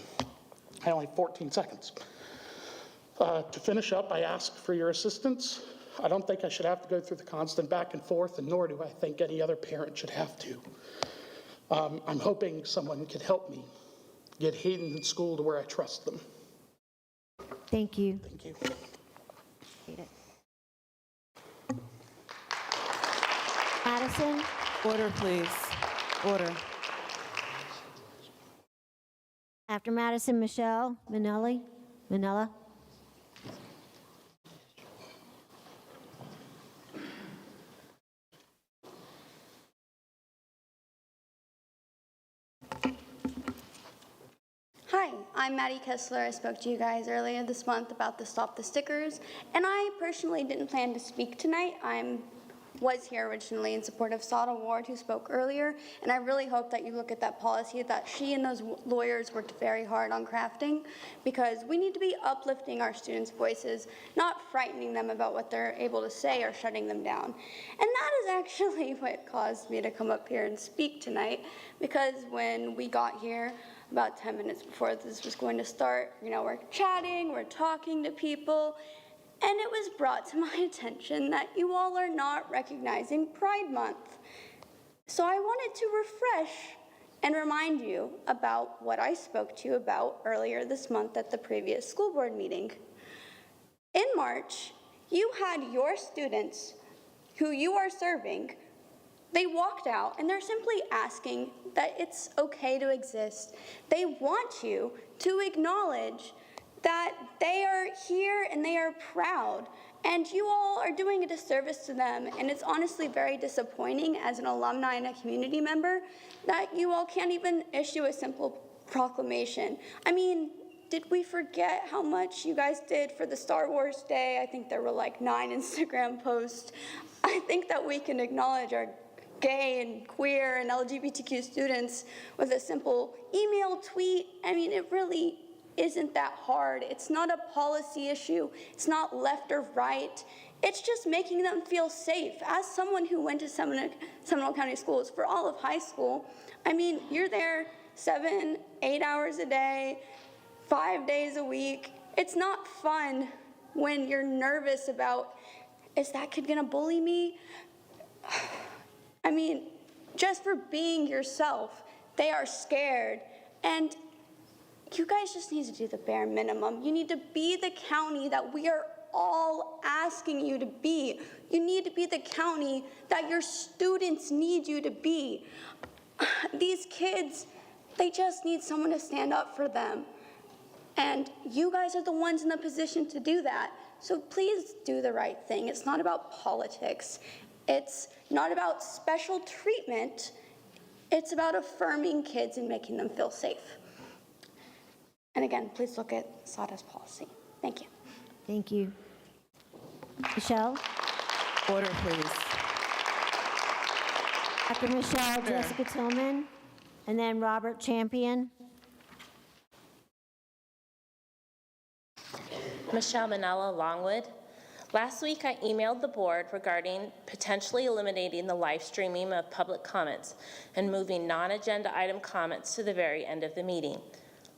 I only have 14 seconds. To finish up, I ask for your assistance. I don't think I should have to go through the constant back and forth, and nor do I think any other parent should have to. I'm hoping someone could help me get Hayden in school to where I trust them. Thank you. Thank you. Madison? Order, please. Order. After Madison, Michelle Manelli. Manella? Hi, I'm Maddie Kessler. I spoke to you guys earlier this month about the Stop the Stickers, and I personally didn't plan to speak tonight. I was here originally in support of Sada Ward, who spoke earlier, and I really hope that you look at that policy that she and those lawyers worked very hard on crafting, because we need to be uplifting our students' voices, not frightening them about what they're able to say or shutting them down. And that is actually what caused me to come up here and speak tonight, because when we got here, about 10 minutes before this was going to start, we're chatting, we're talking to people, and it was brought to my attention that you all are not recognizing Pride Month. So I wanted to refresh and remind you about what I spoke to you about earlier this month at the previous school board meeting. In March, you had your students who you are serving, they walked out and they're simply asking that it's okay to exist. They want you to acknowledge that they are here and they are proud, and you all are doing a disservice to them, and it's honestly very disappointing as an alumni and a community member that you all can't even issue a simple proclamation. I mean, did we forget how much you guys did for the Star Wars Day? I think there were like 9 Instagram posts. I think that we can acknowledge our gay and queer and LGBTQ students with a simple email, tweet. I mean, it really isn't that hard. It's not a policy issue. It's not left or right. It's just making them feel safe. As someone who went to Seminole County Schools for all of high school, I mean, you're there 7, 8 hours a day, 5 days a week. It's not fun when you're nervous about, is that kid gonna bully me? I mean, just for being yourself, they are scared. And you guys just need to do the bare minimum. You need to be the county that we are all asking you to be. You need to be the county that your students need you to be. These kids, they just need someone to stand up for them. And you guys are the ones in the position to do that. So please do the right thing. It's not about politics. It's not about special treatment. It's about affirming kids and making them feel safe. And again, please look at SADA's policy. Thank you. Thank you. Michelle? Order, please. After Michelle, Jessica Tillman, and then Robert Champion. Michelle Manella, Longwood. Last week, I emailed the board regarding potentially eliminating the live streaming of public comments and moving non-agenda item comments to the very end of the meeting.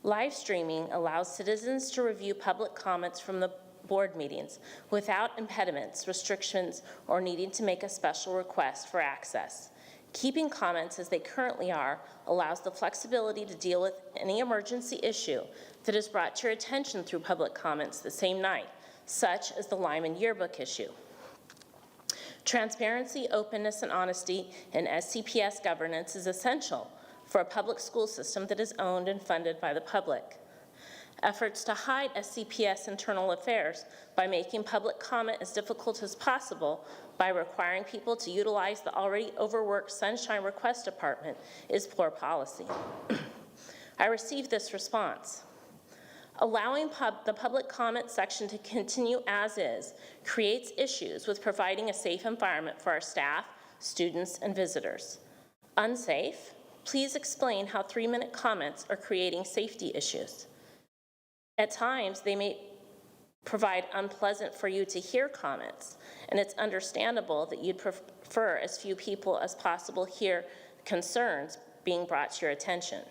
Live streaming allows citizens to review public comments from the board meetings without impediments, restrictions, or needing to make a special request for access. Keeping comments as they currently are allows the flexibility to deal with any emergency issue that is brought to your attention through public comments the same night, such as the Lyman yearbook issue. Transparency, openness, and honesty in SCPS governance is essential for a public school system that is owned and funded by the public. Efforts to hide SCPS internal affairs by making public comment as difficult as possible by requiring people to utilize the already overworked Sunshine Request Department is poor policy. I received this response. Allowing the public comment section to continue as is creates issues with providing a safe environment for our staff, students, and visitors. Unsafe? Please explain how 3-minute comments are creating safety issues. At times, they may provide unpleasant for you to hear comments, and it's understandable that you'd prefer as few people as possible hear concerns being brought to your attention.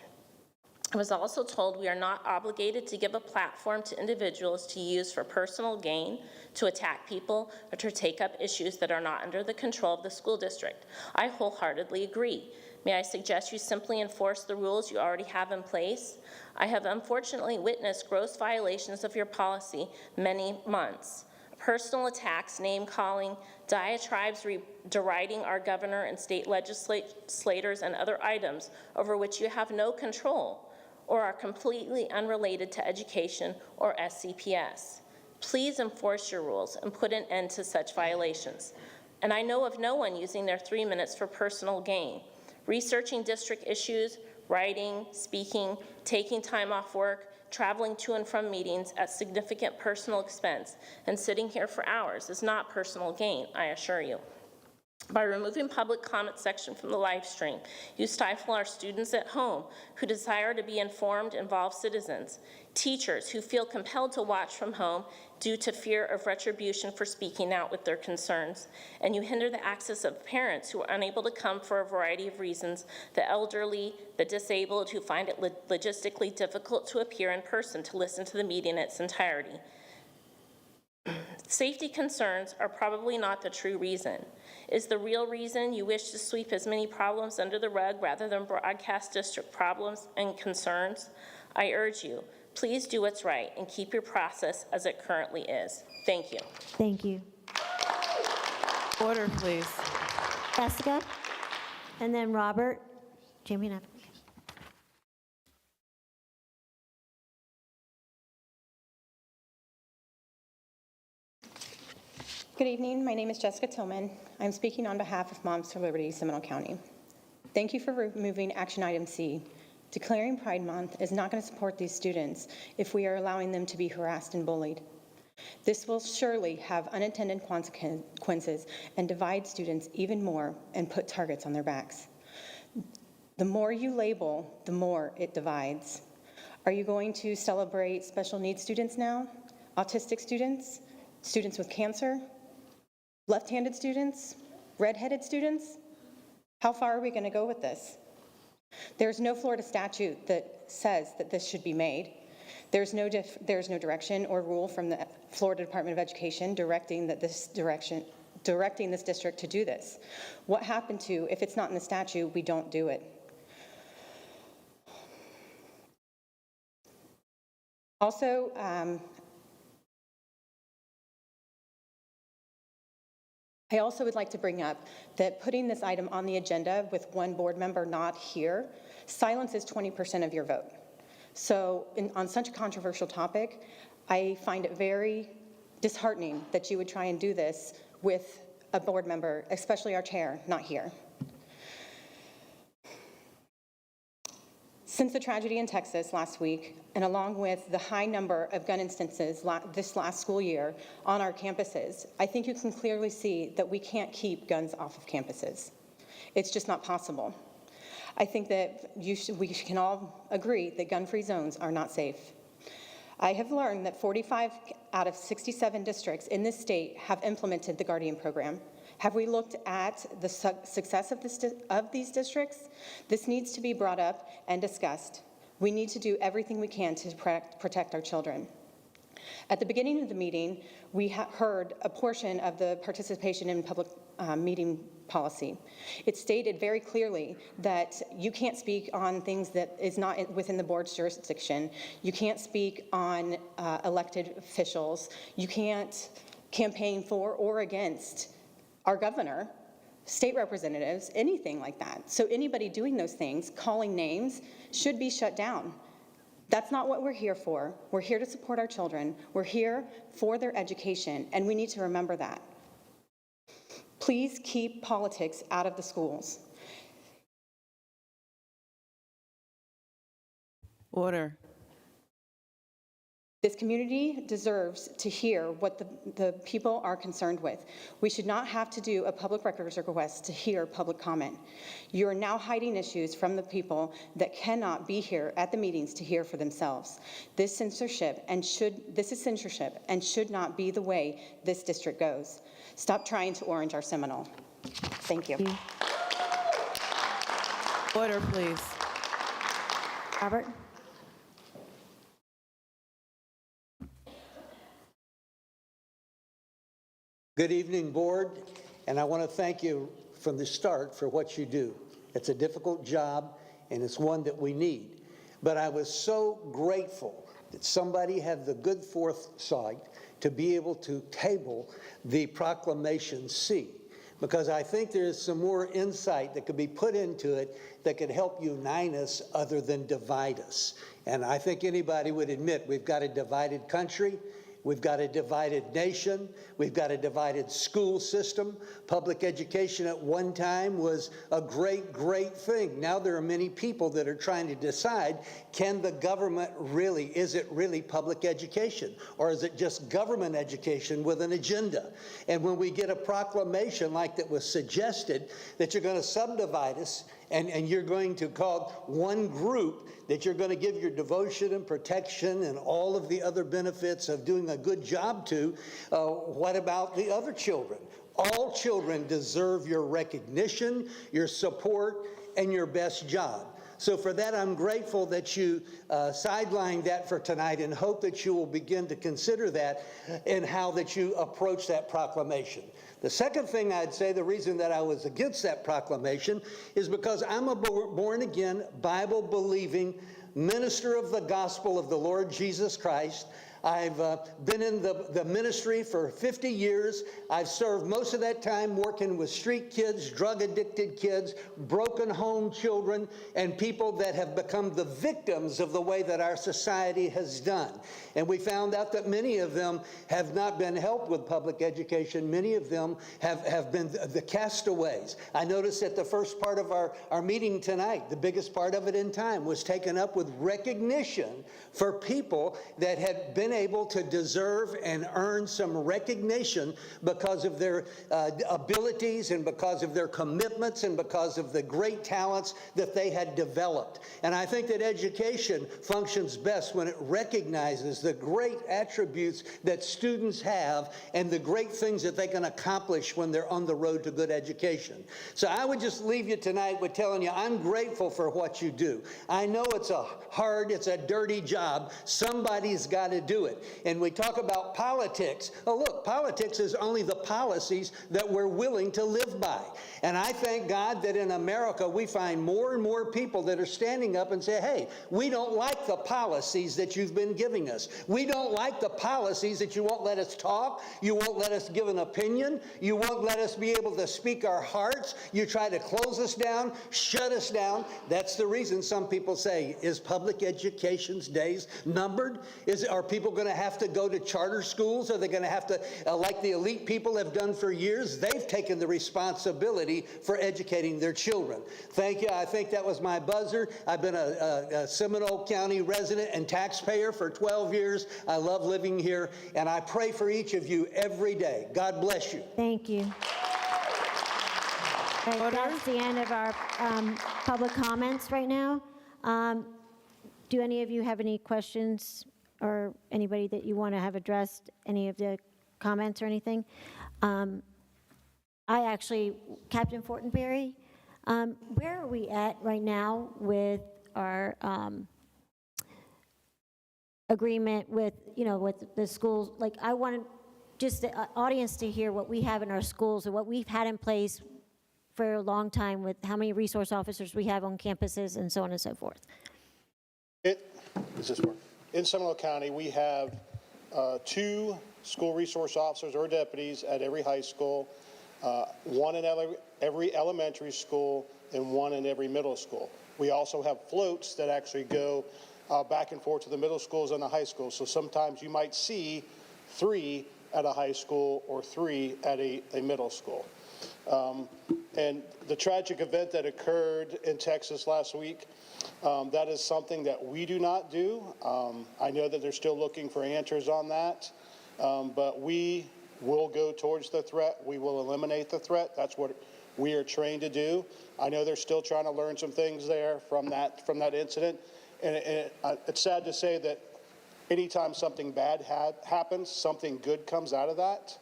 I was also told we are not obligated to give a platform to individuals to use for personal gain, to attack people, or to take up issues that are not under the control of the school district. I wholeheartedly agree. May I suggest you simply enforce the rules you already have in place? I have unfortunately witnessed gross violations of your policy many months. Personal attacks, name-calling, diatribes deriding our governor and state legislators and other items over which you have no control or are completely unrelated to education or SCPS. Please enforce your rules and put an end to such violations. And I know of no one using their 3 minutes for personal gain. Researching district issues, writing, speaking, taking time off work, traveling to and from meetings at significant personal expense, and sitting here for hours is not personal gain, I assure you. By removing public comment section from the live stream, you stifle our students at home who desire to be informed, involved citizens, teachers who feel compelled to watch from home due to fear of retribution for speaking out with their concerns, and you hinder the access of parents who are unable to come for a variety of reasons, the elderly, the disabled who find it logistically difficult to appear in person to listen to the meeting in its entirety. Safety concerns are probably not the true reason. Is the real reason you wish to sweep as many problems under the rug rather than broadcast district problems and concerns? I urge you, please do what's right and keep your process as it currently is. Thank you. Thank you. Order, please. Jessica, and then Robert, Jamie and Africa. Good evening. My name is Jessica Tillman. I'm speaking on behalf of Moms for Liberty, Seminole County. Thank you for removing action item C. Declaring Pride Month is not going to support these students if we are allowing them to be harassed and bullied. This will surely have unintended consequences and divide students even more and put targets on their backs. The more you label, the more it divides. Are you going to celebrate special needs students now? Autistic students? Students with cancer? Left-handed students? Red-headed students? How far are we going to go with this? There's no Florida statute that says that this should be made. There's no direction or rule from the Florida Department of Education directing this district to do this. What happened to, if it's not in the statute, we don't do it? Also, I also would like to bring up that putting this item on the agenda with one board member not here silences 20% of your vote. So on such a controversial topic, I find it very disheartening that you would try and do this with a board member, especially our chair, not here. Since the tragedy in Texas last week, and along with the high number of gun instances this last school year on our campuses, I think you can clearly see that we can't keep guns off of campuses. It's just not possible. I think that we can all agree that gun-free zones are not safe. I have learned that 45 out of 67 districts in this state have implemented the Guardian program. Have we looked at the success of these districts? This needs to be brought up and discussed. We need to do everything we can to protect our children. At the beginning of the meeting, we heard a portion of the participation in public meeting policy. It stated very clearly that you can't speak on things that is not within the board's jurisdiction. You can't speak on elected officials. You can't campaign for or against our governor, state representatives, anything like that. So anybody doing those things, calling names, should be shut down. That's not what we're here for. We're here to support our children. We're here for their education, and we need to remember that. Please keep politics out of the schools. Order. This community deserves to hear what the people are concerned with. We should not have to do a public records request to hear public comment. You are now hiding issues from the people that cannot be here at the meetings to hear for themselves. This is censorship and should not be the way this district goes. Stop trying to orange our Seminole. Thank you. Order, please. Robert? Good evening, board, and I want to thank you from the start for what you do. It's a difficult job, and it's one that we need. But I was so grateful that somebody had the good foresight to be able to table the Proclamation C, because I think there's some more insight that could be put into it that could help unite us other than divide us. And I think anybody would admit we've got a divided country. We've got a divided nation. We've got a divided school system. Public education at one time was a great, great thing. Now there are many people that are trying to decide, can the government really, is it really public education? Or is it just government education with an agenda? And when we get a proclamation like that was suggested, that you're going to subdivide us, and you're going to call one group that you're going to give your devotion and protection and all of the other benefits of doing a good job to, what about the other children? All children deserve your recognition, your support, and your best job. So for that, I'm grateful that you sidelined that for tonight, and hope that you will begin to consider that in how that you approach that proclamation. The second thing I'd say, the reason that I was against that proclamation is because I'm a born-again, Bible-believing minister of the gospel of the Lord Jesus Christ. I've been in the ministry for 50 years. I've served most of that time working with street kids, drug-addicted kids, broken home children, and people that have become the victims of the way that our society has done. And we found out that many of them have not been helped with public education. Many of them have been the castaways. I noticed at the first part of our meeting tonight, the biggest part of it in time was taken up with recognition for people that had been able to deserve and earn some recognition because of their abilities and because of their commitments and because of the great talents that they had developed. And I think that education functions best when it recognizes the great attributes that students have and the great things that they can accomplish when they're on the road to good education. So I would just leave you tonight with telling you I'm grateful for what you do. I know it's a hard, it's a dirty job. Somebody's got to do it. And we talk about politics. Oh, look, politics is only the policies that we're willing to live by. And I thank God that in America we find more and more people that are standing up and say, hey, we don't like the policies that you've been giving us. We don't like the policies that you won't let us talk. You won't let us give an opinion. You won't let us be able to speak our hearts. You try to close us down, shut us down. That's the reason some people say, is public education's days numbered? Are people going to have to go to charter schools? Are they going to have to, like the elite people have done for years? They've taken the responsibility for educating their children. Thank you. I think that was my buzzer. I've been a Seminole County resident and taxpayer for 12 years. I love living here, and I pray for each of you every day. God bless you. Thank you. Right, that's the end of our public comments right now. Do any of you have any questions or anybody that you want to have addressed any of the comments or anything? Captain Fortenberry, where are we at right now with our agreement with the schools? Like, I want just the audience to hear what we have in our schools and what we've had in place for a long time with how many resource officers we have on campuses and so on and so forth. In Seminole County, we have 2 school resource officers or deputies at every high school. one in every elementary school and one in every middle school. We also have floats that actually go back and forth to the middle schools and the high schools. So sometimes you might see 3 at a high school or 3 at a middle school. And the tragic event that occurred in Texas last week, that is something that we do not do. I know that they're still looking for answers on that, but we will go towards the threat. We will eliminate the threat. That's what we are trained to do. I know they're still trying to learn some things there from that incident. And it's sad to say that anytime something bad happens, something good comes out of that.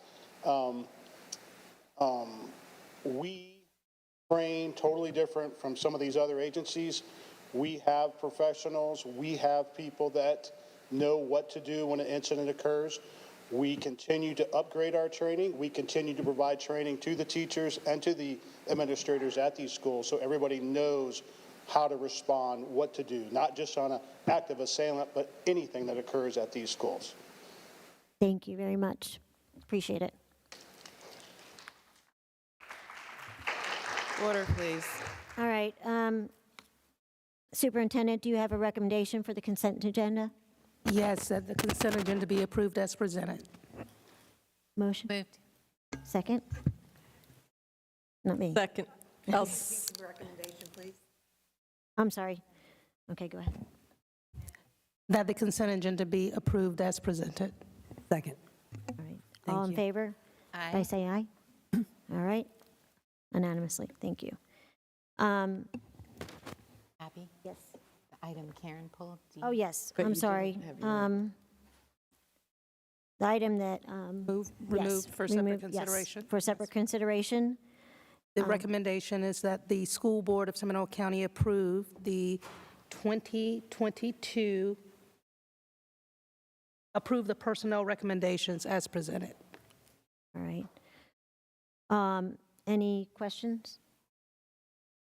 We train totally different from some of these other agencies. We have professionals. We have people that know what to do when an incident occurs. We continue to upgrade our training. We continue to provide training to the teachers and to the administrators at these schools so everybody knows how to respond, what to do, not just on an active assailant, but anything that occurs at these schools. Thank you very much. Appreciate it. Order, please. All right. Superintendent, do you have a recommendation for the consent agenda? Yes, that the consent agenda be approved as presented. Motion? Moved. Second? Not me. Second. Recommendation, please. I'm sorry. Okay, go ahead. That the consent agenda be approved as presented. Second. All right. All in favor? Aye. By say aye. All right. Unanimously. Thank you. Abby? Yes. The item Karen pulled. Oh, yes. But I'm you do sorry. have your- The item that, Removed for separate removed, yes, consideration. for separate consideration. The recommendation is that the school board of Seminole County approve the 2022, approve the personnel recommendations as presented. All right. Any questions?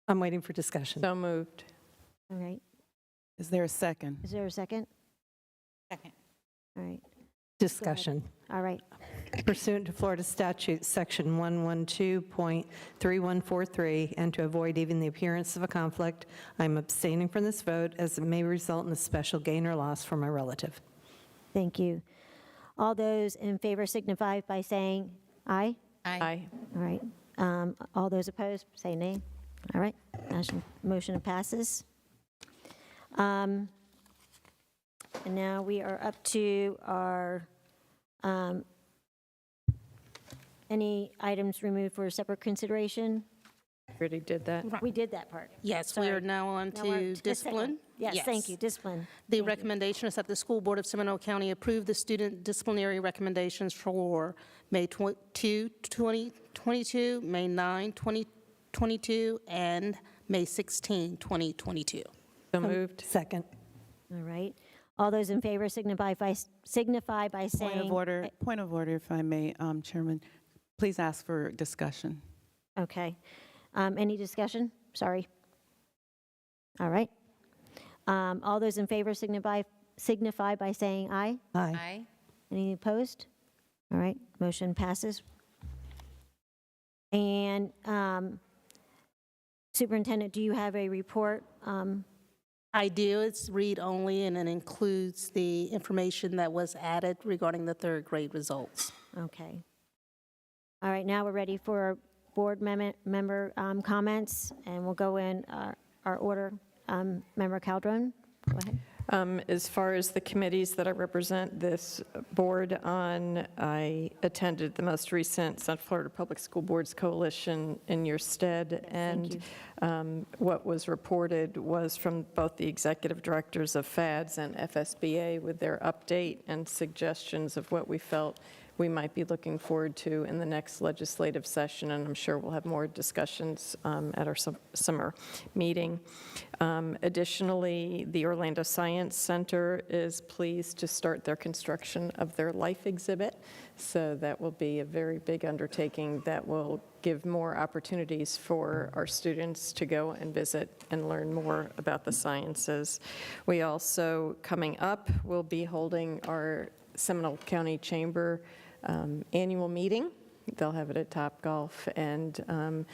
I'm waiting for discussion. So moved. All right. Is there a second? Is there a second? Second. All right. Discussion. All right. Pursuant to Florida statute, section 112.3143, and to avoid even the appearance of a conflict, I'm abstaining from this vote as it may result in a special gain or loss for my relative. Thank you. All those in favor signify by saying aye. Aye. All right. All those opposed, say nay. All right. Motion passes. And now we are up to our, any items removed for separate consideration? Already did that. We did that part. Yes, we are now on Now we're to discipline. Yes, thank you, discipline. The recommendation is that the school board of Seminole County approve the student disciplinary recommendations for May 2, 2022, May 9, 2022, and May 16, 2022. So moved. Second. All right. All those in favor signify by saying. Point of order, if I may, Chairman. Please ask for discussion. Okay. Any discussion? Sorry. All right. All those in favor signify by saying aye. Aye. Aye. Any opposed? All right, motion passes. And Superintendent, do you have a report? I do. It's read only, and it includes the information that was added regarding the third grade results. Okay. All right, now we're ready for board member comments, and we'll go in our order. Member Caldron, go ahead. As far as the committees that I represent this board on, I attended the most recent Central Florida Public School Boards Coalition in your stead, and what was reported was from both the executive directors of FADS and FSBA with their update and suggestions of what we felt we might be looking forward to in the next legislative session, and I'm sure we'll have more discussions at our summer meeting. Additionally, the Orlando Science Center is pleased to start their construction of their life exhibit, so that will be a very big undertaking that will give more opportunities for our students to go and visit and learn more about the sciences. We also, coming up, will be holding our Seminole County Chamber annual meeting They'll have it at Topgolf, and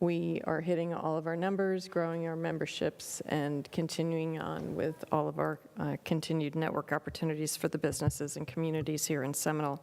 we are hitting all of our numbers, growing our memberships, and continuing on with all of our continued network opportunities for the businesses and communities here in Seminole.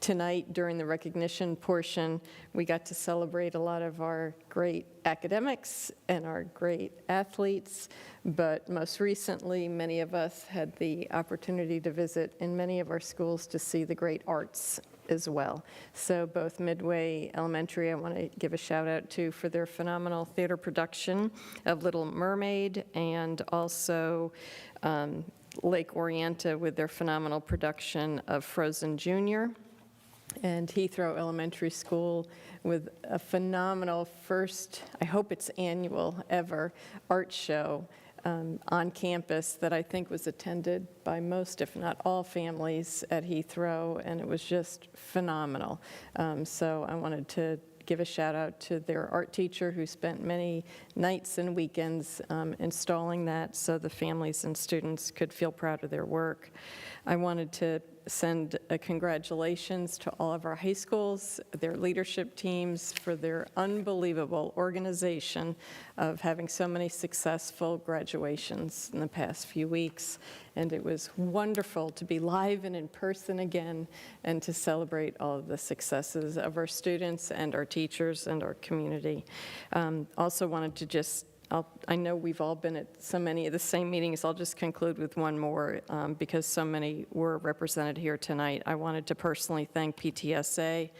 Tonight, during the recognition portion, we got to celebrate a lot of our great academics and our great athletes, but most recently, many of us had the opportunity to visit in many of our schools to see the great arts as well. So both Midway Elementary, I want to give a shout out to for their phenomenal theater production of Little Mermaid, and also Lake Orienta with their phenomenal production of Frozen Junior, and Heathrow Elementary School with a phenomenal first, I hope it's annual ever, art show on campus that I think was attended by most, if not all, families at Heathrow, and it was just phenomenal. So I wanted to give a shout out to their art teacher who spent many nights and weekends installing that so the families and students could feel proud of their work. I wanted to send a congratulations to all of our high schools, their leadership teams, for their unbelievable organization of having so many successful graduations in the past few weeks. And it was wonderful to be live and in person again and to celebrate all of the successes of our students and our teachers and our community. Also wanted to just I know we've all been at so many of the same meetings. I'll just conclude with one more because so many were represented here tonight. I wanted to personally thank PTSA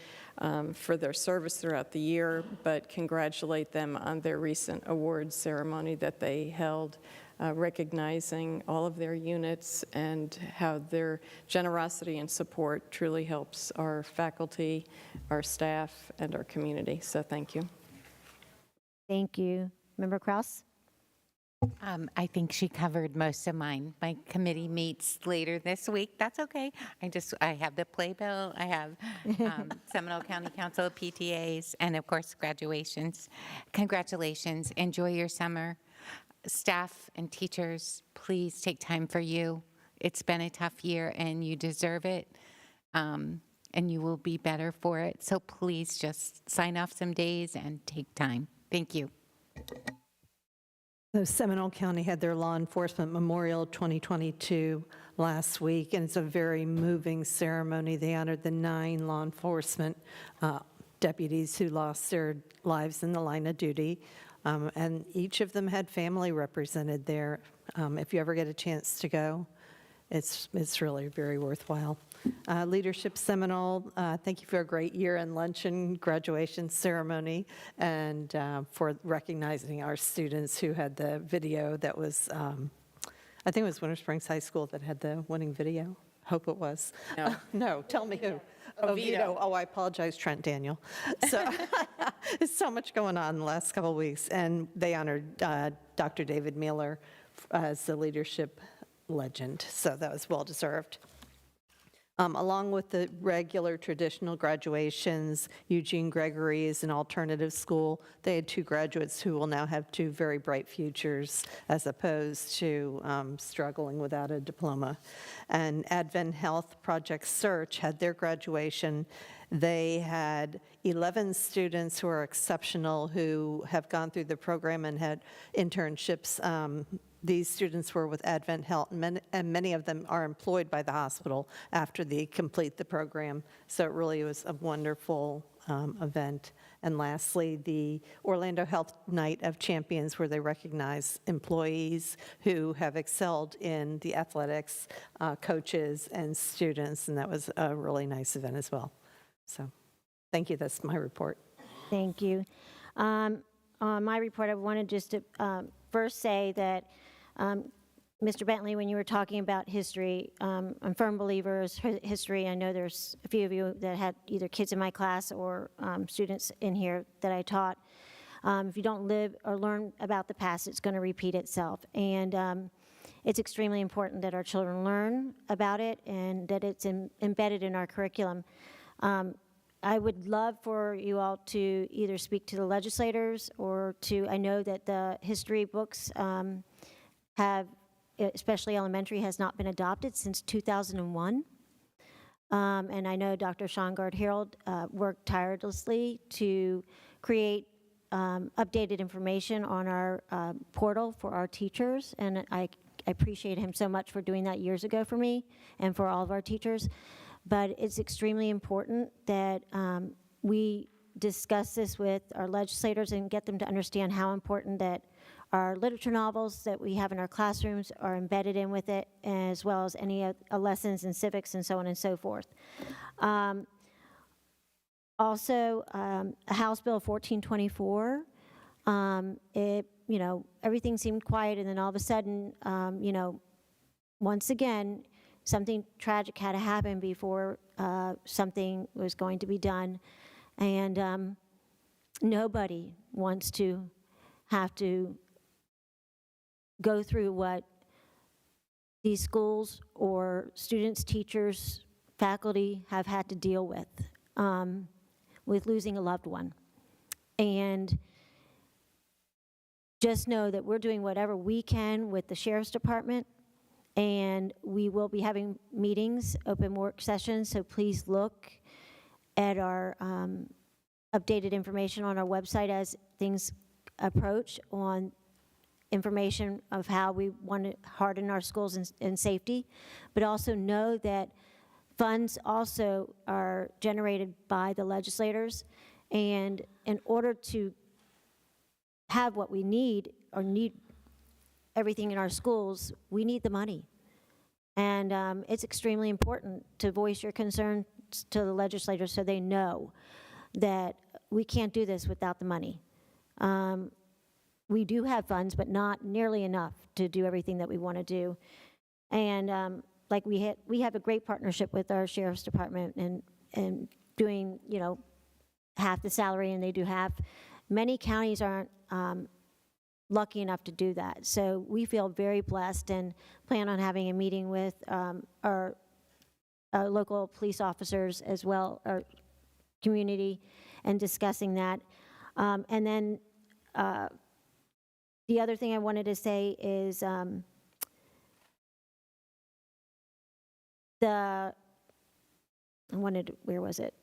for their service throughout the year, but congratulate them on their recent awards ceremony that they held, recognizing all of their units and how their generosity and support truly helps our faculty, our staff, and our community. So thank you. Thank you. Member Kraus? I think she covered most of mine. My committee meets later this week. That's okay. I have the playbill. I have Seminole County Council of PTAs, and of course, graduations. Congratulations. Enjoy your summer. Staff and teachers, please take time for you. It's been a tough year, and you deserve it, and you will be better for it. So please just sign off some days and take time. Thank you. So Seminole County had their Law Enforcement Memorial 2022 last week, and it's a very moving ceremony. They honored the 9 law enforcement deputies who lost their lives in the line of duty, and each of them had family represented there. If you ever get a chance to go, it's really very worthwhile. Leadership Seminole, thank you for a great year-end luncheon graduation ceremony, and for recognizing our students who had the video that was, I think it was Winter Springs High School that had the winning video. Hope it was. No. No, tell me who. Oviedo. Oh, I apologize, Trent Daniel. So there's so much going on in the last couple of weeks, and they honored Dr. David Mueller as the leadership legend, so that was well-deserved. Along with the regular traditional graduations, Eugene Gregory is an alternative school. They had 2 graduates who will now have 2 very bright futures as opposed to struggling without a diploma. And Advent Health Project Search had their graduation. They had 11 students who are exceptional who have gone through the program and had internships. These students were with Advent Health, and many of them are employed by the hospital after they complete the program. So it really was a wonderful event. And lastly, the Orlando Health Night of Champions, where they recognize employees who have excelled in the athletics, coaches, and students, and that was a really nice event as well. So thank you. That's my report. Thank you. On my report, I wanted just to first say that Mr. Bentley, when you were talking about history, I'm a firm believer in history. I know there's a few of you that had either kids in my class or students in here that I taught. If you don't live or learn about the past, it's going to repeat itself. And it's extremely important that our children learn about it and that it's embedded in our curriculum. I would love for you all to either speak to the legislators or to, I know that the history books have, especially elementary, has not been adopted since 2001. and I know Dr. Shongard Harold worked tirelessly to create updated information on our portal for our teachers, and I appreciate him so much for doing that years ago for me and for all of our teachers. But it's extremely important that we discuss this with our legislators and get them to understand how important that our literature novels that we have in our classrooms are embedded in with it, as well as any lessons in civics and so on and so forth. Also, House Bill 1424, everything seemed quiet, and then all of a sudden, once again, something tragic had to happen before something was going to be done. And nobody wants to have to go through what these schools or students, teachers, faculty have had to deal with losing a loved one. And just know that we're doing whatever we can with the Sheriff's Department, and we will be having meetings, open work sessions, so please look at our updated information on our website as things approach on information of how we want to harden our schools in safety, but also know that funds also are generated by the legislators, and in order to have what we need, or need everything in our schools, we need the money. And it's extremely important to voice your concerns to the legislators so they know that we can't do this without the money. We do have funds, but not nearly enough to do everything that we want to do. And like we have a great partnership with our Sheriff's Department, and doing, half the salary, and they do half. Many counties aren't lucky enough to do that. So we feel very blessed and plan on having a meeting with our local police officers as well, our community, and discussing that. And then the other thing I wanted to say is where was it?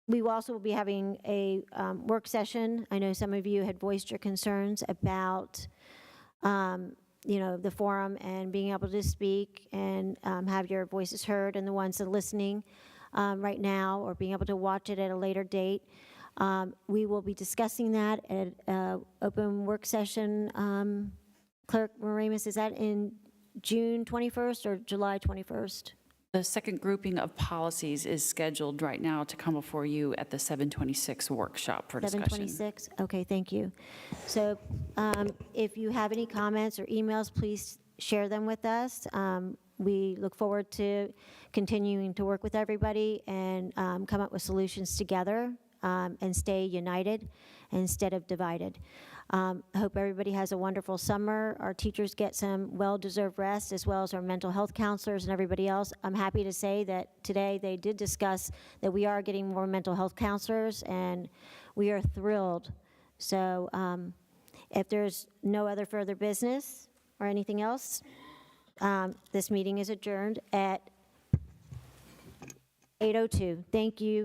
We also will be having a work session. I know some of you had voiced your concerns about, the forum and being able to speak and have your voices heard, and the ones that are listening right now or being able to watch it at a later date. We will be discussing that at open work session. Clerk Moramis, is that in June 21st or July 21st? The second grouping of policies is scheduled right now to come before you at the 726 workshop for discussion. 726? Okay, thank you. So if you have any comments or emails, please share them with us. We look forward to continuing to work with everybody and come up with solutions together and stay united instead of divided. I hope everybody has a wonderful summer. Our teachers get some well-deserved rest, as well as our mental health counselors and everybody else. I'm happy to say that today they did discuss that we are getting more mental health counselors, and we are thrilled. So if there's no other further business or anything else, this meeting is adjourned at 8:02. Thank you.